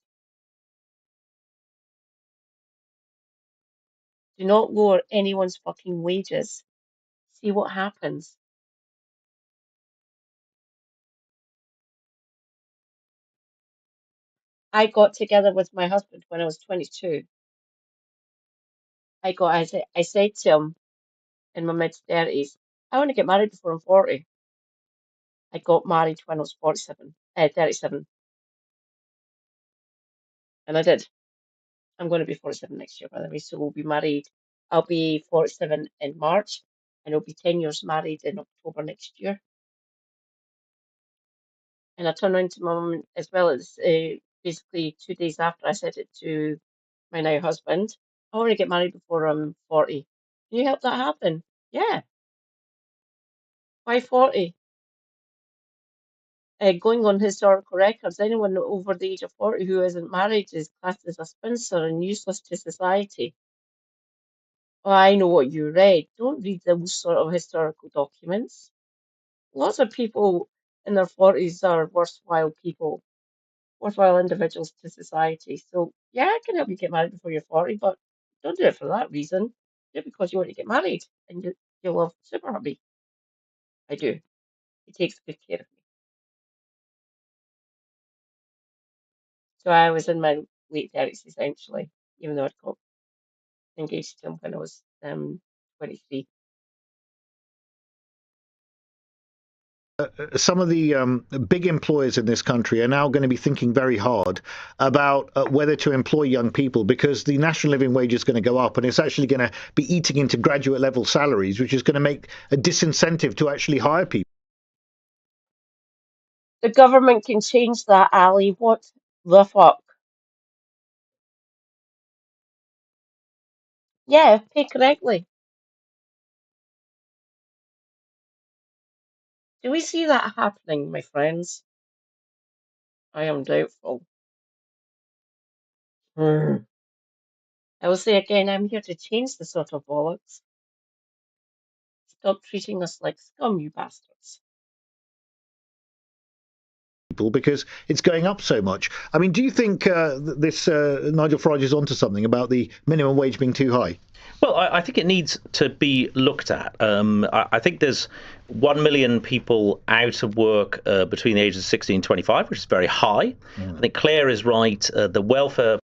S1: Do not lower anyone's fucking wages. See what happens. I got together with my husband when I was 22. I said to him in my mid-30s, I want to get married before I'm 40. I got married when I was 37. And I did. I'm going to be 47 next year, by the way, so we'll be married. I'll be 47 in March, and I'll be 10 years married in October next year. And I turned around to my mum as well as basically 2 days after I said it to my now husband. I want to get married before I'm 40. Can you help that happen? Yeah. Why 40? Going on historical records, anyone over the age of 40 who isn't married is classed as a spinster and useless to society. Well, I know what you read. Don't read those sort of historical documents. Lots of people in their 40s are worthwhile people, worthwhile individuals to society. So, yeah, I can help you get married before you're 40, but don't do it for that reason. Do it because you want to get married and you love super hubby. I do. He takes good care of me. So I was in my late 30s essentially, even though I'd got engaged to him when I was 23.
S4: Some of the big employers in this country are now going to be thinking very hard about whether to employ young people, because the national living wage is going to go up and it's actually going to be eating into graduate level salaries, which is going to make a disincentive to actually hire people.
S1: The government can change that, Ali. What the fuck? Yeah, pay correctly. Do we see that happening, my friends? I am doubtful. I will say again, I'm here to change the sort of bollocks. Stop treating us like scum, you bastards.
S4: Because it's going up so much. I mean, do you think this Nigel Farage is onto something about the minimum wage being too high?
S6: Well, I think it needs to be looked at. I think there's 1 million people out of work between the ages of 16 and 25, which is very high. I think Claire is right. The welfare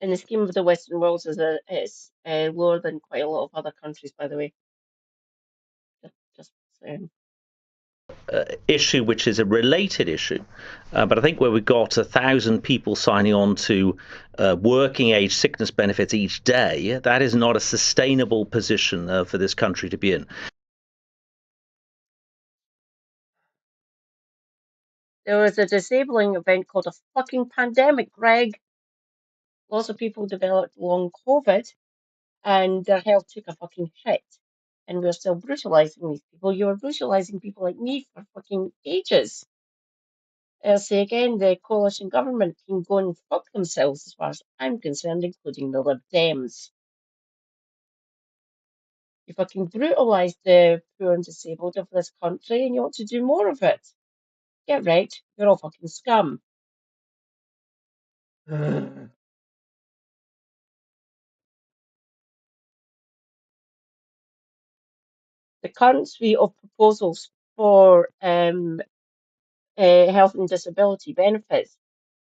S1: in the scheme of the Western world, it's lower than quite a lot of other countries, by the way. Just saying.
S6: Issue, which is a related issue, but I think where we've got 1,000 people signing on to working age sickness benefits each day, that is not a sustainable position for this country to be in.
S1: There was a disabling event called a fucking pandemic, Greg. Lots of people developed long COVID and their health took a fucking hit. And we're still brutalizing these people. You were brutalizing people like me for fucking ages. I'll say again, the coalition government can go and fuck themselves as far as I'm concerned, including the Lib Dems. You fucking brutalised the poor and disabled of this country and you want to do more of it. Get right, you're all fucking scum. The current suite of proposals for health and disability benefits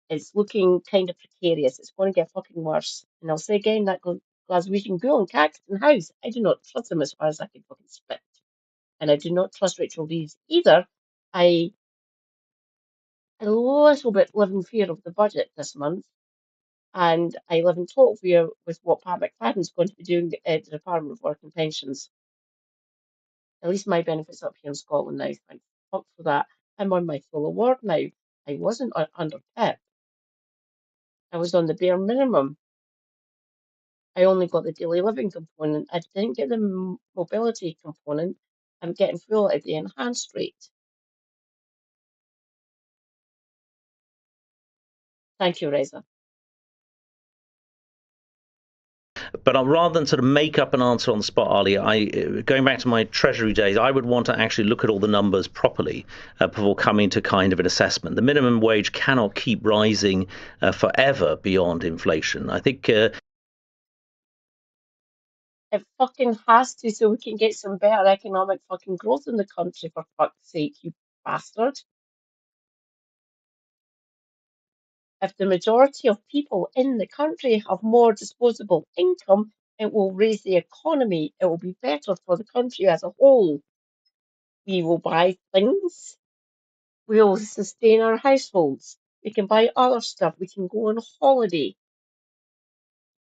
S1: is looking kind of precarious. It's going to get fucking worse. And I'll say again, that Glaswegian ghoul in Caxton House, I do not trust him as far as I can fucking spit. And I do not trust Rachel Reeves either. I a little bit live in fear of the budget this month, and I live in total fear with what Pat McFadden's going to be doing at the Department of Work and Pensions. At least my benefits up here in Scotland now, thank fuck for that. I'm on my full award now. I wasn't under PIP. I was on the bare minimum. I only got the daily living component. I didn't get the mobility component. I'm getting full at the enhanced rate. Thank you, Reza.
S6: But rather than sort of make up an answer on the spot, Ali, going back to my Treasury days, I would want to actually look at all the numbers properly before coming to kind of an assessment. The minimum wage cannot keep rising forever beyond inflation. I think
S1: it fucking has to, so we can get some better economic fucking growth in the country, for fuck's sake, you bastard. If the majority of people in the country have more disposable income, it will raise the economy. It will be better for the country as a whole. We will buy things. We will sustain our households. We can buy other stuff. We can go on holiday.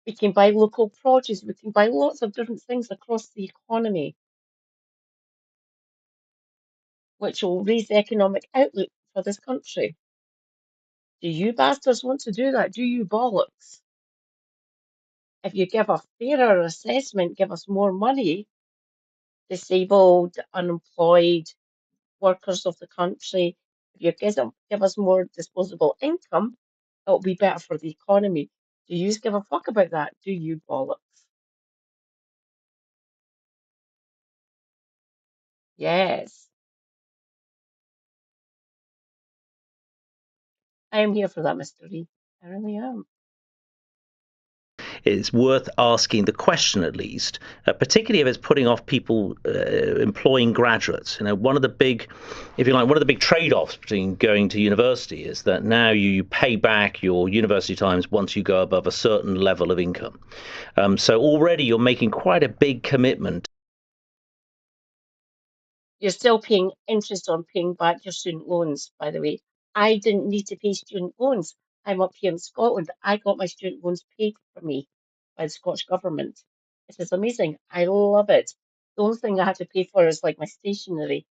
S1: We can buy local produce. We can buy lots of different things across the economy, which will raise the economic outlook for this country. Do you bastards want to do that? Do you bollocks? If you give a fairer assessment, give us more money, disabled, unemployed, workers of the country, if you give us more disposable income, it'll be better for the economy. Do you give a fuck about that? Do you bollocks? Yes. I am here for that, Mr. Reed. I really am.
S6: It's worth asking the question, at least, particularly if it's putting off people employing graduates. You know, one of the big, if you like, one of the big trade-offs between going to university is that now you pay back your university times once you go above a certain level of income. So already you're making quite a big commitment.
S1: You're still paying interest on paying back your student loans, by the way. I didn't need to pay student loans. I'm up here in Scotland. I got my student loans paid for me by the Scottish Government. It is amazing. I love it. The only thing I had to pay for is like my stationery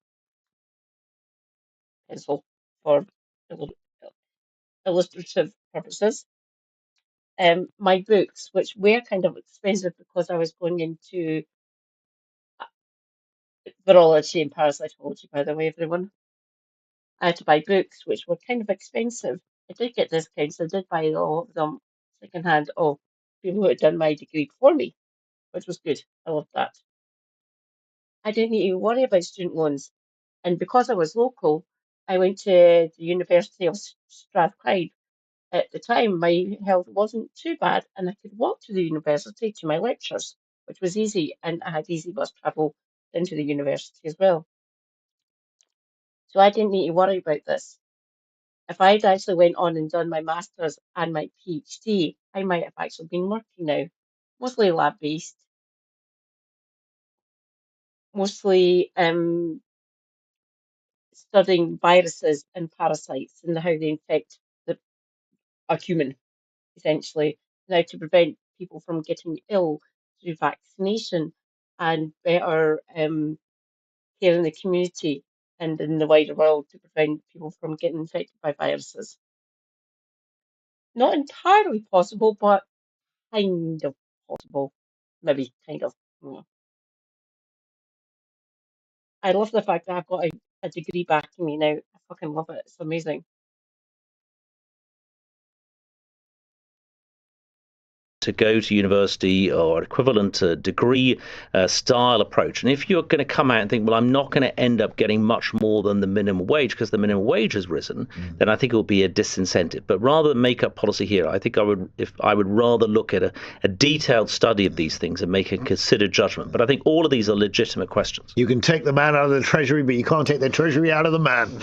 S1: pencil for illustrative purposes. My books, which were kind of expensive because I was going into virology and parasitology, by the way, everyone. I had to buy books, which were kind of expensive. I did get discounts. I did buy all of them secondhand of people who had done my degree before me, which was good. I loved that. I didn't need to worry about student loans. And because I was local, I went to the University of Strathclyde. At the time, my health wasn't too bad, and I could walk to the university to my lectures, which was easy, and I had easy bus travel into the university as well. So I didn't need to worry about this. If I'd actually went on and done my master's and my PhD, I might have actually been working now, mostly lab-based, mostly studying viruses and parasites and how they infect a human, essentially. Now, to prevent people from getting ill through vaccination and better care in the community and in the wider world to prevent people from getting infected by viruses. Not entirely possible, but kind of possible. Maybe kind of. I love the fact that I've got a degree backing me now. I fucking love it. It's amazing.
S6: To go to university or equivalent degree style approach. And if you're going to come out and think, well, I'm not going to end up getting much more than the minimum wage because the minimum wage has risen, then I think it will be a disincentive. But rather than make up policy here, I think I would rather look at a detailed study of these things and make a considered judgment. But I think all of these are legitimate questions.
S4: You can take the man out of the treasury, but you can't take the treasury out of the man.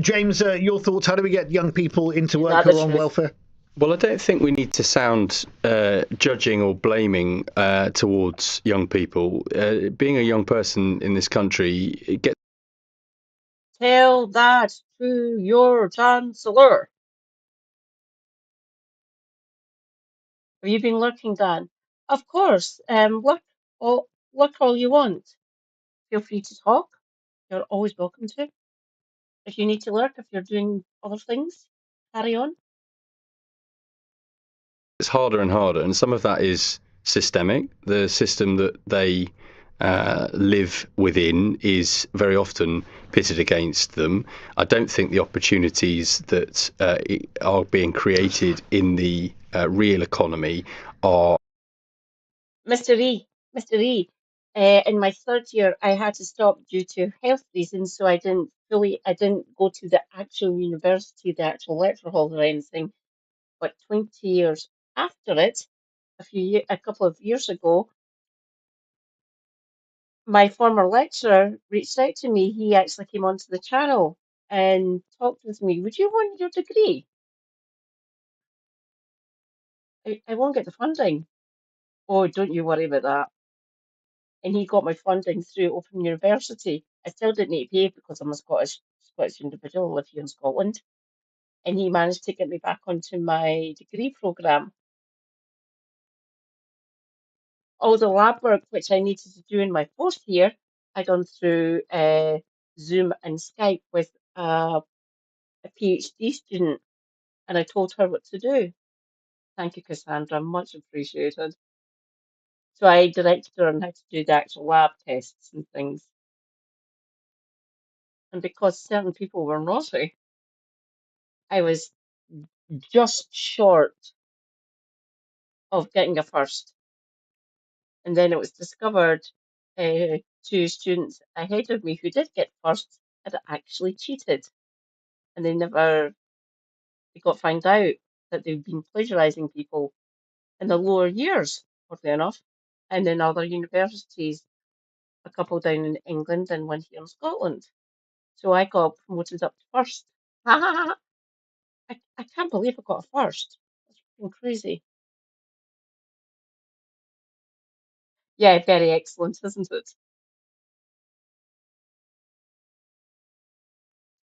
S4: James, your thoughts? How do we get young people into work who are on welfare?
S8: Well, I don't think we need to sound judging or blaming towards young people. Being a young person in this country, it gets.
S1: Tell that to your chancellor. Have you been lurking, Dan? Of course. Look all you want. Feel free to talk. You're always welcome to. If you need to lurk, if you're doing other things, carry on.
S8: It's harder and harder, and some of that is systemic. The system that they live within is very often pitted against them. I don't think the opportunities that are being created in the real economy are.
S1: Mr. E, in my third year, I had to stop due to health reasons, so I didn't go to the actual university, the actual lecture hall or anything. But 20 years after it, a couple of years ago, my former lecturer reached out to me. He actually came onto the channel and talked with me. Would you want your degree? I won't get the funding. Oh, don't you worry about that. And he got my funding through Open University. I still didn't need to pay because I'm a Scottish individual, I live here in Scotland. And he managed to get me back onto my degree programme. All the lab work which I needed to do in my fourth year, I done through Zoom and Skype with a PhD student, and I told her what to do. Thank you, Cassandra, much appreciated. So I directed her on how to do the actual lab tests and things. And because certain people were naughty, I was just short of getting a first. And then it was discovered two students ahead of me who did get first had actually cheated. And they got found out that they've been plagiarising people in the lower years, oddly enough, and in other universities, a couple down in England and one here in Scotland. So I got promoted up to first. I can't believe I got a first. That's freaking crazy. Yeah, very excellent, isn't it?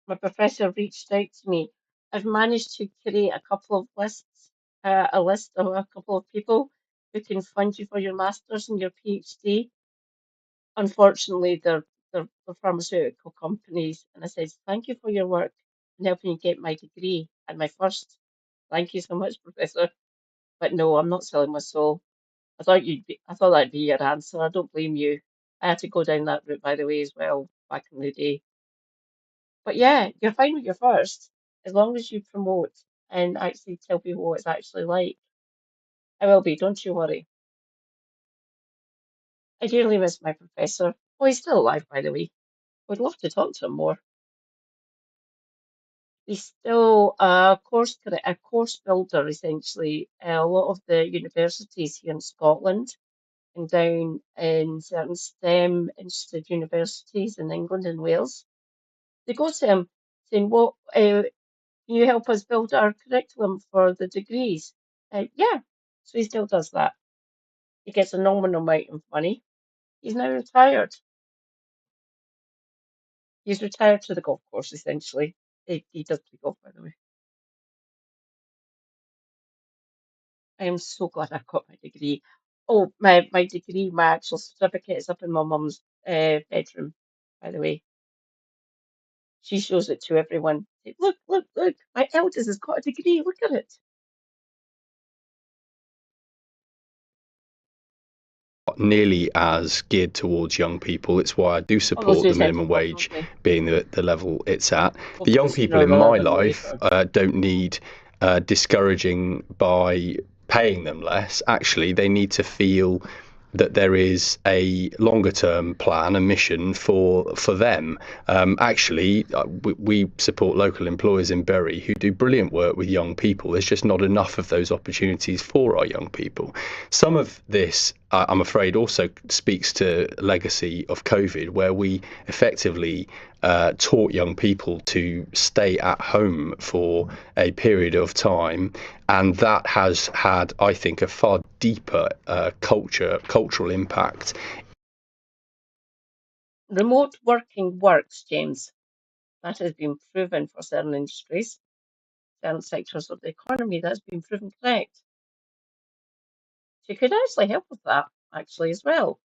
S1: My professor reached out to me. I've managed to create a couple of lists, a list of a couple of people who can fund you for your master's and your PhD. Unfortunately, they're pharmaceutical companies. And I said, thank you for your work in helping me get my degree and my first. Thank you so much, Professor. But no, I'm not selling my soul. I thought that'd be your answer. I don't blame you. I had to go down that route, by the way, as well, back in the day. But yeah, you're fine with your first, as long as you promote and actually tell people what it's actually like. I will be, don't you worry. I dearly miss my professor. Oh, he's still alive, by the way. Would love to talk to him more. He's still a course builder, essentially. A lot of the universities here in Scotland and down in certain STEM interested universities in England and Wales, they go to him saying, "What Can you help us build our curriculum for the degrees? Yeah, so he still does that. He gets a nominal amount of money. He's now retired. He's retired to the golf course, essentially. He does play golf, by the way. I am so glad I've got my degree. Oh, my degree, my actual certificate is up in my mum's bedroom, by the way. She shows it to everyone. Look, look, look, my eldest has got a degree. Look at it.
S8: Nearly as geared towards young people. It's why I do support the minimum wage being the level it's at. The young people in my life don't need discouraging by paying them less. Actually, they need to feel that there is a longer term plan, a mission for them. Actually, we support local employers in Bury who do brilliant work with young people. There's just not enough of those opportunities for our young people. Some of this, I'm afraid, also speaks to legacy of COVID, where we effectively taught young people to stay at home for a period of time, and that has had, I think, a far deeper cultural impact.
S1: Remote working works, James. That has been proven for certain industries, certain sectors of the economy. That's been proven correct. She could actually help with that, actually, as well.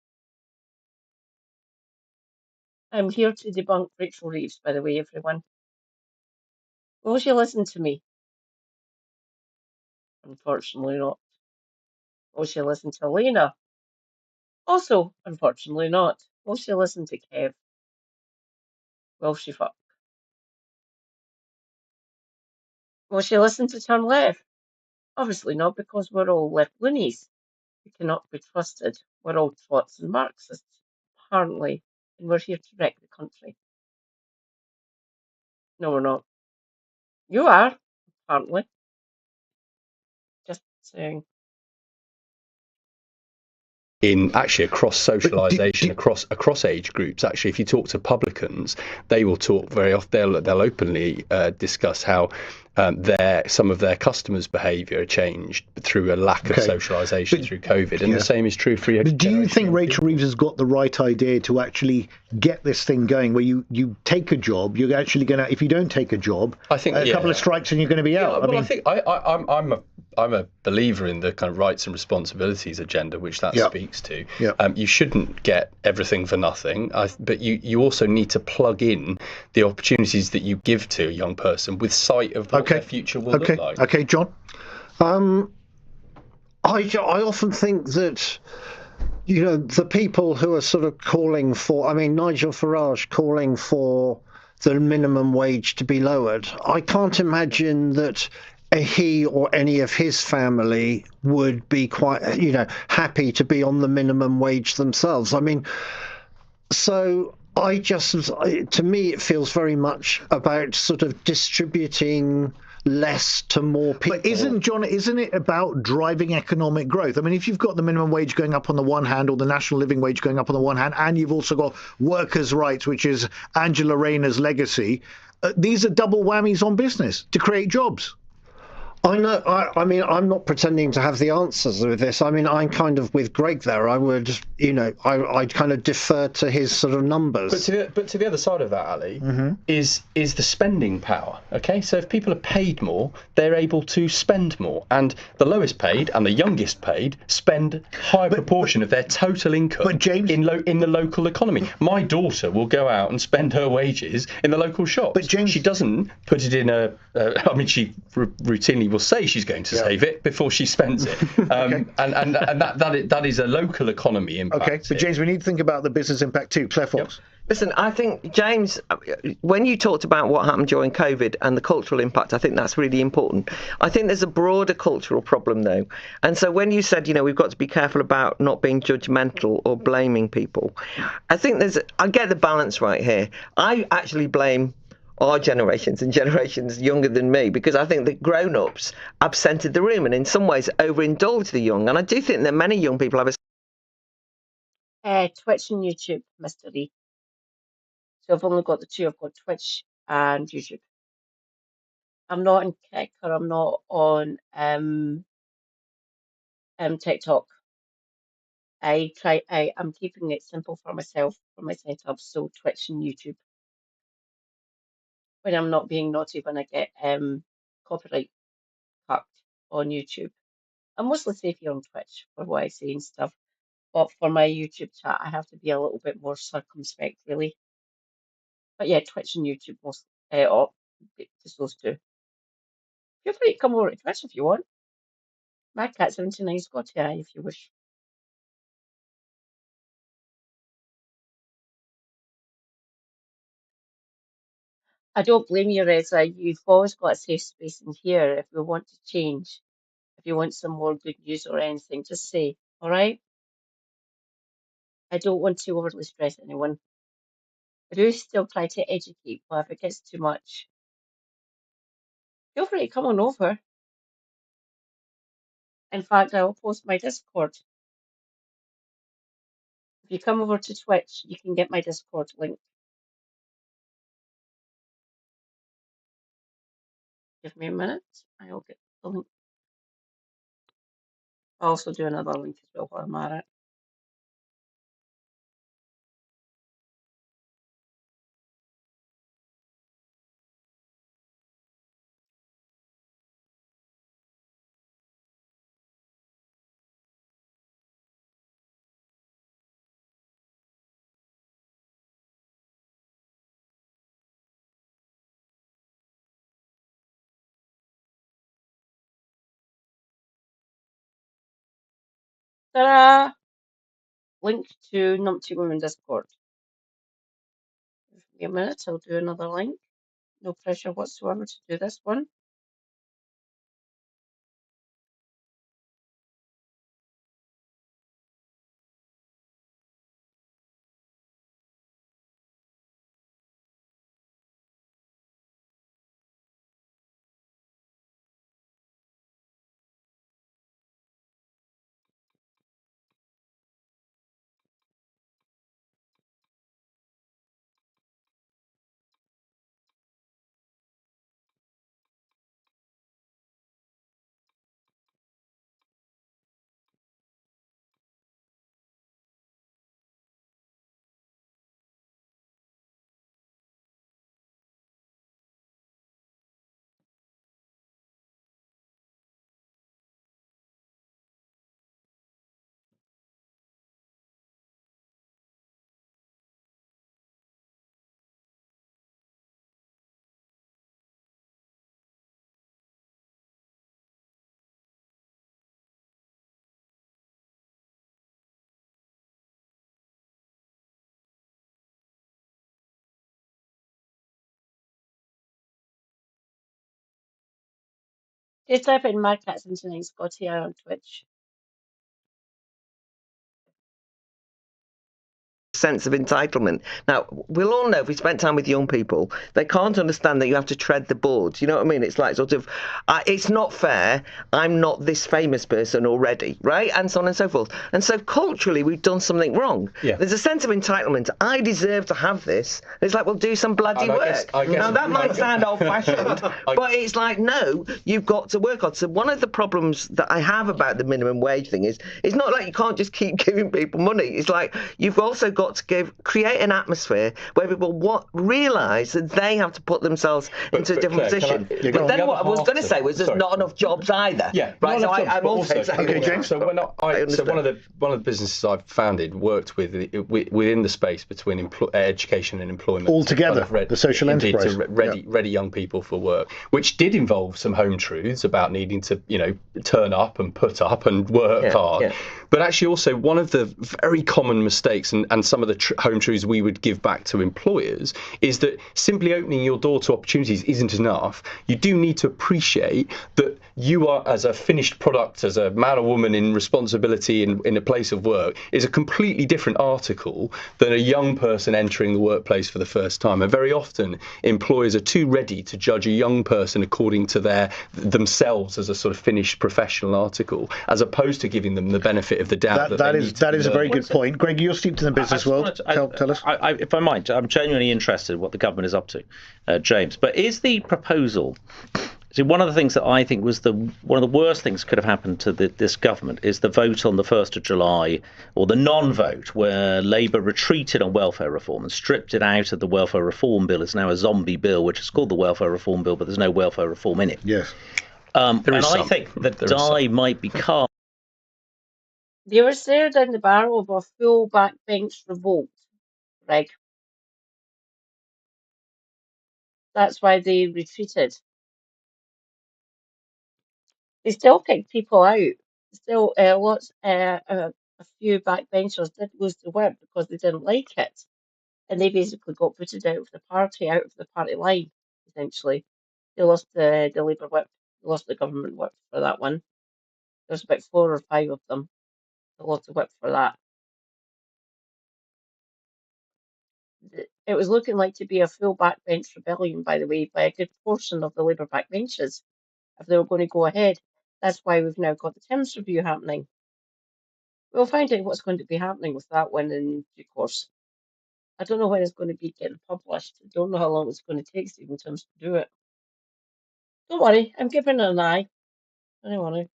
S1: I'm here to debunk Rachel Reeves, by the way, everyone. Will she listen to me? Unfortunately not. Will she listen to Elena? Also, unfortunately not. Will she listen to Kev? Will she fuck? Will she listen to Turn Left? Obviously not, because we're all left loonies. We cannot be trusted. We're all twats and Marxists, apparently, and we're here to wreck the country. No, we're not. You are, apparently. Just saying.
S8: In actually across socialisation, across age groups. Actually, if you talk to publicans, they will talk very often. They'll openly discuss how some of their customers' behaviour changed through a lack of socialisation through COVID, and the same is true for you.
S4: Do you think Rachel Reeves has got the right idea to actually get this thing going, where you take a job, you're actually going to, if you don't take a job, I think a couple of strikes and you're going to be out?
S8: I think I'm a believer in the kind of rights and responsibilities agenda, which that speaks to. You shouldn't get everything for nothing, but you also need to plug in the opportunities that you give to a young person with sight of what their future will look like.
S4: Okay, John.
S11: I often think that, you know, the people who are sort of calling for, I mean, Nigel Farage calling for the minimum wage to be lowered. I can't imagine that he or any of his family would be quite, you know, happy to be on the minimum wage themselves. I mean, so to me, it feels very much about sort of distributing less to more people.
S4: But isn't it about driving economic growth? I mean, if you've got the minimum wage going up on the one hand, or the national living wage going up on the one hand, and you've also got workers' rights, which is Angela Rayner's legacy, these are double whammies on business to create jobs.
S11: I know. I mean, I'm not pretending to have the answers with this. I mean, I'm kind of with Greg there. I would, you know, I'd kind of defer to his sort of numbers.
S8: But to the other side of that, Ali, is the spending power. Okay, so if people are paid more, they're able to spend more, and the lowest paid and the youngest paid spend a higher proportion of their total income.
S4: But James,
S8: in the local economy, my daughter will go out and spend her wages in the local shop.
S4: But James,
S8: she doesn't put it in I mean, she routinely will say she's going to save it before she spends it, and that is a local economy impact.
S4: Okay, but James, we need to think about the business impact too. Claire Fox.
S7: Listen, I think, James, when you talked about what happened during COVID and the cultural impact, I think that's really important. I think there's a broader cultural problem, though. And so when you said, you know, we've got to be careful about not being judgmental or blaming people, I think I get the balance right here. I actually blame our generations and generations younger than me, because I think that grown-ups absented the room and in some ways overindulged the young. And I do think that many young people have
S1: Twitch and YouTube, Mr. E. So I've only got the two. I've got Twitch and YouTube. I'm not on Kick or I'm not on TikTok. I'm keeping it simple for myself, for my setup, so Twitch and YouTube. When I'm not being naughty, when I get copyright cut on YouTube. I'm mostly safe here on Twitch for what I say and stuff, but for my YouTube chat, I have to be a little bit more circumspect, really. But yeah, Twitch and YouTube mostly, just those two. Feel free to come over to Twitch if you want. MadCat79 Scotty, if you wish. I don't blame you, Reza. You've always got a safe space in here. If we want to change, if you want some more good news or anything, just say, all right? I don't want to overly stress anyone. I do still try to educate, but if it gets too much, feel free to come on over. In fact, I will post my Discord. If you come over to Twitch, you can get my Discord link. Give me a minute. I'll get the link. I'll also do another link as well while I'm at it. Ta-da! Link to Numpty Women Discord. Give me a minute, I'll do another link. No pressure whatsoever to do this one. Just type in MadCat79 Scotty on Twitch.
S7: Sense of entitlement. Now, we'll all know if we spent time with young people, they can't understand that you have to tread the boards. You know what I mean? It's like sort of, it's not fair. I'm not this famous person already, right? And so on and so forth. And so culturally, we've done something wrong. Yeah. There's a sense of entitlement. I deserve to have this. It's like, well, do some bloody work. Now, that might sound old-fashioned, but it's like, no, you've got to work on. So one of the problems that I have about the minimum wage thing is, it's not like you can't just keep giving people money. It's like, you've also got to create an atmosphere where people realise that they have to put themselves into a different position. But then what I was going to say was there's not enough jobs either.
S8: Yeah,
S7: right. So I'm also
S8: okay, James. So one of the businesses I've founded worked within the space between education and employment
S4: altogether. The social enterprise
S8: to ready young people for work, which did involve some home truths about needing to turn up and put up and work hard. Yeah. But actually, also one of the very common mistakes and some of the home truths we would give back to employers is that simply opening your door to opportunities isn't enough. You do need to appreciate that you are, as a finished product, as a man or woman in responsibility in a place of work, is a completely different article than a young person entering the workplace for the first time. And very often, employers are too ready to judge a young person according to themselves as a sort of finished professional article, as opposed to giving them the benefit of the doubt.
S4: That is a very good point. Greg, you're steeped in the business
S11: as well tell us?
S6: If I might, I'm genuinely interested in what the government is up to, James. But is the proposal... See, one of the things that I think was one of the worst things that could have happened to this government is the vote on the 1st of July, or the non-vote, where Labour retreated on welfare reform and stripped it out of the welfare reform bill. It's now a zombie bill, which is called the welfare reform bill, but there's no welfare reform in it.
S11: Yes.
S6: And I think the die might be cast.
S1: They were staring down the barrel of a full backbench revolt, Greg. That's why they retreated. They still kicked people out. Still, a few backbenchers did lose the whip because they didn't like it, and they basically got booted out of the party line. Essentially, they lost the Labour whip, they lost the government whip for that one. There's about 4 or 5 of them that lost the whip for that. It was looking like to be a full backbench rebellion, by the way, by a good portion of the Labour backbenchers, if they were going to go ahead. That's why we've now got the Timms review happening. We'll find out what's going to be happening with that one in due course. I don't know when it's going to be getting published. I don't know how long it's going to take Stephen Timms to do it. Don't worry, I'm giving it an eye. I don't want to.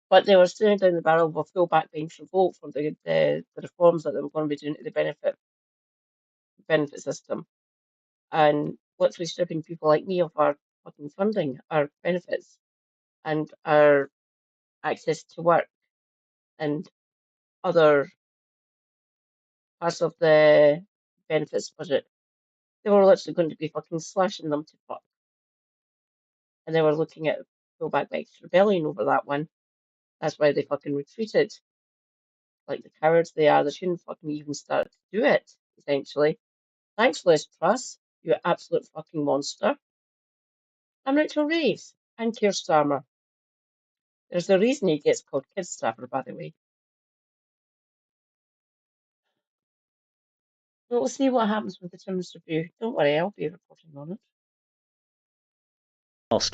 S1: But they were staring down the barrel of a full backbench revolt for the reforms that they were going to be doing to the benefit system. And literally stripping people like me of our fucking funding, our benefits, and our access to work, and other parts of the benefits budget. They were literally going to be fucking slashing them to fuck. And they were looking at go back rebellion over that one. That's why they fucking retreated. Like the cowards they are, they shouldn't fucking even start to do it, essentially. Thanks, Liz Truss, you absolute fucking monster. I'm Rachel Reeves. I'm Keir Starmer. There's a reason he gets called Kid Starmer, by the way. But we'll see what happens with the Timms review. Don't worry, I'll be reporting on it.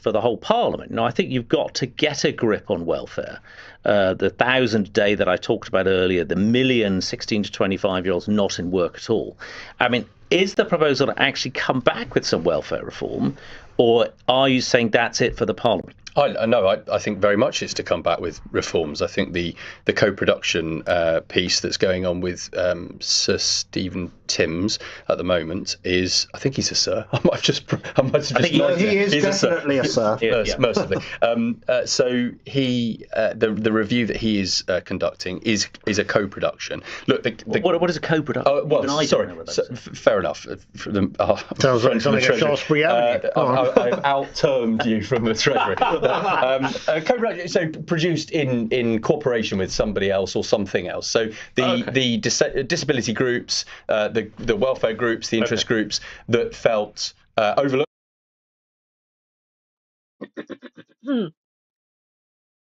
S6: For the whole parliament. Now, I think you've got to get a grip on welfare. The 1,000 a day that I talked about earlier, the million 16 to 25-year-olds not in work at all. I mean, is the proposal to actually come back with some welfare reform, or are you saying that's it for the parliament?
S8: I think very much it's to come back with reforms. I think the co-production piece that's going on with Sir Stephen Timms at the moment is, I think he's a sir. I might have just
S11: he is definitely a sir.
S8: Mercifully. So the review that he is conducting is a co-production. Look,
S6: what is a co-production?
S8: Fair enough.
S11: Sounds like something at Shaftesbury Avenue.
S8: I've out-termed you from the Treasury. So produced in cooperation with somebody else or something else. So the disability groups, the welfare groups, the interest groups that felt overlooked.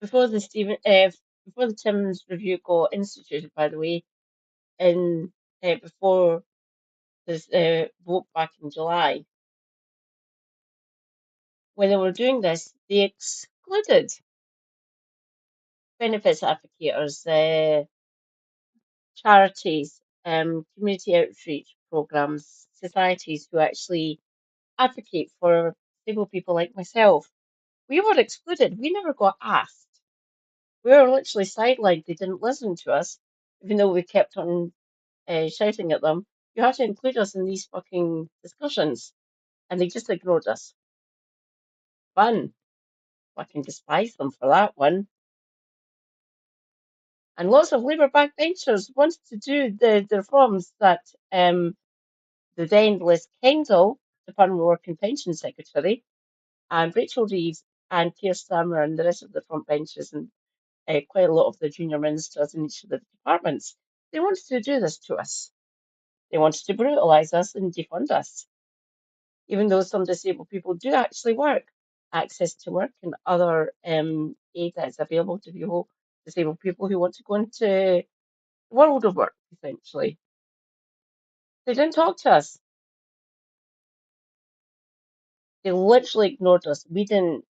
S1: Before the Timms review got instituted, by the way, before this vote back in July, when they were doing this, they excluded benefits advocates, charities, community outreach programs, societies who actually advocate for disabled people like myself. We were excluded. We never got asked. We were literally sidelined. They didn't listen to us, even though we kept on shouting at them. You have to include us in these fucking discussions. And they just ignored us. Fun. Fucking despise them for that one. And lots of Labour backbenchers wanted to do the reforms that the then Liz Kendall, Department of Work and Pension Secretary, and Rachel Reeves and Keir Starmer and the rest of the front benches and quite a lot of the junior ministers in each of the departments. They wanted to do this to us. They wanted to brutalise us and defund us. Even though some disabled people do actually work, access to work and other aid that is available to disabled people who want to go into the world of work, essentially. They didn't talk to us. They literally ignored us. We didn't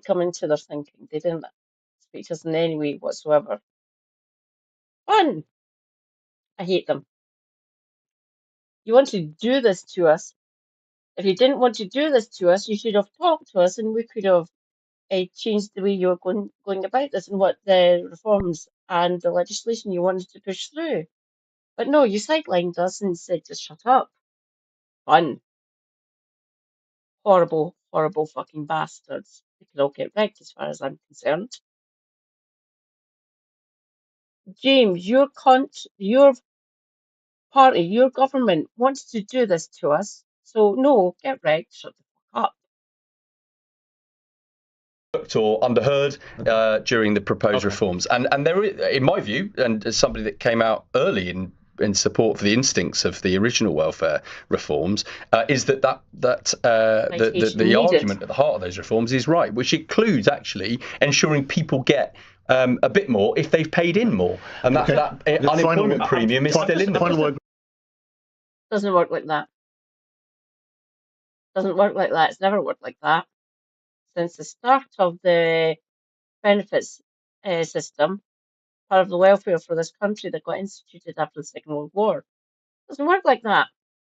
S1: come into their thinking. They didn't speak to us in any way whatsoever. Fun. I hate them. You want to do this to us. If you didn't want to do this to us, you should have talked to us and we could have changed the way you were going about this and what the reforms and the legislation you wanted to push through. But no, you sidelined us and said, just shut up. Fun. Horrible, horrible fucking bastards. They can all get wrecked as far as I'm concerned. James, your party, your government wants to do this to us. So no, get wrecked, shut the fuck up.
S8: Or underheard during the proposed reforms, and there, in my view, and as somebody that came out early in support for the instincts of the original welfare reforms, is that the argument at the heart of those reforms is right, which includes actually ensuring people get a bit more if they've paid in more, and that unemployment premium is still in the
S1: Doesn't work like that. Doesn't work like that. It's never worked like that. Since the start of the benefits system, part of the welfare for this country that got instituted after the Second World War. Doesn't work like that.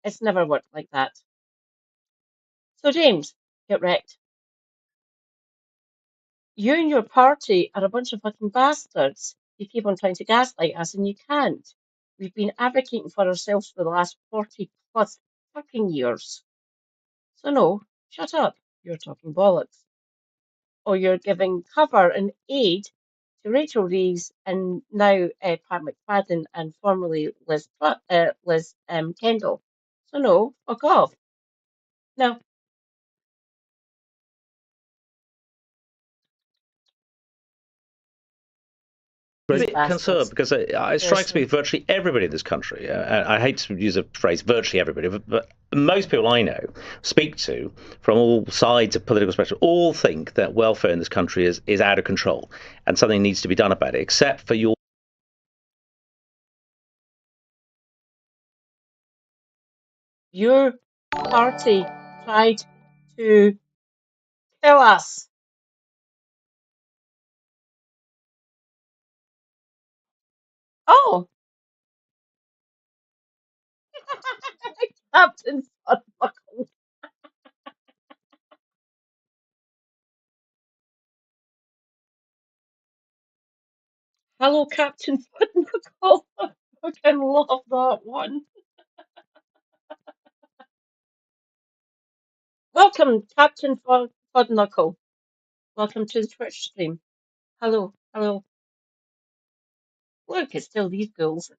S1: It's never worked like that. So James, get wrecked. You and your party are a bunch of fucking bastards. You keep on trying to gaslight us and you can't. We've been advocating for ourselves for the last 40 plus fucking years. So no, shut up. You're talking bollocks. Or you're giving cover and aid to Rachel Reeves and now Pat McFadden and formerly Liz Kendall. So no, fuck off. No.
S6: A bit concerned because it strikes me virtually everybody in this country, I hate to use a phrase virtually everybody, but most people I know, speak to from all sides of political spectrum, all think that welfare in this country is out of control and something needs to be done about it, except for
S1: your party tried to kill us. Oh. Captain Fudbuckle. Hello, Captain Fudbuckle. I fucking love that one. Welcome, Captain Fudbuckle. Welcome to the Twitch stream. Hello, hello. Look, it's still these ghouls.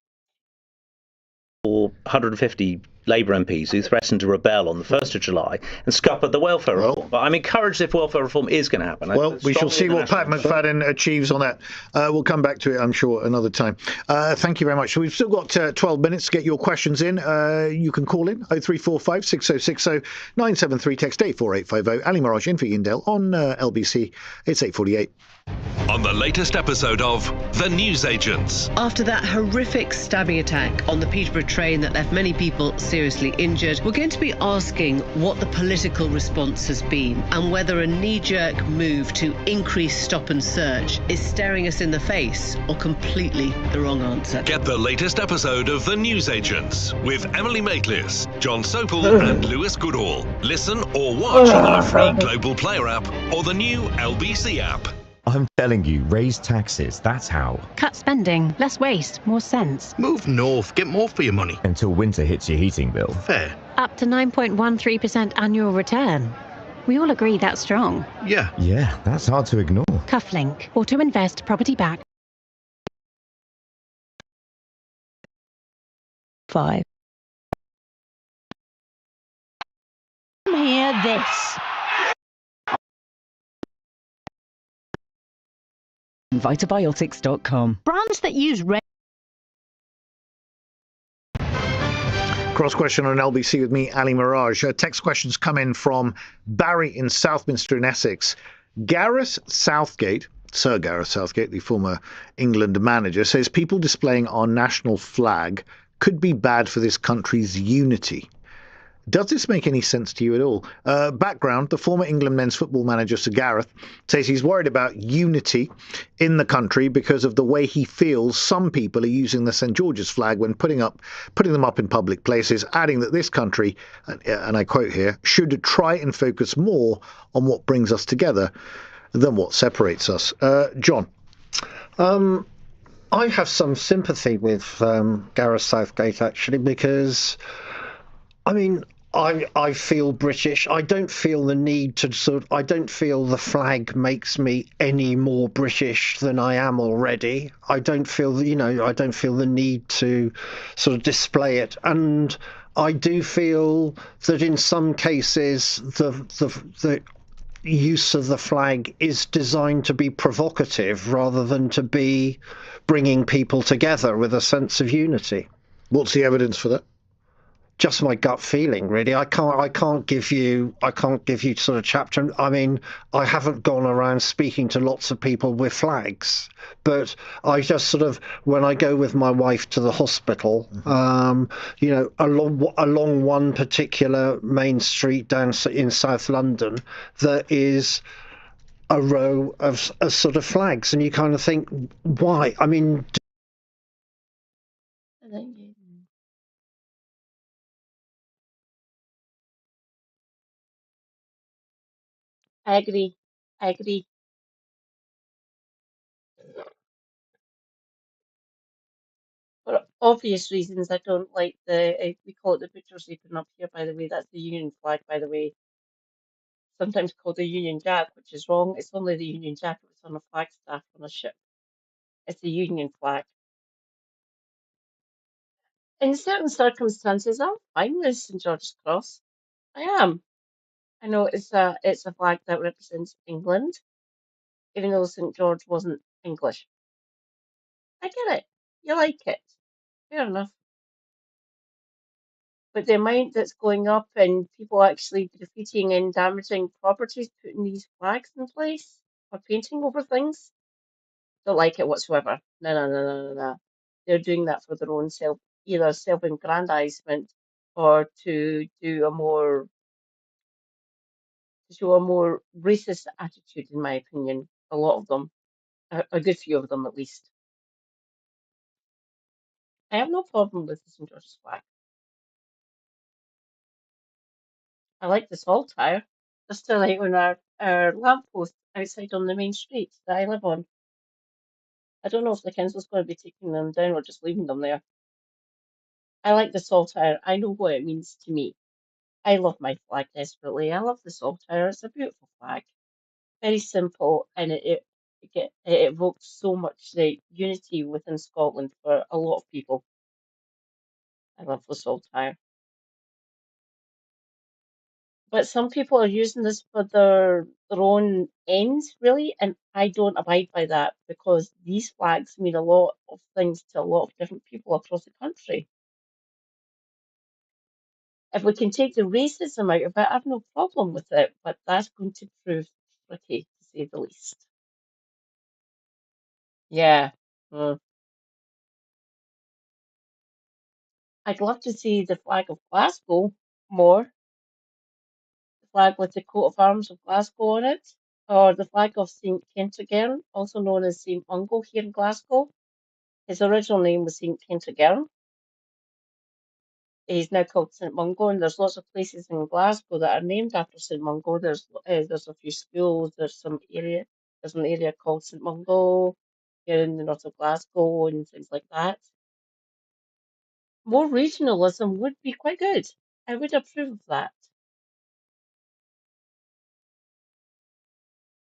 S6: 150 Labour MPs who threatened to rebel on the 1st of July and scuppered the welfare reform. But I'm encouraged if welfare reform is going to happen.
S4: Well, we shall see what Pat McFadden achieves on that. We'll come back to it, I'm sure, another time. Thank you very much. So we've still got 12 minutes to get your questions in. You can call in 0345 6060 973, text 84850. Ali Mirage in for Indale on LBC. It's 8:48.
S5: On the latest episode of The Newsagents.
S15: After that horrific stabbing attack on the Peterborough train that left many people seriously injured, we're going to be asking what the political response has been and whether a knee-jerk move to increase stop and search is staring us in the face or completely the wrong answer.
S5: Get the latest episode of The Newsagents with Emily Maitlis, John Sopel and Lewis Goodall. Listen or watch on the free Global Player app or the new LBC app.
S16: I'm telling you, raise taxes, that's how.
S17: Cut spending, less waste, more sense.
S18: Move north, get more for your money.
S16: Until winter hits your heating bill.
S18: Fair.
S17: Up to 9.13% annual return. We all agree that's strong.
S18: Yeah.
S16: Yeah, that's hard to ignore.
S17: Cufflink, auto invest, property back. 5. Hear this.
S3: Vitabiotics.com.
S17: Brands that use red.
S4: Cross question on LBC with me, Ali Mirage. Text questions come in from Barry in Southminster in Essex. Gareth Southgate, Sir Gareth Southgate, the former England manager, says people displaying our national flag could be bad for this country's unity. Does this make any sense to you at all? Background, the former England men's football manager, Sir Gareth, says he's worried about unity in the country because of the way he feels some people are using the St George's flag when putting them up in public places, adding that this country, and I quote here, should try and focus more on what brings us together than what separates us. John?
S11: I have some sympathy with Gareth Southgate, actually, because, I mean, I feel British. I don't feel the need to I don't feel the flag makes me any more British than I am already. I don't feel, I don't feel the need to sort of display it. And I do feel that in some cases the use of the flag is designed to be provocative rather than to be bringing people together with a sense of unity.
S4: What's the evidence for that?
S11: Just my gut feeling, really. I can't give you sort of chapter. I mean, I haven't gone around speaking to lots of people with flags, but I just sort of, when I go with my wife to the hospital, along one particular main street down in South London, there is a row of sort of flags, and you kind of think, why? I mean.
S1: I agree. I agree. For obvious reasons, I don't like we call it the butcher's apron up here, by the way. That's the Union flag, by the way. Sometimes called the Union Jack, which is wrong. It's only the Union Jack if it's on a flagstaff on a ship. It's the Union flag. In certain circumstances, I'm fine with St George's Cross. I am. I know it's a flag that represents England, even though St George wasn't English. I get it. You like it. Fair enough. But the amount that's going up and people actually defeating and damaging properties, putting these flags in place or painting over things, don't like it whatsoever. No. They're doing that for their own either self-aggrandizement or to show a more racist attitude, in my opinion. A lot of them, a good few of them at least. I have no problem with the St George's flag. I like the salt tire. Just to like on our lamppost outside on the main street that I live on. I don't know if the council's going to be taking them down or just leaving them there. I like the salt tire. I know what it means to me. I love my flag desperately. I love the salt tire. It's a beautiful flag. Very simple, and it evokes so much the unity within Scotland for a lot of people. I love the salt tire. But some people are using this for their own ends, really, and I don't abide by that because these flags mean a lot of things to a lot of different people across the country. If we can take the racism out of it, I have no problem with it, but that's going to prove tricky, to say the least. Yeah. I'd love to see the flag of Glasgow more. The flag with the coat of arms of Glasgow on it. Or the flag of St Kentigern, also known as St Mungo here in Glasgow. His original name was St Kentigern. He's now called St Mungo, and there's lots of places in Glasgow that are named after St Mungo. There's a few schools. There's an area called St Mungo here in the north of Glasgow and things like that. More regionalism would be quite good. I would approve of that.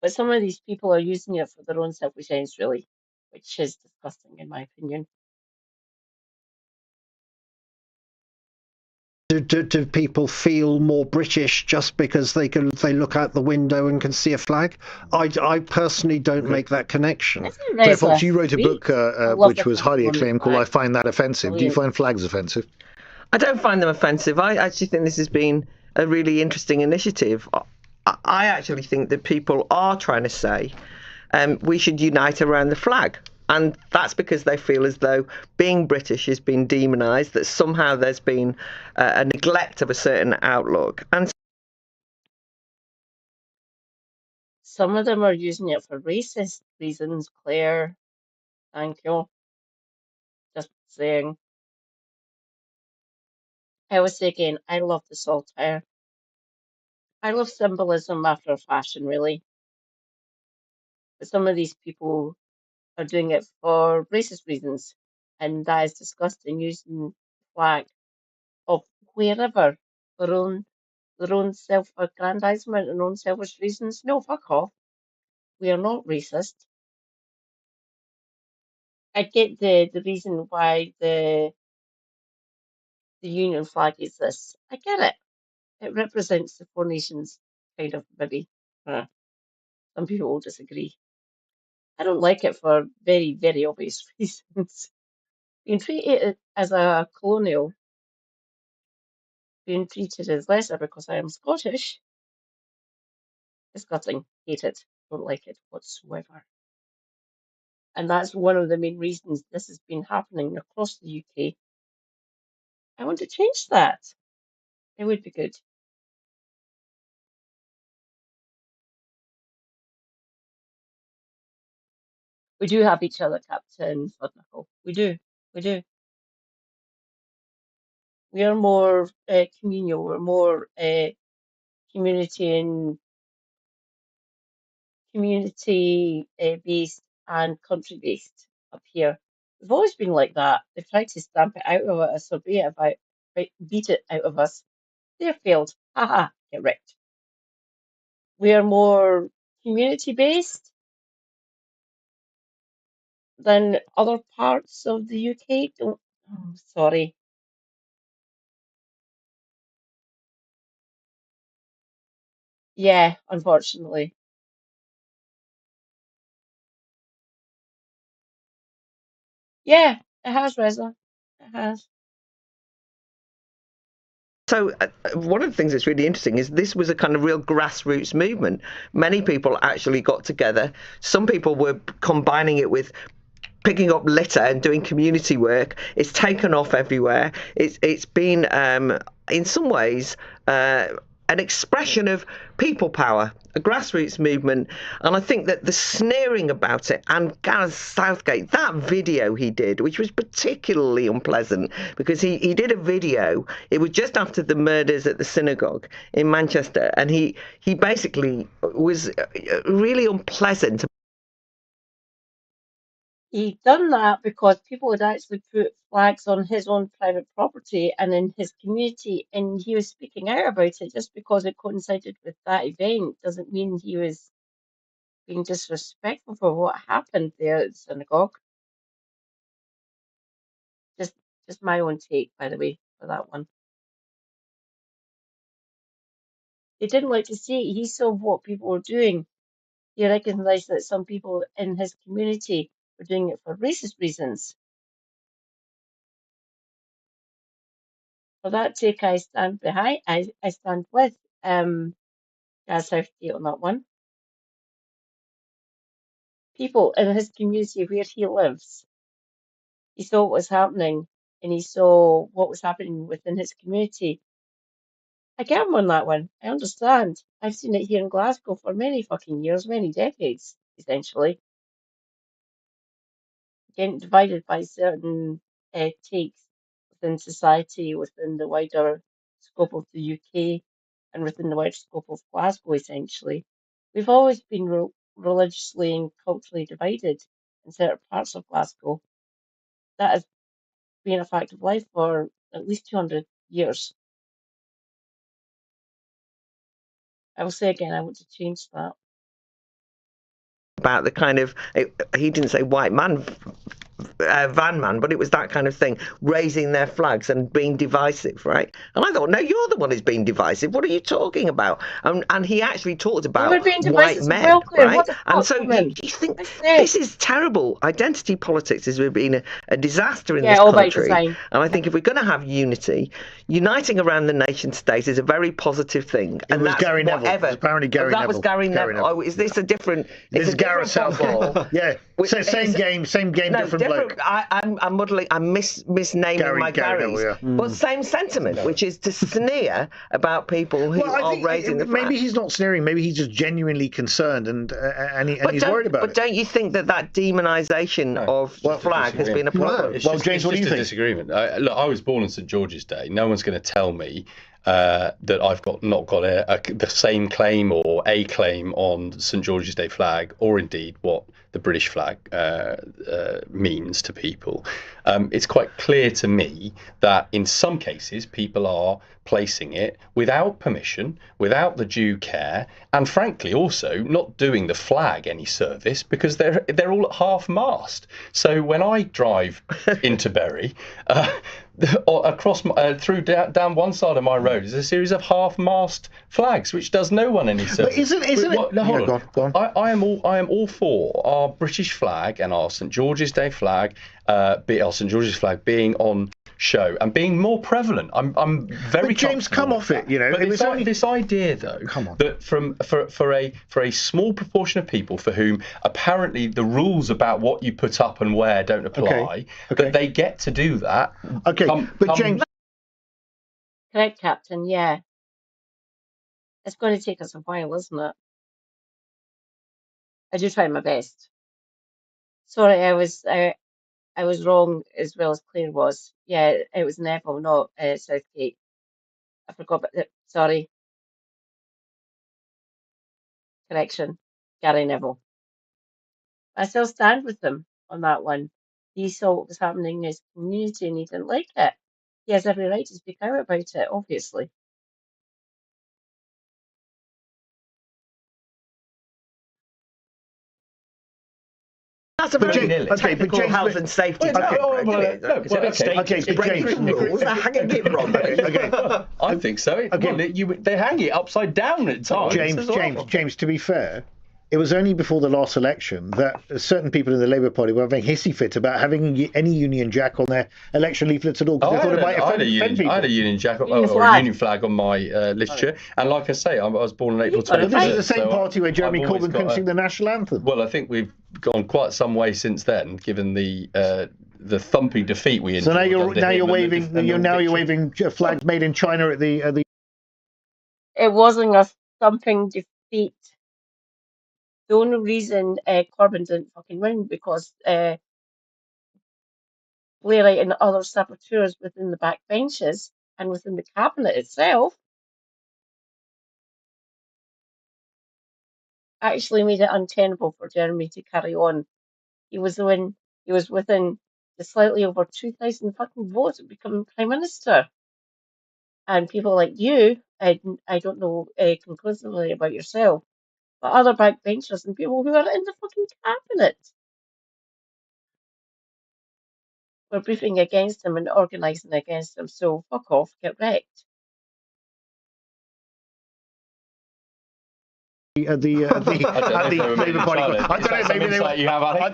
S1: But some of these people are using it for their own selfish ends, really, which is disgusting in my opinion.
S11: Do people feel more British just because they look out the window and can see a flag? I personally don't make that connection.
S4: Claire Fox, you wrote a book which was highly acclaimed called I Find That Offensive. Do you find flags offensive?
S7: I don't find them offensive. I actually think this has been a really interesting initiative. I actually think that people are trying to say we should unite around the flag. And that's because they feel as though being British has been demonised, that somehow there's been a neglect of a certain outlook. And
S1: some of them are using it for racist reasons, Claire. Thank you. Just saying. I always say again, I love the saltire. I love symbolism after a fashion, really. But some of these people are doing it for racist reasons, and that is disgusting, using the flag of wherever their own self-aggrandizement and own selfish reasons. No, fuck off. We are not racist. I get the reason why the Union flag exists. I get it. It represents the four nations, kind of, maybe. Some people will disagree. I don't like it for very, very obvious reasons. Being treated as a colonial, being treated as lesser because I am Scottish, is gutting. Hate it. Don't like it whatsoever. And that's one of the main reasons this has been happening across the UK. I want to change that. It would be good. We do have each other, Captain Fudnicle. We do. We do. We are more communal. We're more community and community based and country based up here. We've always been like that. They've tried to stamp it out of us or beat it out of us. They've failed. Haha, get wrecked. We are more community based than other parts of the UK. Don't. Oh, sorry. Yeah, unfortunately. Yeah, it has, Reza. It has.
S7: so one of the things that's really interesting is this was a kind of real grassroots movement. Many people actually got together. Some people were combining it with picking up litter and doing community work. It's taken off everywhere. It's been in some ways an expression of people power, a grassroots movement. And I think that the sneering about it, and Gareth Southgate, that video he did, which was particularly unpleasant because he did a video, it was just after the murders at the synagogue in Manchester, and he basically was really unpleasant.
S1: He done that because people had actually put flags on his own private property and in his community, and he was speaking out about it. Just because it coincided with that event doesn't mean he was being disrespectful for what happened there at the synagogue. Just my own take, by the way, for that one. He didn't like to see it. He saw what people were doing. He recognised that some people in his community were doing it for racist reasons. For that take, I stand behind. I stand with Gareth Southgate on that one. People in his community where he lives, he saw what was happening, and he saw what was happening within his community. I get him on that one. I understand. I've seen it here in Glasgow for many fucking years, many decades, essentially. Getting divided by certain takes within society, within the wider scope of the UK, and within the wider scope of Glasgow, essentially. We've always been religiously and culturally divided in certain parts of Glasgow. That has been a fact of life for at least 200 years. I will say again, I want to change that.
S7: About the kind of, he didn't say white man van man, but it was that kind of thing, raising their flags and being divisive, right? And I thought, no, you're the one who's being divisive. What are you talking about? And he actually talked about white men, right? And so you think this is terrible. Identity politics has been a disaster in this country. And I think if we're going to have unity, uniting around the nation state is a very positive thing. And that's
S4: Gary Neville. Apparently Gary Neville.
S7: That was Gary Neville. Oh, is this a different?
S4: This is Gareth Southgate. Yeah. So same game, different bloke.
S7: I'm muddling. I'm misnaming my Garys. But same sentiment, which is to sneer about people who are raising the flag.
S4: Maybe he's not sneering. Maybe he's just genuinely concerned and he's worried about it.
S7: But don't you think that demonisation of the flag has been a problem?
S4: Well, James, what do you think?
S8: Disagreement. Look, I was born on St George's Day. No one's going to tell me that I've not got the same claim or a claim on St George's Day flag, or indeed what the British flag means to people. It's quite clear to me that in some cases people are placing it without permission, without the due care, and frankly also not doing the flag any service because they're all at half mast. So when I drive into Bury, across down one side of my road is a series of half-mast flags, which does no one any service.
S4: But isn't it?
S8: No, hold on. Go on. I am all for our British flag and our St George's Day flag, our St George's flag being on show and being more prevalent. I'm very.
S4: But James, come off it. You know,
S8: but this idea though, that for a small proportion of people for whom apparently the rules about what you put up and where don't apply, that they get to do that.
S4: Okay, but James.
S1: Correct, Captain. Yeah, it's going to take us a while, isn't it? I do try my best. Sorry, I was wrong as well as Claire was. Yeah, it was Neville, not Southgate. I forgot about that. Sorry. Correction. Gary Neville. I still stand with them on that one. He saw what was happening in his community and he didn't like it. He has every right to speak out about it, obviously.
S7: That's a very technical health and safety.
S8: I think so. They hang it upside down at times.
S4: James, to be fair, it was only before the last election that certain people in the Labour Party were having hissy fit about having any Union Jack on their election leaflets at all because they thought it might offend people.
S8: I had a Union Jack or a Union flag on my literature, and like I say, I was born on April 25th.
S4: This is the same party where Jeremy Corbyn couldn't sing the national anthem.
S8: Well, I think we've gone quite some way since then, given the thumping defeat we endured.
S4: So now you're waving flags made in China at the.
S1: It wasn't a thumping defeat. The only reason Corbyn didn't fucking win because Blairite and other saboteurs within the backbenches and within the cabinet itself actually made it untenable for Jeremy to carry on. He was within the slightly over 2,000 fucking votes of becoming Prime Minister. And people like you, I don't know conclusively about yourself, but other backbenchers and people who are in the fucking cabinet were briefing against him and organising against him. So fuck off, get wrecked.
S4: The Labour Party. I don't know. Maybe they were. I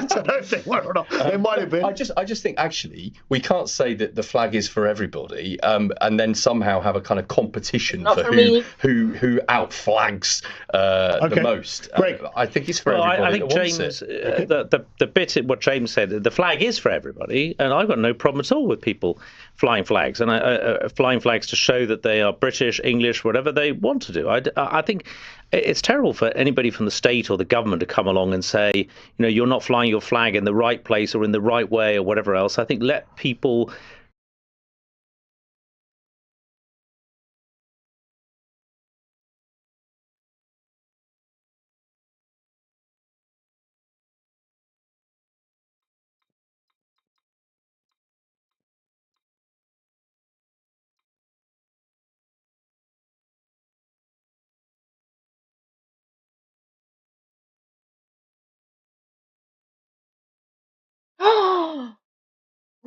S4: don't know if they were or not. They might have been.
S8: I just think actually we can't say that the flag is for everybody, and then somehow have a kind of competition for who outflags the most.
S4: Great.
S8: I think it's for everybody.
S6: I think James, the bit what James said, the flag is for everybody, and I've got no problem at all with people flying flags and flying flags to show that they are British, English, whatever they want to do. I think it's terrible for anybody from the state or the government to come along and say, you're not flying your flag in the right place or in the right way or whatever else. I think let people.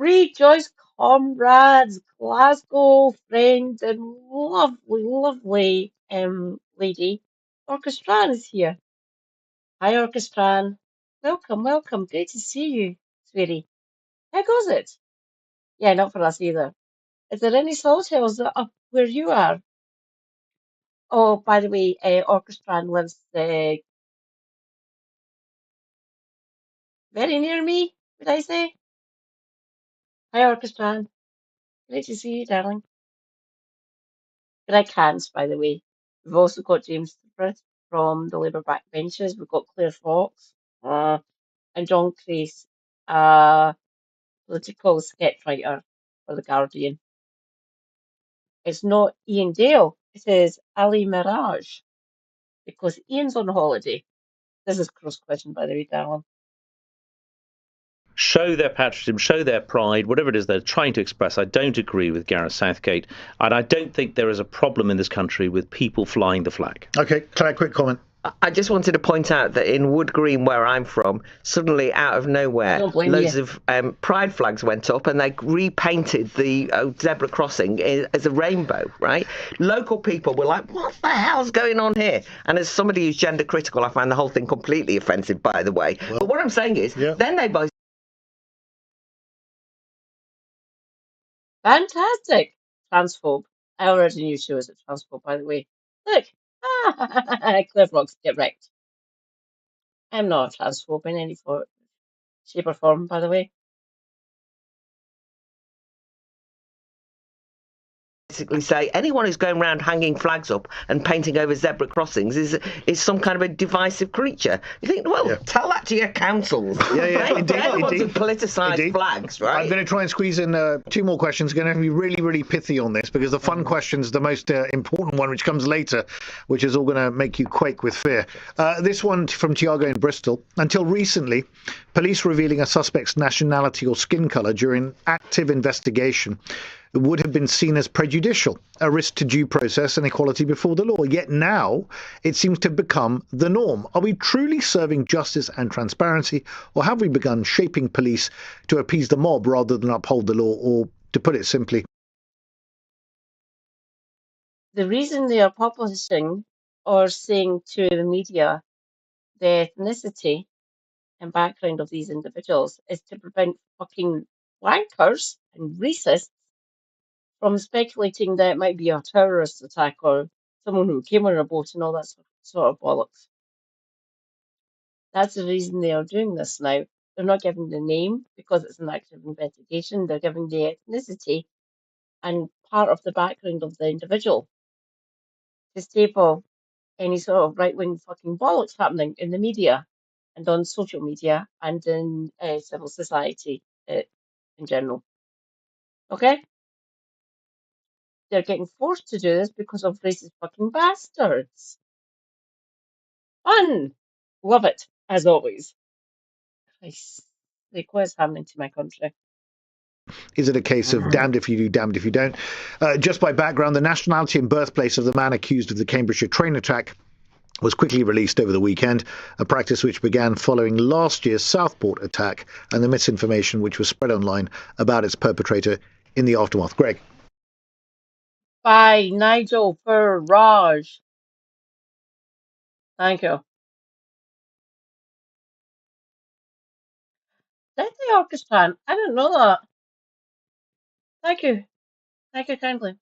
S1: Rejoice, comrades, Glasgow friends, and lovely, lovely lady. Orchestran is here. Hi, Orchestran. Welcome, welcome. Great to see you, sweetie. How goes it? Yeah, not for us either. Is there any hotels up where you are? Oh, by the way, Orchestran lives very near me, would I say? Hi, Orchestran. Great to see you, darling. Greg Hans, by the way. We've also got James Frith from the Labour backbenches. We've got Claire Fox and John Crace, political sketch writer for The Guardian. It's not Ian Dale, it is Ali Mirage, because Ian's on holiday. This is cross question, by the way, darling.
S6: Show their patriotism, show their pride, whatever it is they're trying to express. I don't agree with Gareth Southgate, and I don't think there is a problem in this country with people flying the flag.
S4: Okay, Claire, quick comment.
S7: I just wanted to point out that in Wood Green, where I'm from, suddenly out of nowhere, loads of pride flags went up and they repainted the zebra crossing as a rainbow, right? Local people were like, what the hell's going on here? And as somebody who's gender critical, I find the whole thing completely offensive, by the way. Well, but what I'm saying is, then they both...
S1: Fantastic! Transphobe. I already knew she was a transphobe, by the way. Look! Claire Fox, get wrecked. I'm not a transphobe in any shape or form, by the way.
S7: Basically say anyone who's going around hanging flags up and painting over zebra crossings is some kind of a divisive creature. You think, well, tell that to your councils.
S4: Yeah, indeed.
S7: They want to politicise flags, right?
S4: I'm going to try and squeeze in 2 more questions. Going to be really, really pithy on this because the fun question's the most important one, which comes later, which is all going to make you quake with fear. This one from Tiago in Bristol. Until recently, police revealing a suspect's nationality or skin colour during active investigation would have been seen as prejudicial, a risk to due process and equality before the law. Yet now it seems to become the norm. Are we truly serving justice and transparency, or have we begun shaping police to appease the mob rather than uphold the law, or, to put it simply?
S1: The reason they are publishing or saying to the media the ethnicity and background of these individuals is to prevent fucking wankers and racists from speculating that it might be a terrorist attack or someone who came on a boat and all that sort of bollocks. That's the reason they are doing this now. They're not giving the name because it's an active investigation. They're giving the ethnicity and part of the background of the individual to staple any sort of right-wing fucking bollocks happening in the media and on social media and in civil society in general. Okay? They're getting forced to do this because of racist fucking bastards. Fun! Love it, as always. Christ, like, what is happening to my country?
S4: Is it a case of damned if you do, damned if you don't? Just by background, the nationality and birthplace of the man accused of the Cambridgeshire train attack was quickly released over the weekend, a practice which began following last year's Southport attack and the misinformation which was spread online about its perpetrator in the aftermath. Greg.
S1: By Nigel Farage. Thank you. Did the orchestra? I didn't know that. Thank you. Thank you kindly.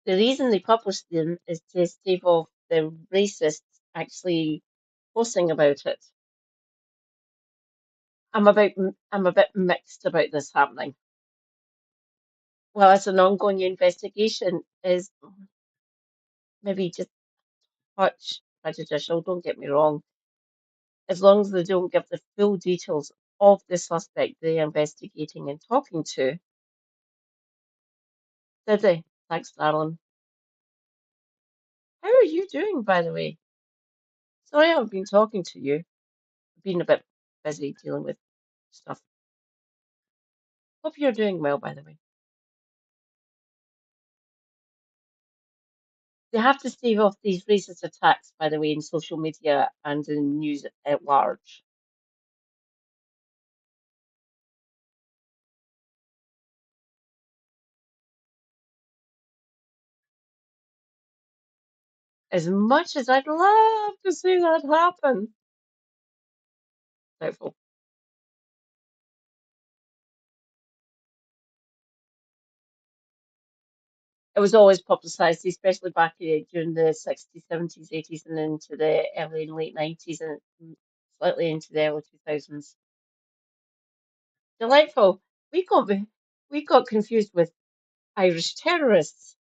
S1: The reason they published them is to stave off the racists actually posting about it. I'm a bit mixed about this happening. Well, it's an ongoing investigation, is maybe just touch prejudicial, don't get me wrong. As long as they don't give the full details of the suspect they're investigating and talking to. Did they? Thanks, darling. How are you doing, by the way? Sorry I haven't been talking to you. I've been a bit busy dealing with stuff. Hope you're doing well, by the way. They have to stave off these racist attacks, by the way, in social media and in news at large. As much as I'd love to see that happen. Doubtful. It was always publicised, especially back during the 60s, 70s, 80s, and into the early and late 90s, and slightly into the early 2000s. Delightful. We got confused with Irish terrorists.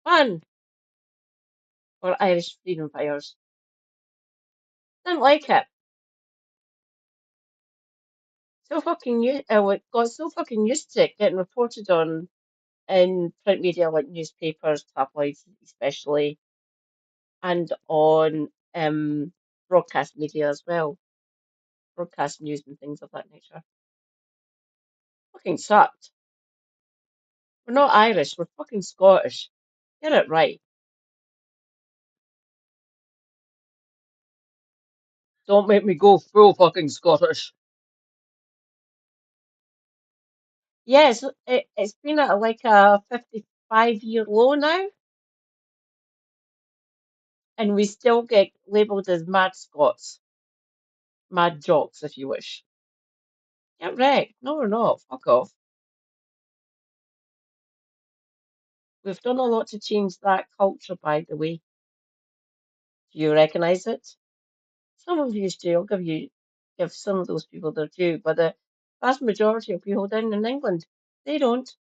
S1: Fun. Or Irish freedom fighters. Didn't like it. Got so fucking used to it getting reported on in print media like newspapers, tabloids especially, and on broadcast media as well. Broadcast news and things of that nature. Fucking sucked. We're not Irish, we're fucking Scottish. Get it right. Don't make me go full fucking Scottish. Yes, it's been at like a 55-year low now, and we still get labelled as mad Scots. Mad jocks, if you wish. Get wrecked. No, we're not. Fuck off. We've done a lot to change that culture, by the way. Do you recognise it? Some of you do. I'll give some of those people their due, but the vast majority of people down in England, they don't,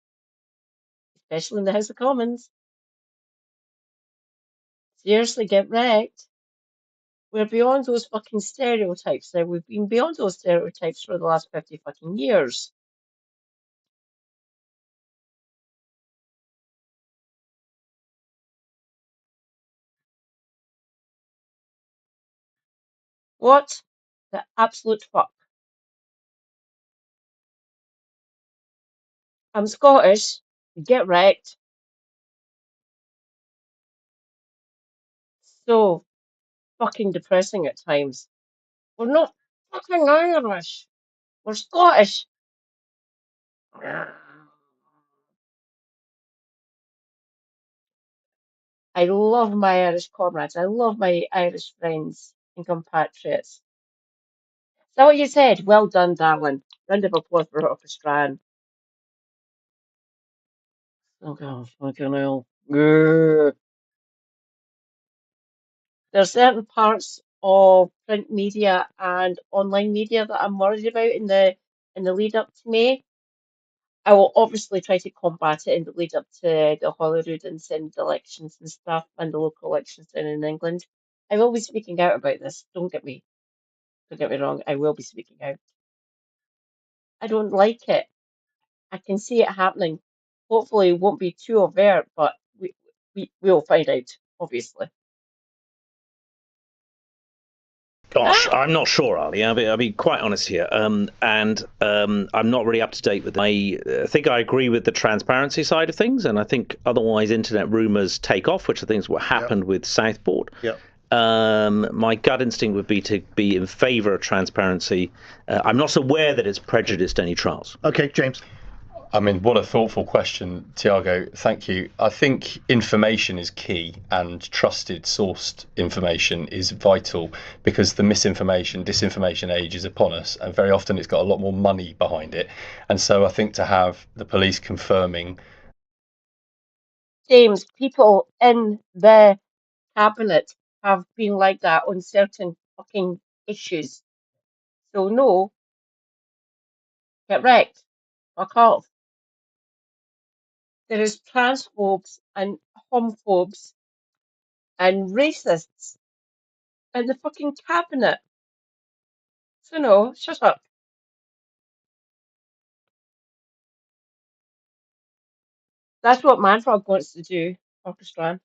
S1: especially in the House of Commons. Seriously, get wrecked. We're beyond those fucking stereotypes now. We've been beyond those stereotypes for the last 50 fucking years. What the absolute fuck? I'm Scottish. Get wrecked. So fucking depressing at times. We're not fucking Irish. We're Scottish. I love my Irish comrades. I love my Irish friends and compatriots. Is that what you said? Well done, darling. Round of applause for Orchestran. Oh god, fucking hell. Grrr. There are certain parts of print media and online media that I'm worried about in the lead up to May. I will obviously try to combat it in the lead up to the Holyrood and Senate elections and stuff and the local elections down in England. I will be speaking out about this. Don't get me wrong, I will be speaking out. I don't like it. I can see it happening. Hopefully it won't be too overt, but we'll find out, obviously.
S6: Gosh, I'm not sure, Ali. I'll be quite honest here. I'm not really up to date with it. I think I agree with the transparency side of things, and I think otherwise internet rumours take off, which I think is what happened with Southport. My gut instinct would be to be in favour of transparency. I'm not aware that it's prejudiced any trials.
S4: Okay, James.
S8: I mean, what a thoughtful question, Tiago. Thank you. I think information is key, and trusted sourced information is vital, because the misinformation, disinformation age is upon us, and very often it's got a lot more money behind it. And so I think to have the police confirming.
S1: James, people in the cabinet have been like that on certain fucking issues. So no, get wrecked. Fuck off. There is transphobes and homophobes and racists in the fucking cabinet. So no, shut up. That's what Manfrog wants to do, Orchestran.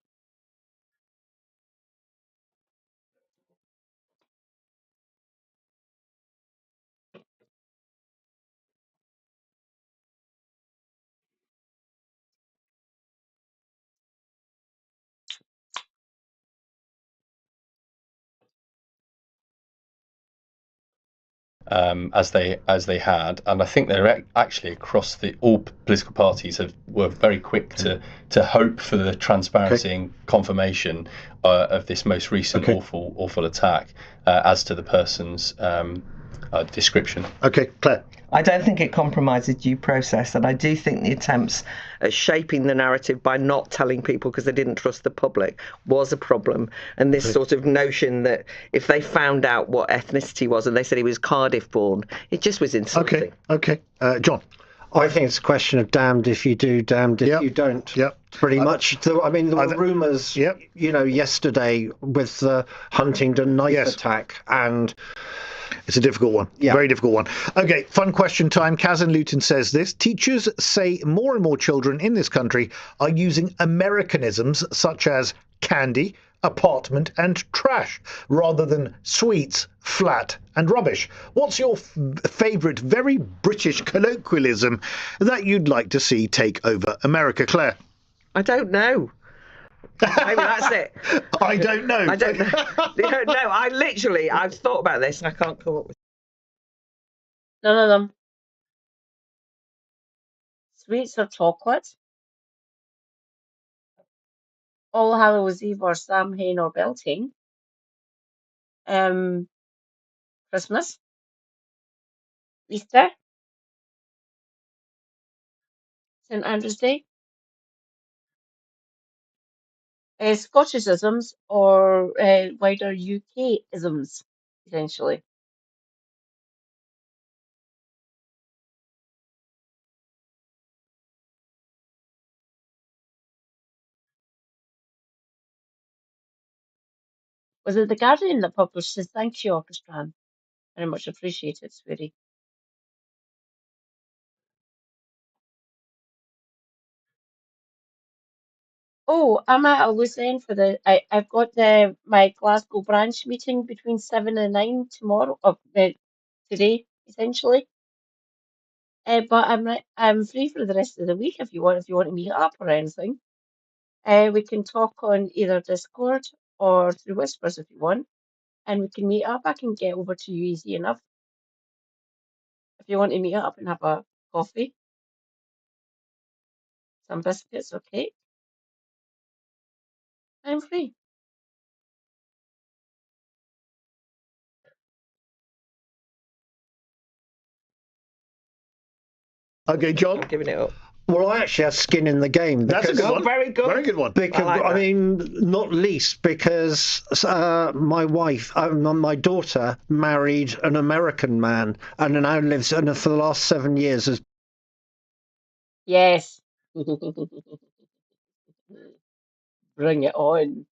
S8: as they had, and I think they're actually across all political parties were very quick to hope for the transparency and confirmation of this most recent awful attack as to the person's description.
S11: Okay, Claire.
S7: I don't think it compromises due process, and I do think the attempts at shaping the narrative by not telling people because they didn't trust the public was a problem. And this sort of notion that if they found out what ethnicity was and they said he was Cardiff born, it just was insulting.
S11: Okay. John? I think it's a question of damned if you do, damned if you don't.
S4: Yep.
S11: Pretty much. I mean, there were rumours, yesterday with the Huntingdon knife attack, and
S4: it's a difficult one. Very difficult one. Okay, fun question time. Kazan Luton says this. Teachers say more and more children in this country are using Americanisms such as candy, apartment and trash rather than sweets, flat and rubbish. What's your favourite very British colloquialism that you'd like to see take over America? Claire?
S7: I don't know. Maybe that's it.
S4: I don't know.
S7: I don't know. No, I've thought about this and I can't come up with.
S1: None of them. Sweets or chocolate? All Hallows Eve or Samhain or Beltane? Christmas? Easter? St Andrew's Day? Scottish-isms or wider UK-isms, essentially. Was it The Guardian that published his thank you orchestra? Very much appreciated, sweetie. Oh, I'm at a loose end for I've got my Glasgow branch meeting between 7 and 9 tomorrow, today, essentially. But I'm free for the rest of the week if you want to meet up or anything. We can talk on either Discord or through Whispers if you want, and we can meet up. I can get over to you easy enough. If you want to meet up and have a coffee, some biscuits or cake, I'm free.
S4: Okay, John?
S7: I'm giving it up.
S11: Well, I actually have skin in the game.
S4: That's a good one.
S7: Very good.
S4: Very good one.
S11: Because, I mean, not least because my wife, my daughter, married an American man and now lives, and for the last 7 years has.
S1: Yes. Bring it on.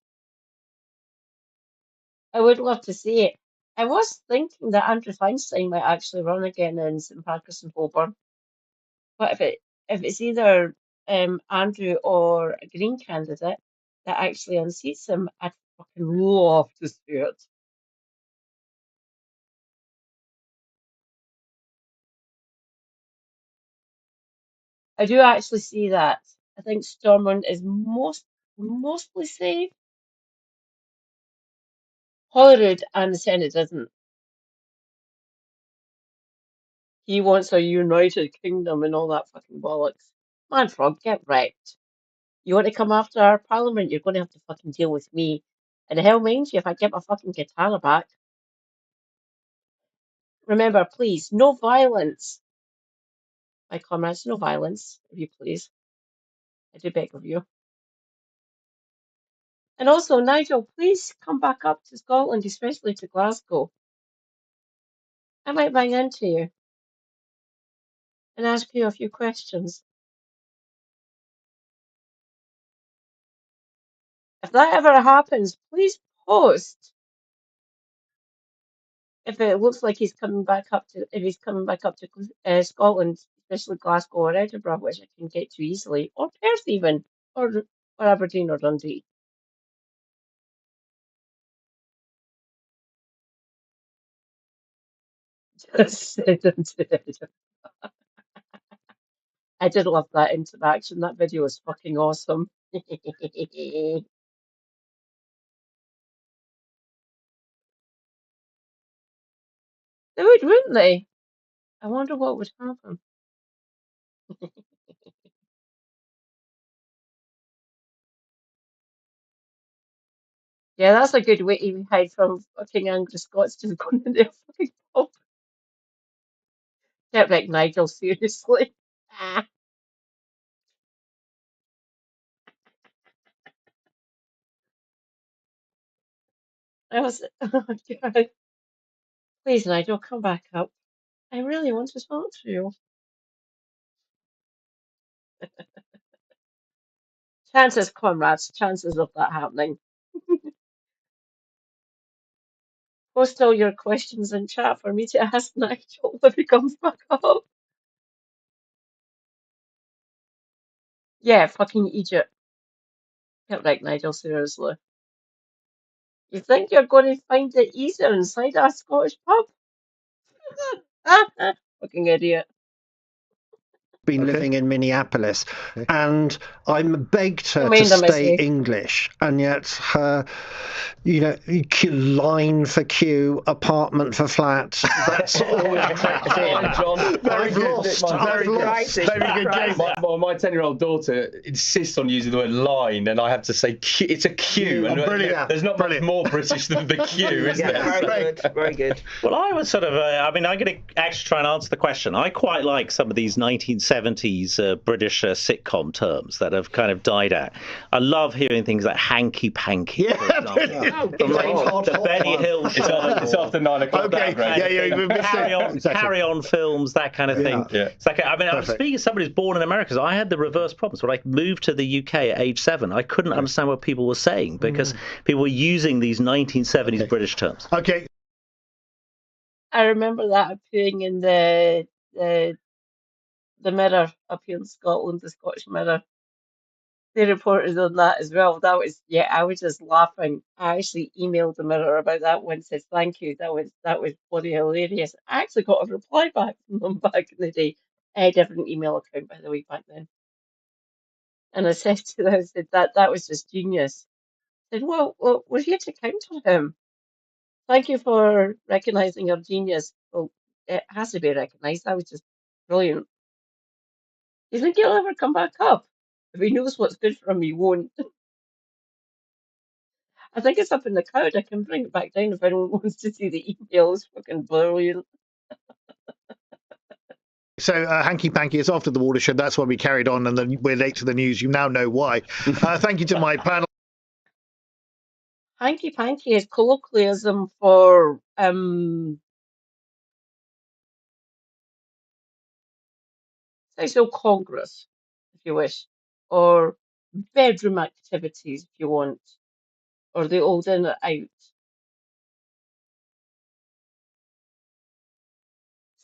S1: I would love to see it. I was thinking that Andrew Feinstein might actually run again in St Pancras and Holborn. But if it's either Andrew or a Green candidate that actually unseats him, I'd fucking love to see it. I do actually see that. I think Stormont is mostly safe. Holyrood and the Senate doesn't. He wants a united kingdom and all that fucking bollocks. Man, Frog, get wrecked. You want to come after our parliament, you're going to have to fucking deal with me. And hell means you if I get my fucking katana back. Remember, please, no violence. My comrades, no violence, if you please. I do beg of you. And also, Nigel, please come back up to Scotland, especially to Glasgow. I might bang into you and ask you a few questions. If that ever happens, please post. If it looks like he's coming back up to, if he's coming back up to Scotland, especially Glasgow or Edinburgh, which I can get to easily, or Perth even, or Aberdeen or Dundee. I did love that interaction. That video was fucking awesome. They would, wouldn't they? I wonder what would happen. Yeah, that's a good way to hide from fucking angry Scots, just going in their fucking pub. Get like Nigel, seriously. Ah, I was, oh God. Please, Nigel, come back up. I really want to talk to you. Chances, comrades, chances of that happening. Post all your questions in chat for me to ask Nigel if he comes back up. Yeah, fucking Egypt. Get right, Nigel, seriously. You think you're going to find it easier inside a Scottish pub? Fucking idiot.
S11: Been living in Minneapolis, and I'm begged her to stay English, and yet her, line for queue, apartment for flat. That's always crept in.
S8: John.
S11: Very good. Very good game.
S8: My 10-year-old daughter insists on using the word line, and I have to say it's a queue. And
S11: brilliant.
S8: There's not much more British than the queue, is there?
S7: Very good.
S6: Well, I was sort of, I'm going to actually try and answer the question. I quite like some of these 1970s British sitcom terms that have kind of died out. I love hearing things like hanky-panky, for example. The Benny Hill show.
S8: It's after 9 o'clock.
S11: Okay,
S6: carry on films, that kind of thing.
S8: Yeah.
S6: It's like, I mean, I'm speaking as somebody who's born in America, so I had the reverse problems. When I moved to the UK at age 7, I couldn't understand what people were saying because people were using these 1970s British terms.
S11: Okay.
S1: I remember that appearing in the Mirror up here in Scotland, the Scottish Mirror. They reported on that as well. That was, I was just laughing. I actually emailed the Mirror about that one, said thank you. That was bloody hilarious. I actually got a reply back from them back in the day. A different email account, by the way, back then. And I said to them, I said that was just genius. I said, well, we're here to counter him. Thank you for recognising your genius. Well, it has to be recognised. That was just brilliant. Do you think he'll ever come back up? If he knows what's good for him, he won't. I think it's up in the cloud. I can bring it back down if anyone wants to see the email. It's fucking brilliant.
S4: So Hanky Panky is after the watershed. That's why we carried on, and then we're late to the news. You now know why. Thank you to my panel.
S1: Hanky Panky is colloquialism for social congress, if you wish, or bedroom activities, if you want, or the old in or out.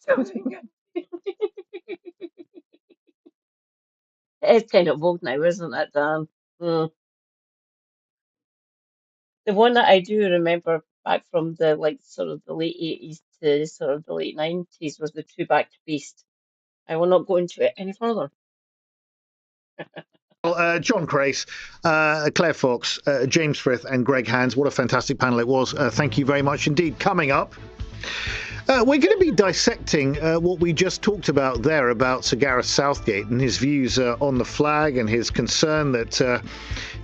S1: Something. It's kind of old now, isn't it, Dan? The one that I do remember back from the sort of the late 80s to sort of the late 90s was the two-backed beast. I will not go into it any further.
S4: Well, John Crace, Claire Fox, James Frith, and Greg Hands. What a fantastic panel it was. Thank you very much indeed. Coming up, we're going to be dissecting what we just talked about there about Sir Gareth Southgate and his views on the flag and his concern that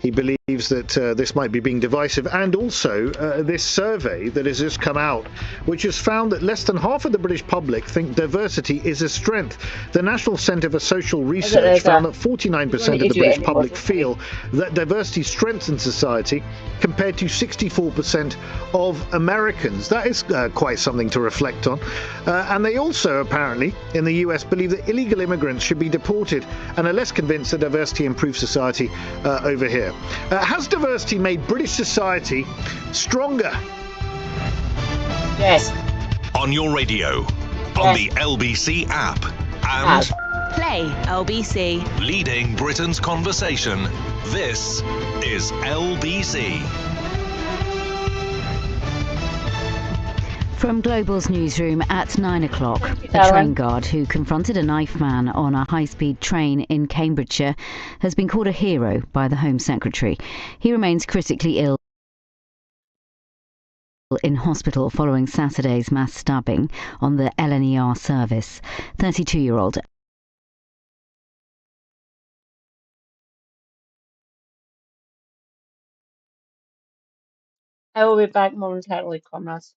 S4: he believes that this might be being divisive, and also this survey that has just come out, which has found that less than half of the British public think diversity is a strength. The National Centre for Social Research found that 49% of the British public feel that diversity strengthens society, compared to 64% of Americans. That is quite something to reflect on. And they also apparently in the US believe that illegal immigrants should be deported, and are less convinced that diversity improves society over here. Has diversity made British society stronger?
S1: Yes.
S5: On your radio, on the LBC app, and
S19: Play LBC.
S5: Leading Britain's conversation. This is LBC.
S3: From Global's newsroom at 9 o'clock, a train guard who confronted a knife man on a high-speed train in Cambridgeshire has been called a hero by the Home Secretary. He remains critically ill in hospital following Saturday's mass stabbing on the LNER service. 32-year-old
S1: I will be back momentarily, comrades.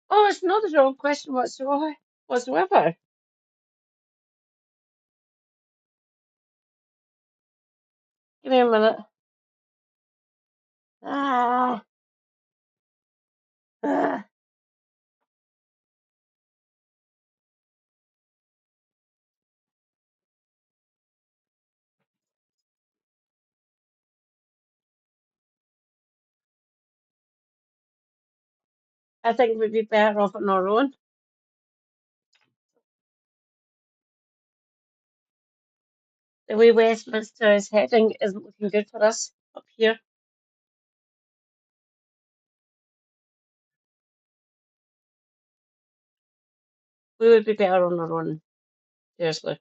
S1: Oh, it's not a wrong question whatsoever. Give me a minute. Ah, ah. I think we'd be better off on our own. The way Westminster is heading isn't looking good for us up here. We would be better on our own, seriously.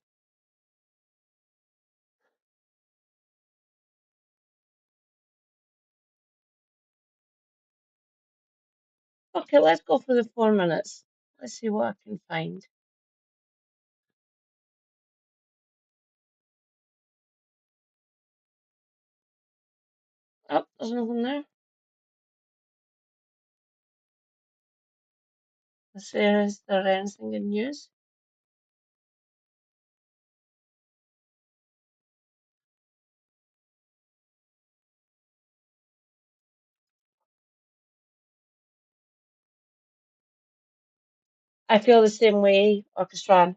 S1: Okay, let's go for the 4 minutes. Let's see what I can find. Oh, there's nothing there. Let's see, is there anything in news? I feel the same way, Orchestran.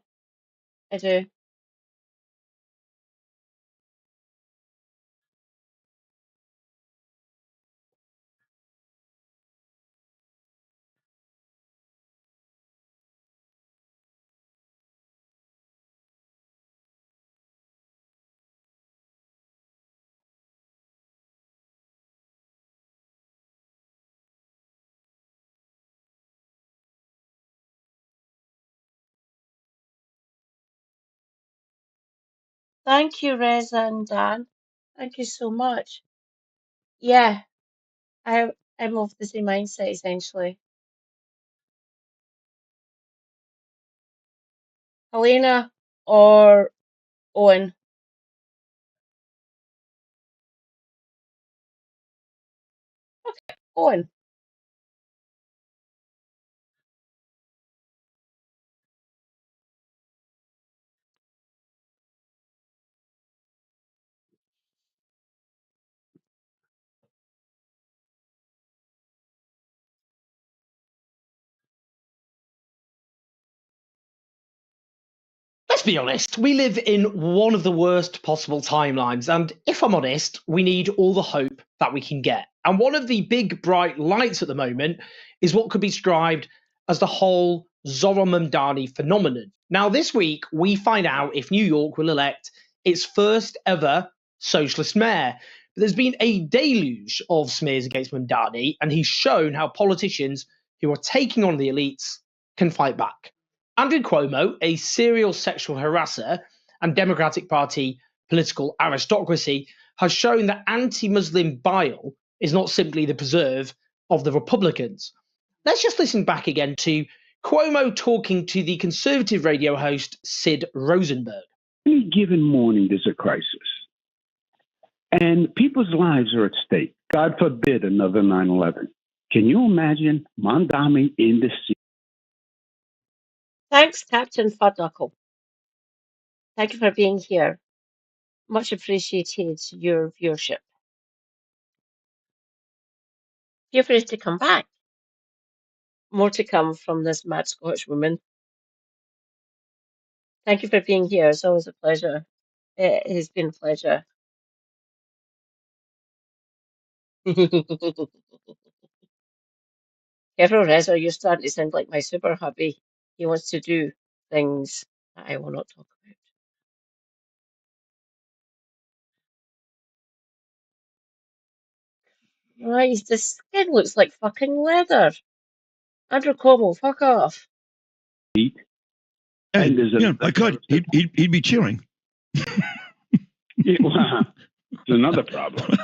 S1: I do. Thank you, Reza and Dan. Thank you so much. Yeah, I'm of the same mindset essentially. Helena or Owen? Okay, Owen.
S20: Let's be honest, we live in one of the worst possible timelines, and if I'm honest, we need all the hope that we can get. And one of the big bright lights at the moment is what could be described as the whole Zohran Mamdani phenomenon. Now, this week, we find out if New York will elect its first ever socialist mayor. But there's been a deluge of smears against Mamdani, and he's shown how politicians who are taking on the elites can fight back. Andrew Cuomo, a serial sexual harasser and Democratic Party political aristocracy, has shown that anti-Muslim bile is not simply the preserve of the Republicans. Let's just listen back again to Cuomo talking to the conservative radio host Sid Rosenberg.
S21: Any given morning, there's a crisis. And people's lives are at stake. God forbid another 9/11. Can you imagine Mamdani in the sea?
S1: Thanks, Captain Fudknuckle. Thank you for being here. Much appreciated your viewership. Feel free to come back. More to come from this mad Scottish woman. Thank you for being here. It's always a pleasure. It has been a pleasure. Careful, Reza, you're starting to sound like my super hubby. He wants to do things that I will not talk about. Right, the skin looks like fucking leather. Andrew Cuomo, fuck off.
S22: Hey, my God, he'd be cheering.
S21: Yeah, well, it's another problem.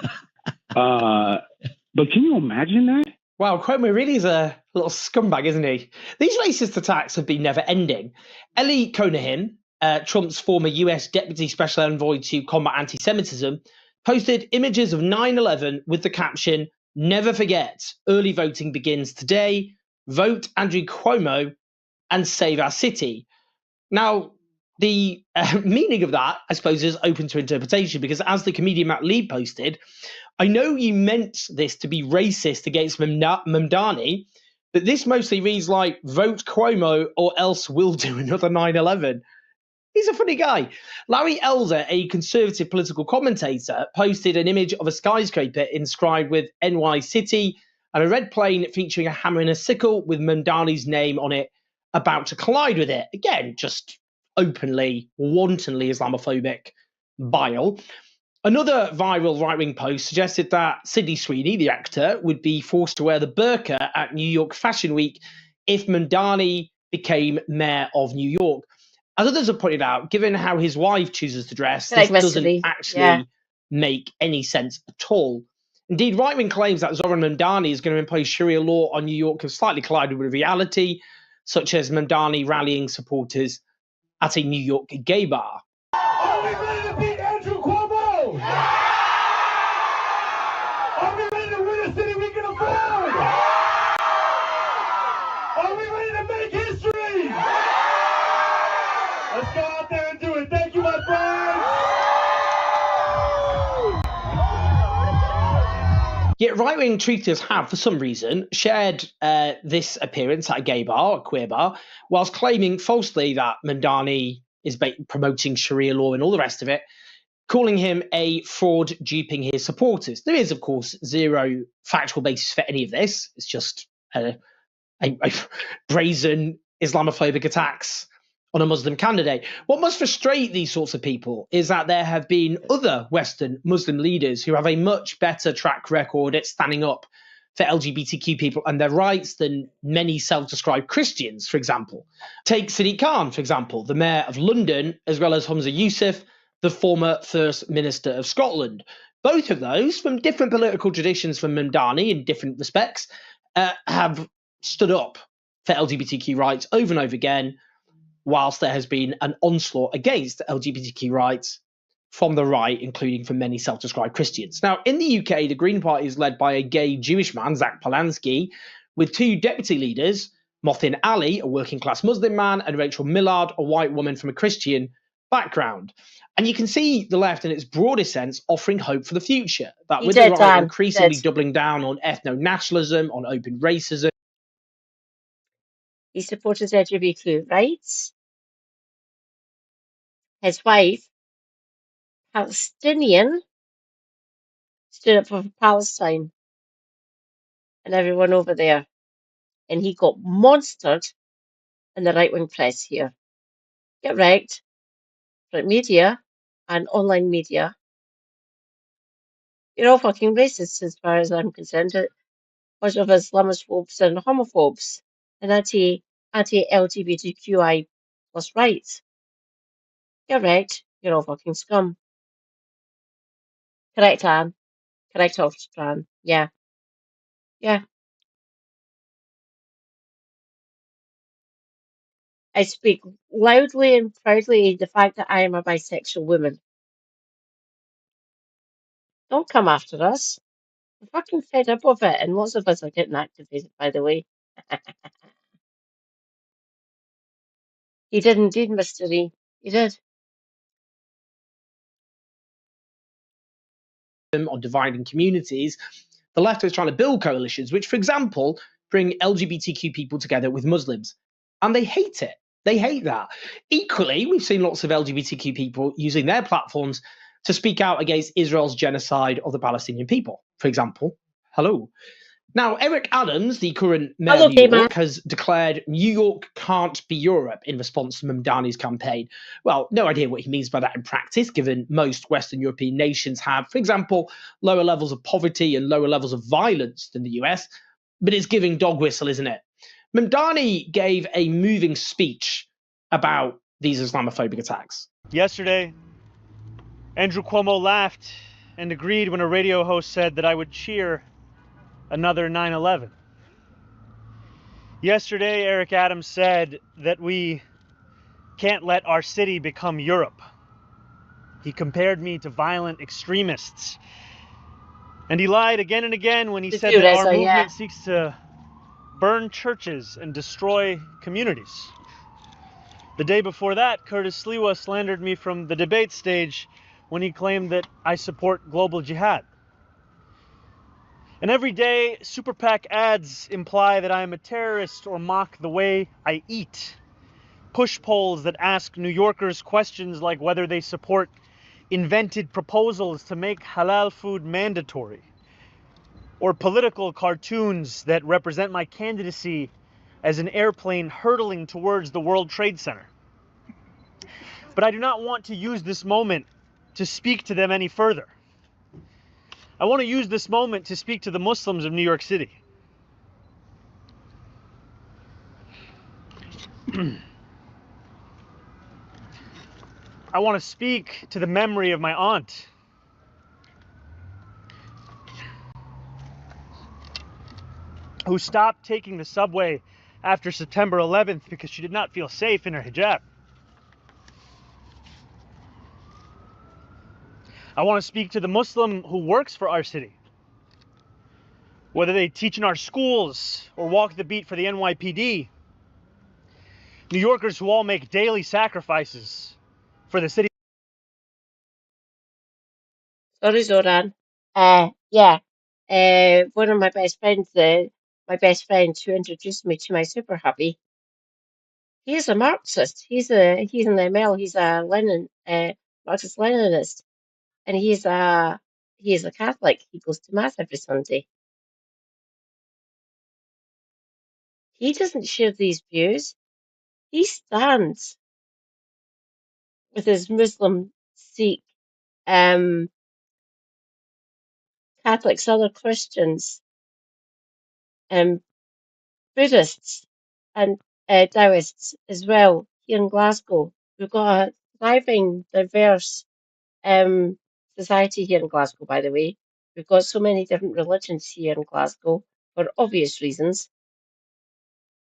S21: But can you imagine that?
S20: Wow, Cuomo really is a little scumbag, isn't he? These racist attacks have been never-ending. Ellie Conahan, Trump's former US Deputy Special Envoy to combat anti-Semitism, posted images of 9/11 with the caption, "Never forget, early voting begins today. Vote Andrew Cuomo and save our city." Now, the meaning of that, I suppose, is open to interpretation because as the comedian Matt Lee posted, I know you meant this to be racist against Mamdani, but this mostly reads like, vote Cuomo or else we'll do another 9/11. He's a funny guy. Larry Elder, a conservative political commentator, posted an image of a skyscraper inscribed with NY City and a red plane featuring a hammer and a sickle with Mamdani's name on it about to collide with it. Again, just openly, wantonly Islamophobic. bile. Another viral right-wing post suggested that Sydney Sweeney, the actor, would be forced to wear the burqa at New York Fashion Week if Mamdani became mayor of New York. As others have pointed out, given how his wife chooses to dress, this doesn't actually make any sense at all. Indeed, right-wing claims that Zoran Mamdani is going to impose Sharia law on New York have slightly collided with reality, such as Mamdani rallying supporters at a New York gay bar.
S2: Are we ready to beat Andrew Cuomo? Are we ready to win a city we can afford? Are we ready to make history? Let's go out there and do it. Thank you, my friends.
S20: Yet right-wing tweeters have, for some reason, shared this appearance at a gay bar, a queer bar, whilst claiming falsely that Mamdani is promoting Sharia law and all the rest of it, calling him a fraud duping his supporters. There is, of course, zero factual basis for any of this. It's just a brazen Islamophobic attacks on a Muslim candidate. What must frustrate these sorts of people is that there have been other Western Muslim leaders who have a much better track record at standing up for LGBTQ people and their rights than many self-described Christians, for example. Take Sadiq Khan, for example, the mayor of London, as well as Humza Yousaf, the former First Minister of Scotland. Both of those, from different political traditions from Mamdani in different respects, have stood up for LGBTQ rights over and over again, whilst there has been an onslaught against LGBTQ rights from the right, including from many self-described Christians. Now, in the UK, the Green Party is led by a gay Jewish man, Zach Polanski, with two deputy leaders, Mohsin Ali, a working-class Muslim man, and Rachel Millard, a white woman from a Christian background. And you can see the left, in its broadest sense, offering hope for the future. That with the right increasingly doubling down on ethno-nationalism, on open racism.
S1: He supported LGBT rights. His wife, Palestinian, stood up for Palestine and everyone over there. And he got monstered in the right-wing press here. Get wrecked. Print media and online media. You're all fucking racist as far as I'm concerned. A bunch of Islamophobes and homophobes and anti-LGBTQI plus rights. Get wrecked. You're all fucking scum. Correct, Anne. Correct, Fran. Yeah. Yeah. I speak loudly and proudly the fact that I am a bisexual woman. Don't come after us. I'm fucking fed up of it, and lots of us are getting activated, by the way. He did indeed, Mr. E. He did.
S20: On dividing communities, the left is trying to build coalitions, which, for example, bring LGBTQ people together with Muslims. And they hate it. They hate that. Equally, we've seen lots of LGBTQ people using their platforms to speak out against Israel's genocide of the Palestinian people, for example. Hello. Now, Eric Adams, the current mayor of New York, has declared New York can't be Europe in response to Mamdani's campaign. Well, no idea what he means by that in practice, given most Western European nations have, for example, lower levels of poverty and lower levels of violence than the US. But it's giving dog whistle, isn't it? Mamdani gave a moving speech about these Islamophobic attacks.
S10: Yesterday, Andrew Cuomo laughed and agreed when a radio host said that I would cheer another 9/11. Yesterday, Eric Adams said that we can't let our city become Europe. He compared me to violent extremists. And he lied again and again when he said that our movement seeks to burn churches and destroy communities. The day before that, Curtis Sliwa slandered me from the debate stage when he claimed that I support global jihad. And every day, Super PAC ads imply that I am a terrorist or mock the way I eat. Push polls that ask New Yorkers questions like whether they support invented proposals to make halal food mandatory. Or political cartoons that represent my candidacy as an airplane hurtling towards the World Trade Center. But I do not want to use this moment to speak to them any further. I want to use this moment to speak to the Muslims of New York City. I want to speak to the memory of my aunt. Who stopped taking the subway after September 11th because she did not feel safe in her hijab. I want to speak to the Muslim who works for our city. Whether they teach in our schools or walk the beat for the NYPD. New Yorkers who all make daily sacrifices for the city.
S1: Sorry, Zoran. One of my best friends, who introduced me to my super hubby, he's a Marxist. He's an ML. He's a Marxist Leninist, and he is a Catholic. He goes to mass every Sunday. He doesn't share these views. He stands with his Muslim, Sikh, Catholics, other Christians, Buddhists, and Taoists as well here in Glasgow. We've got a thriving, diverse society here in Glasgow, by the way. We've got so many different religions here in Glasgow for obvious reasons.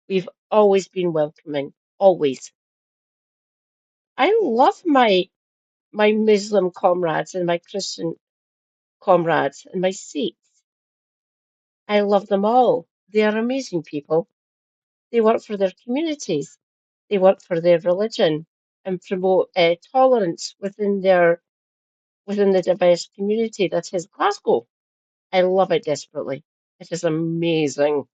S1: We've always been welcoming, always. I love my Muslim comrades and my Christian comrades and my Sikhs. I love them all. They are amazing people. They work for their communities. They work for their religion and promote tolerance within the diverse community that is Glasgow. I love it desperately. It is amazing.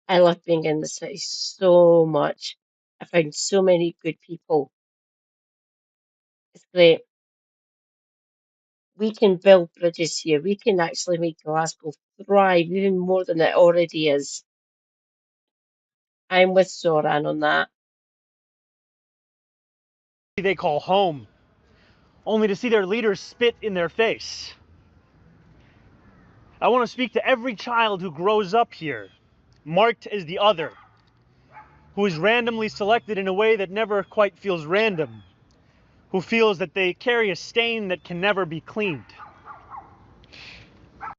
S1: I love being in the city so much. I found so many good people. It's great. We can build bridges here. We can actually make Glasgow thrive even more than it already is. I'm with Zoran on that.
S10: They call home, only to see their leaders spit in their face. I want to speak to every child who grows up here, marked as the other, who is randomly selected in a way that never quite feels random, who feels that they carry a stain that can never be cleaned.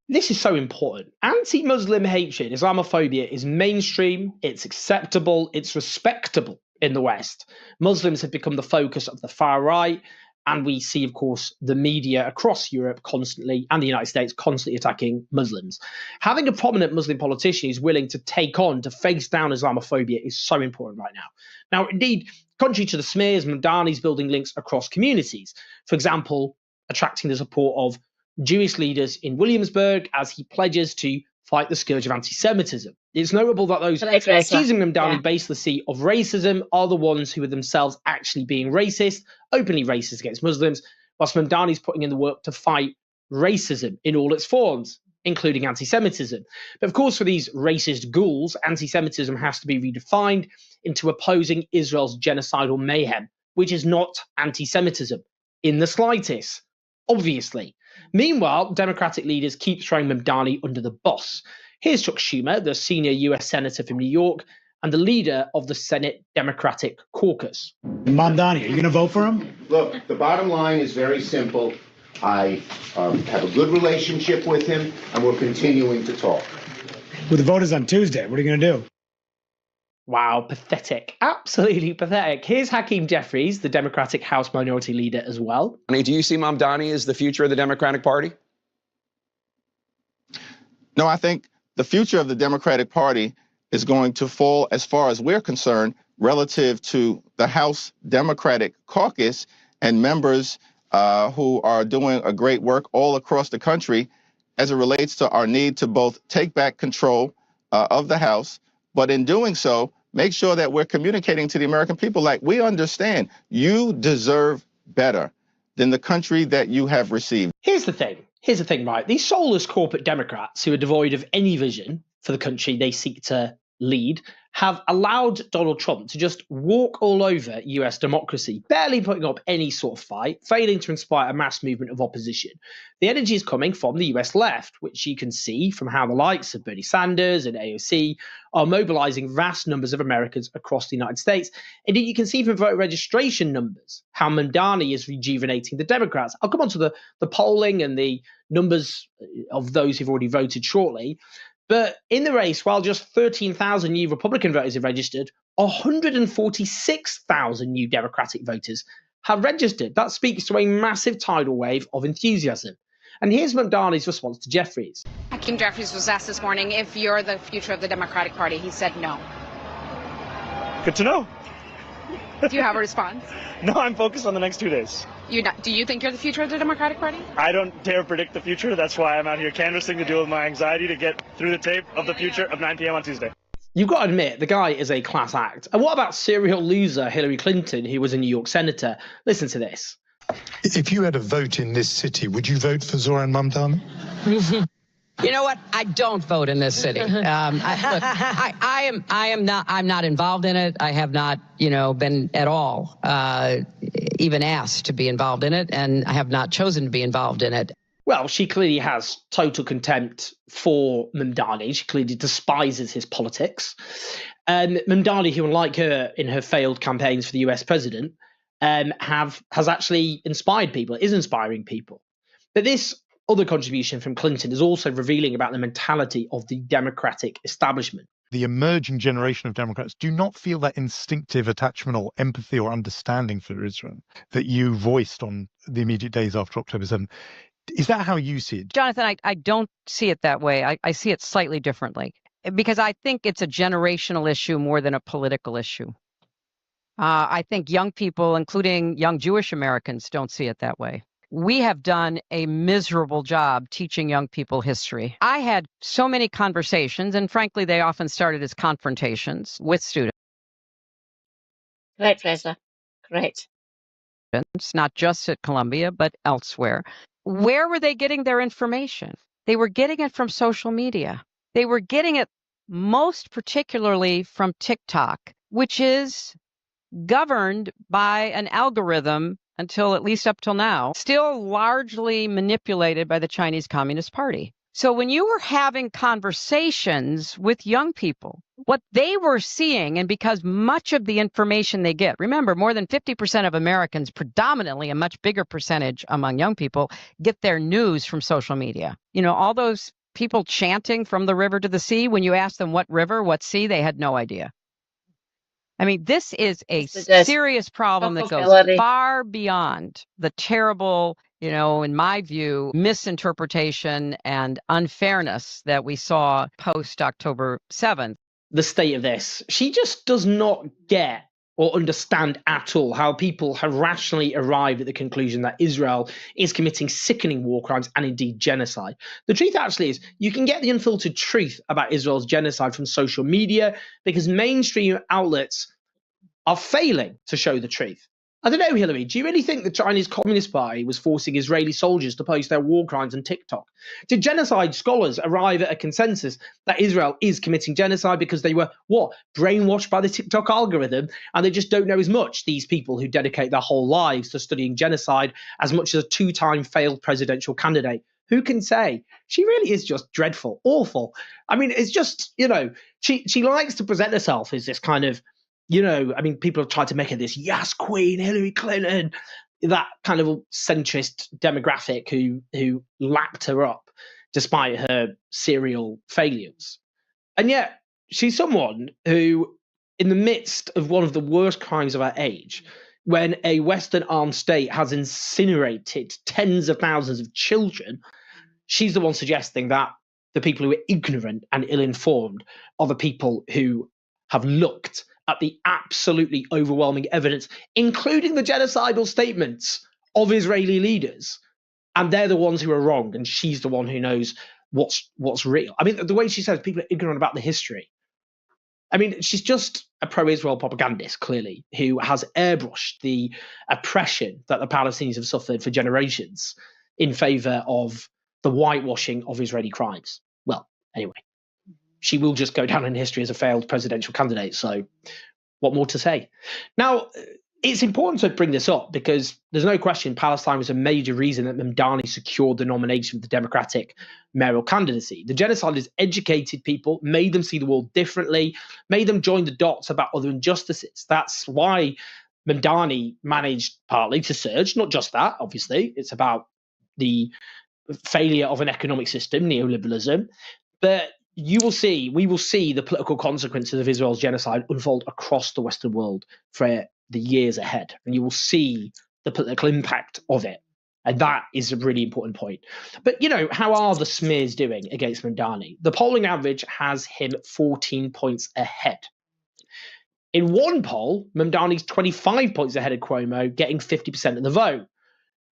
S20: This is so important. Anti-Muslim hatred, Islamophobia, is mainstream, it's acceptable, it's respectable in the West. Muslims have become the focus of the far right, and we see, of course, the media across Europe constantly, and the United States constantly attacking Muslims. Having a prominent Muslim politician who's willing to face down Islamophobia is so important right now. Now, indeed, contrary to the smears, Mamdani's building links across communities. For example, attracting the support of Jewish leaders in Williamsburg as he pledges to fight the scourge of anti-Semitism. It's notable that those accusing Mamdani baselessly of racism are the ones who are themselves actually being racist, openly racist against Muslims, whilst Mamdani's putting in the work to fight racism in all its forms, including anti-Semitism. But of course, for these racist ghouls, anti-Semitism has to be redefined into opposing Israel's genocidal mayhem, which is not anti-Semitism in the slightest, obviously. Meanwhile, Democratic leaders keep throwing Mamdani under the bus. Here's Chuck Schumer, the senior US senator from New York and the leader of the Senate Democratic Caucus.
S9: Mamdani, are you going to vote for him?
S12: Look, the bottom line is very simple. I have a good relationship with him, and we're continuing to talk.
S9: Well, the vote is on Tuesday. What are you going to do?
S20: Wow, pathetic. Absolutely pathetic. Here's Hakeem Jeffries, the Democratic House Minority Leader as well.
S23: Do you see Mamdani as the future of the Democratic Party?
S24: No, I think the future of the Democratic Party is going to fall, as far as we're concerned, relative to the House Democratic Caucus and members who are doing a great work all across the country as it relates to our need to both take back control of the House, but in doing so, make sure that we're communicating to the American people like we understand you deserve better than the country that you have received.
S20: Here's the thing, right? These soulless corporate Democrats who are devoid of any vision for the country they seek to lead have allowed Donald Trump to just walk all over US democracy, barely putting up any sort of fight, failing to inspire a mass movement of opposition. The energy is coming from the US left, which you can see from how the likes of Bernie Sanders and AOC are mobilizing vast numbers of Americans across the United States. Indeed, you can see from voter registration numbers how Mamdani is rejuvenating the Democrats. I'll come on to the polling and the numbers of those who've already voted shortly. But in the race, while just 13,000 new Republican voters have registered, 146,000 new Democratic voters have registered. That speaks to a massive tidal wave of enthusiasm. And here's Mamdani's response to Jeffries.
S13: Hakeem Jeffries was asked this morning if you're the future of the Democratic Party. He said no.
S10: Good to know.
S13: Do you have a response?
S10: No, I'm focused on the next 2 days.
S13: Do you think you're the future of the Democratic Party?
S10: I don't dare predict the future. That's why I'm out here canvassing to deal with my anxiety to get through the tape of the future of 9 p.m. on Tuesday.
S20: You've got to admit, the guy is a class act. And what about serial loser Hillary Clinton, who was a New York senator? Listen to this.
S14: If you had a vote in this city, would you vote for Zoran Mamdani?
S15: You know what? I don't vote in this city. I'm not involved in it. I have not, been at all even asked to be involved in it, and I have not chosen to be involved in it.
S20: Well, she clearly has total contempt for Mamdani. She clearly despises his politics. Mamdani, who, unlike her in her failed campaigns for the US president, has actually inspired people, is inspiring people. But this other contribution from Clinton is also revealing about the mentality of the Democratic establishment.
S18: The emerging generation of Democrats do not feel that instinctive attachment or empathy or understanding for Israel that you voiced on the immediate days after October 7th. Is that how you see it?
S25: Jonathan, I don't see it that way. I see it slightly differently because I think it's a generational issue more than a political issue. I think young people, including young Jewish Americans, don't see it that way. We have done a miserable job teaching young people history. I had so many conversations, and frankly, they often started as confrontations with students.
S1: Correct, Fraser. Correct.
S25: Not just at Columbia, but elsewhere. Where were they getting their information? They were getting it from social media. They were getting it most particularly from TikTok, which is governed by an algorithm until at least up till now, still largely manipulated by the Chinese Communist Party. So when you were having conversations with young people, what they were seeing, and because much of the information they get, remember, more than 50% of Americans, predominantly a much bigger percentage among young people, get their news from social media. All those people chanting from the river to the sea, when you ask them what river, what sea, they had no idea. I mean, this is a serious problem that goes far beyond the terrible, in my view, misinterpretation and unfairness that we saw post October 7th.
S20: The state of this, she just does not get or understand at all how people have rationally arrived at the conclusion that Israel is committing sickening war crimes and indeed genocide. The truth actually is you can get the unfiltered truth about Israel's genocide from social media because mainstream outlets are failing to show the truth. I don't know, Hillary, do you really think the Chinese Communist Party was forcing Israeli soldiers to post their war crimes on TikTok? Did genocide scholars arrive at a consensus that Israel is committing genocide because they were, brainwashed by the TikTok algorithm and they just don't know as much, these people who dedicate their whole lives to studying genocide as much as a 2-time failed presidential candidate? Who can say? She really is just dreadful, awful. I mean, it's just, she likes to present herself as this kind of, people have tried to make her this yes queen, Hillary Clinton, that kind of centrist demographic who lapped her up despite her serial failures. And yet she's someone who, in the midst of one of the worst crimes of our age, when a Western armed state has incinerated tens of thousands of children, she's the one suggesting that the people who are ignorant and ill-informed are the people who have looked at the absolutely overwhelming evidence, including the genocidal statements of Israeli leaders. And they're the ones who are wrong. And she's the one who knows what's real. I mean, the way she says people are ignorant about the history. I mean, she's just a pro-Israel propagandist, clearly, who has airbrushed the oppression that the Palestinians have suffered for generations in favor of the whitewashing of Israeli crimes. Well, anyway. she will just go down in history as a failed presidential candidate. So what more to say? Now, it's important to bring this up because there's no question Palestine was a major reason that Mamdani secured the nomination for the Democratic mayoral candidacy. The genocide has educated people, made them see the world differently, made them join the dots about other injustices. That's why Mamdani managed partly to surge, not just that, obviously. It's about the failure of an economic system, neoliberalism. But we will see the political consequences of Israel's genocide unfold across the Western world for the years ahead. And you will see the political impact of it. And that is a really important point. But, how are the smears doing against Mamdani? The polling average has him 14 points ahead. In one poll, Mamdani's 25 points ahead of Cuomo, getting 50% of the vote.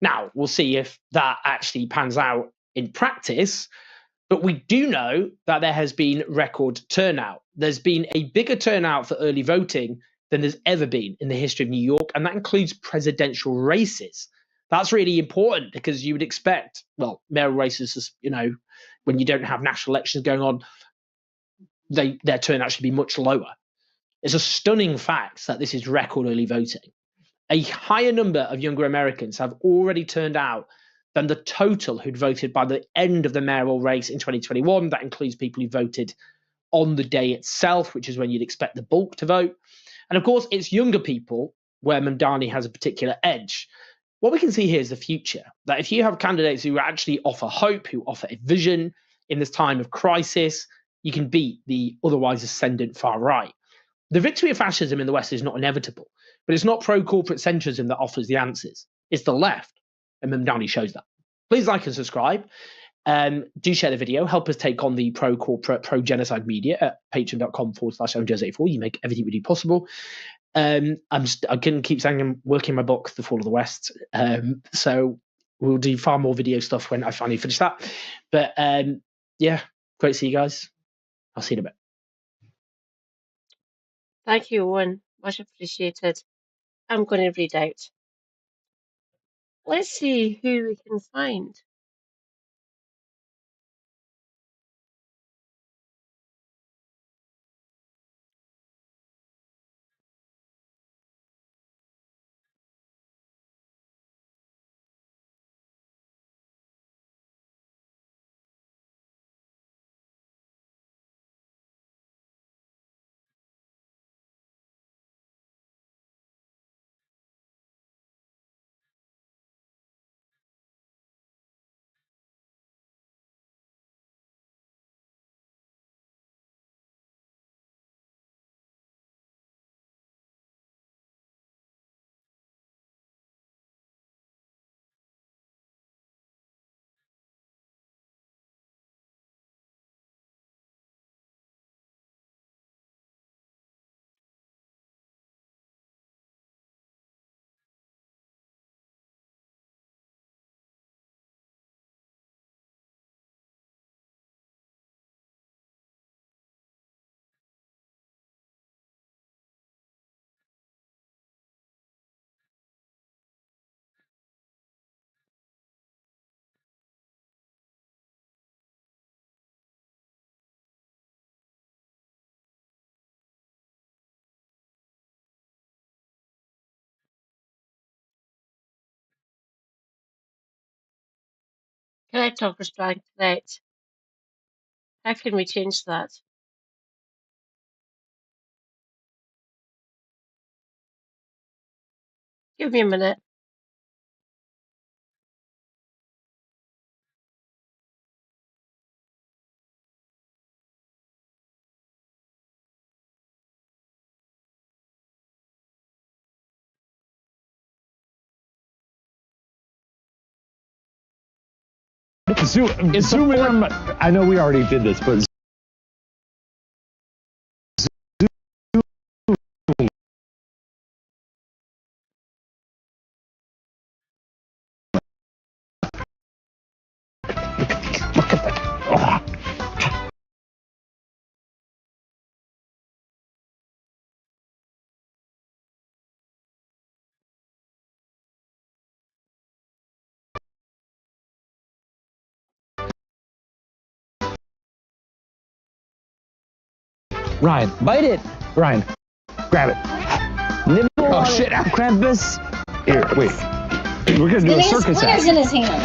S20: Now, we'll see if that actually pans out in practice. But we do know that there has been record turnout. There's been a bigger turnout for early voting than there's ever been in the history of New York, and that includes presidential races. That's really important because you would expect, mayoral races, when you don't have national elections going on, their turnout should be much lower. It's a stunning fact that this is record early voting. A higher number of younger Americans have already turned out than the total who'd voted by the end of the mayoral race in 2021. That includes people who voted on the day itself, which is when you'd expect the bulk to vote. And of course, it's younger people where Mamdani has a particular edge. What we can see here is the future, that if you have candidates who actually offer hope, who offer a vision in this time of crisis, you can beat the otherwise ascendant far right. The victory of fascism in the West is not inevitable, but it's not pro-corporate centrism that offers the answers. It's the left, and Mamdani shows that. Please like and subscribe. Do share the video. Help us take on the pro-corporate, pro-genocide media at patreon.com/OwnJazz84. You make everything we do possible. I can keep saying I'm working my book, The Fall of the West. So we'll do far more video stuff when I finally finish that. But great to see you guys. I'll see you in a bit.
S1: Thank you, Owen. Much appreciated. I'm going to read out. Let's see who we can find. Correct, Dr. Strang, correct. How can we change that? Give me a minute.
S2: Zoom in on I know we already did this, but
S6: Ryan,
S7: bite it.
S6: Ryan, grab it.
S7: Nibble on
S6: shit!
S7: it.
S6: Krampus. Here, wait. We're gonna do a circus act.
S8: in his hands.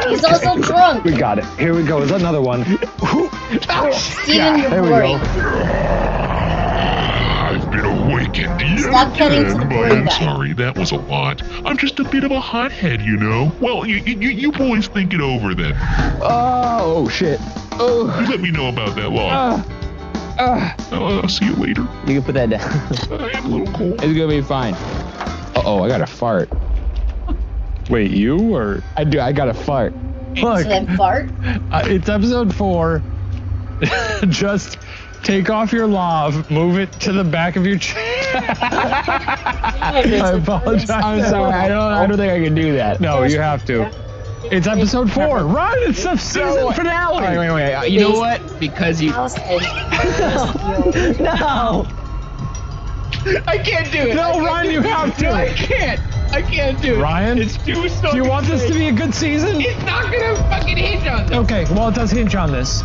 S8: He's also drunk.
S6: We got it. Here we go. There's another one.
S8: Steven, you're
S6: there we
S8: boring.
S6: go.
S16: I've been awakened yet
S8: Stop cutting to the
S16: again, but
S8: boring
S16: I'm
S8: guy.
S16: sorry, that was a lot. I'm just a bit of a hothead, you know. Well, you boys think it over then.
S6: Oh shit. Oh.
S16: You let me know about that log. I'll see you later.
S7: You can put that down.
S16: I am a little cold.
S7: It's gonna be fine. Uh-oh, I got a fart.
S6: Wait, you or
S7: I do. I got a fart.
S8: Look, fart?
S6: It's episode 4. Just take off your lav, move it to the back of your chair. I apologize.
S7: I'm sorry. I don't think I can do that.
S6: No, you have to. It's episode 4. Run! It's the season finale.
S7: Wait. You know what? Because you.
S8: No.
S7: I can't do it.
S6: No, Ryan, you have to.
S7: I can't do it.
S6: Ryan,
S7: it's too
S6: do you want this to be a good season?
S7: It's not gonna fucking hinge on this.
S6: Okay, well, it does hinge on this.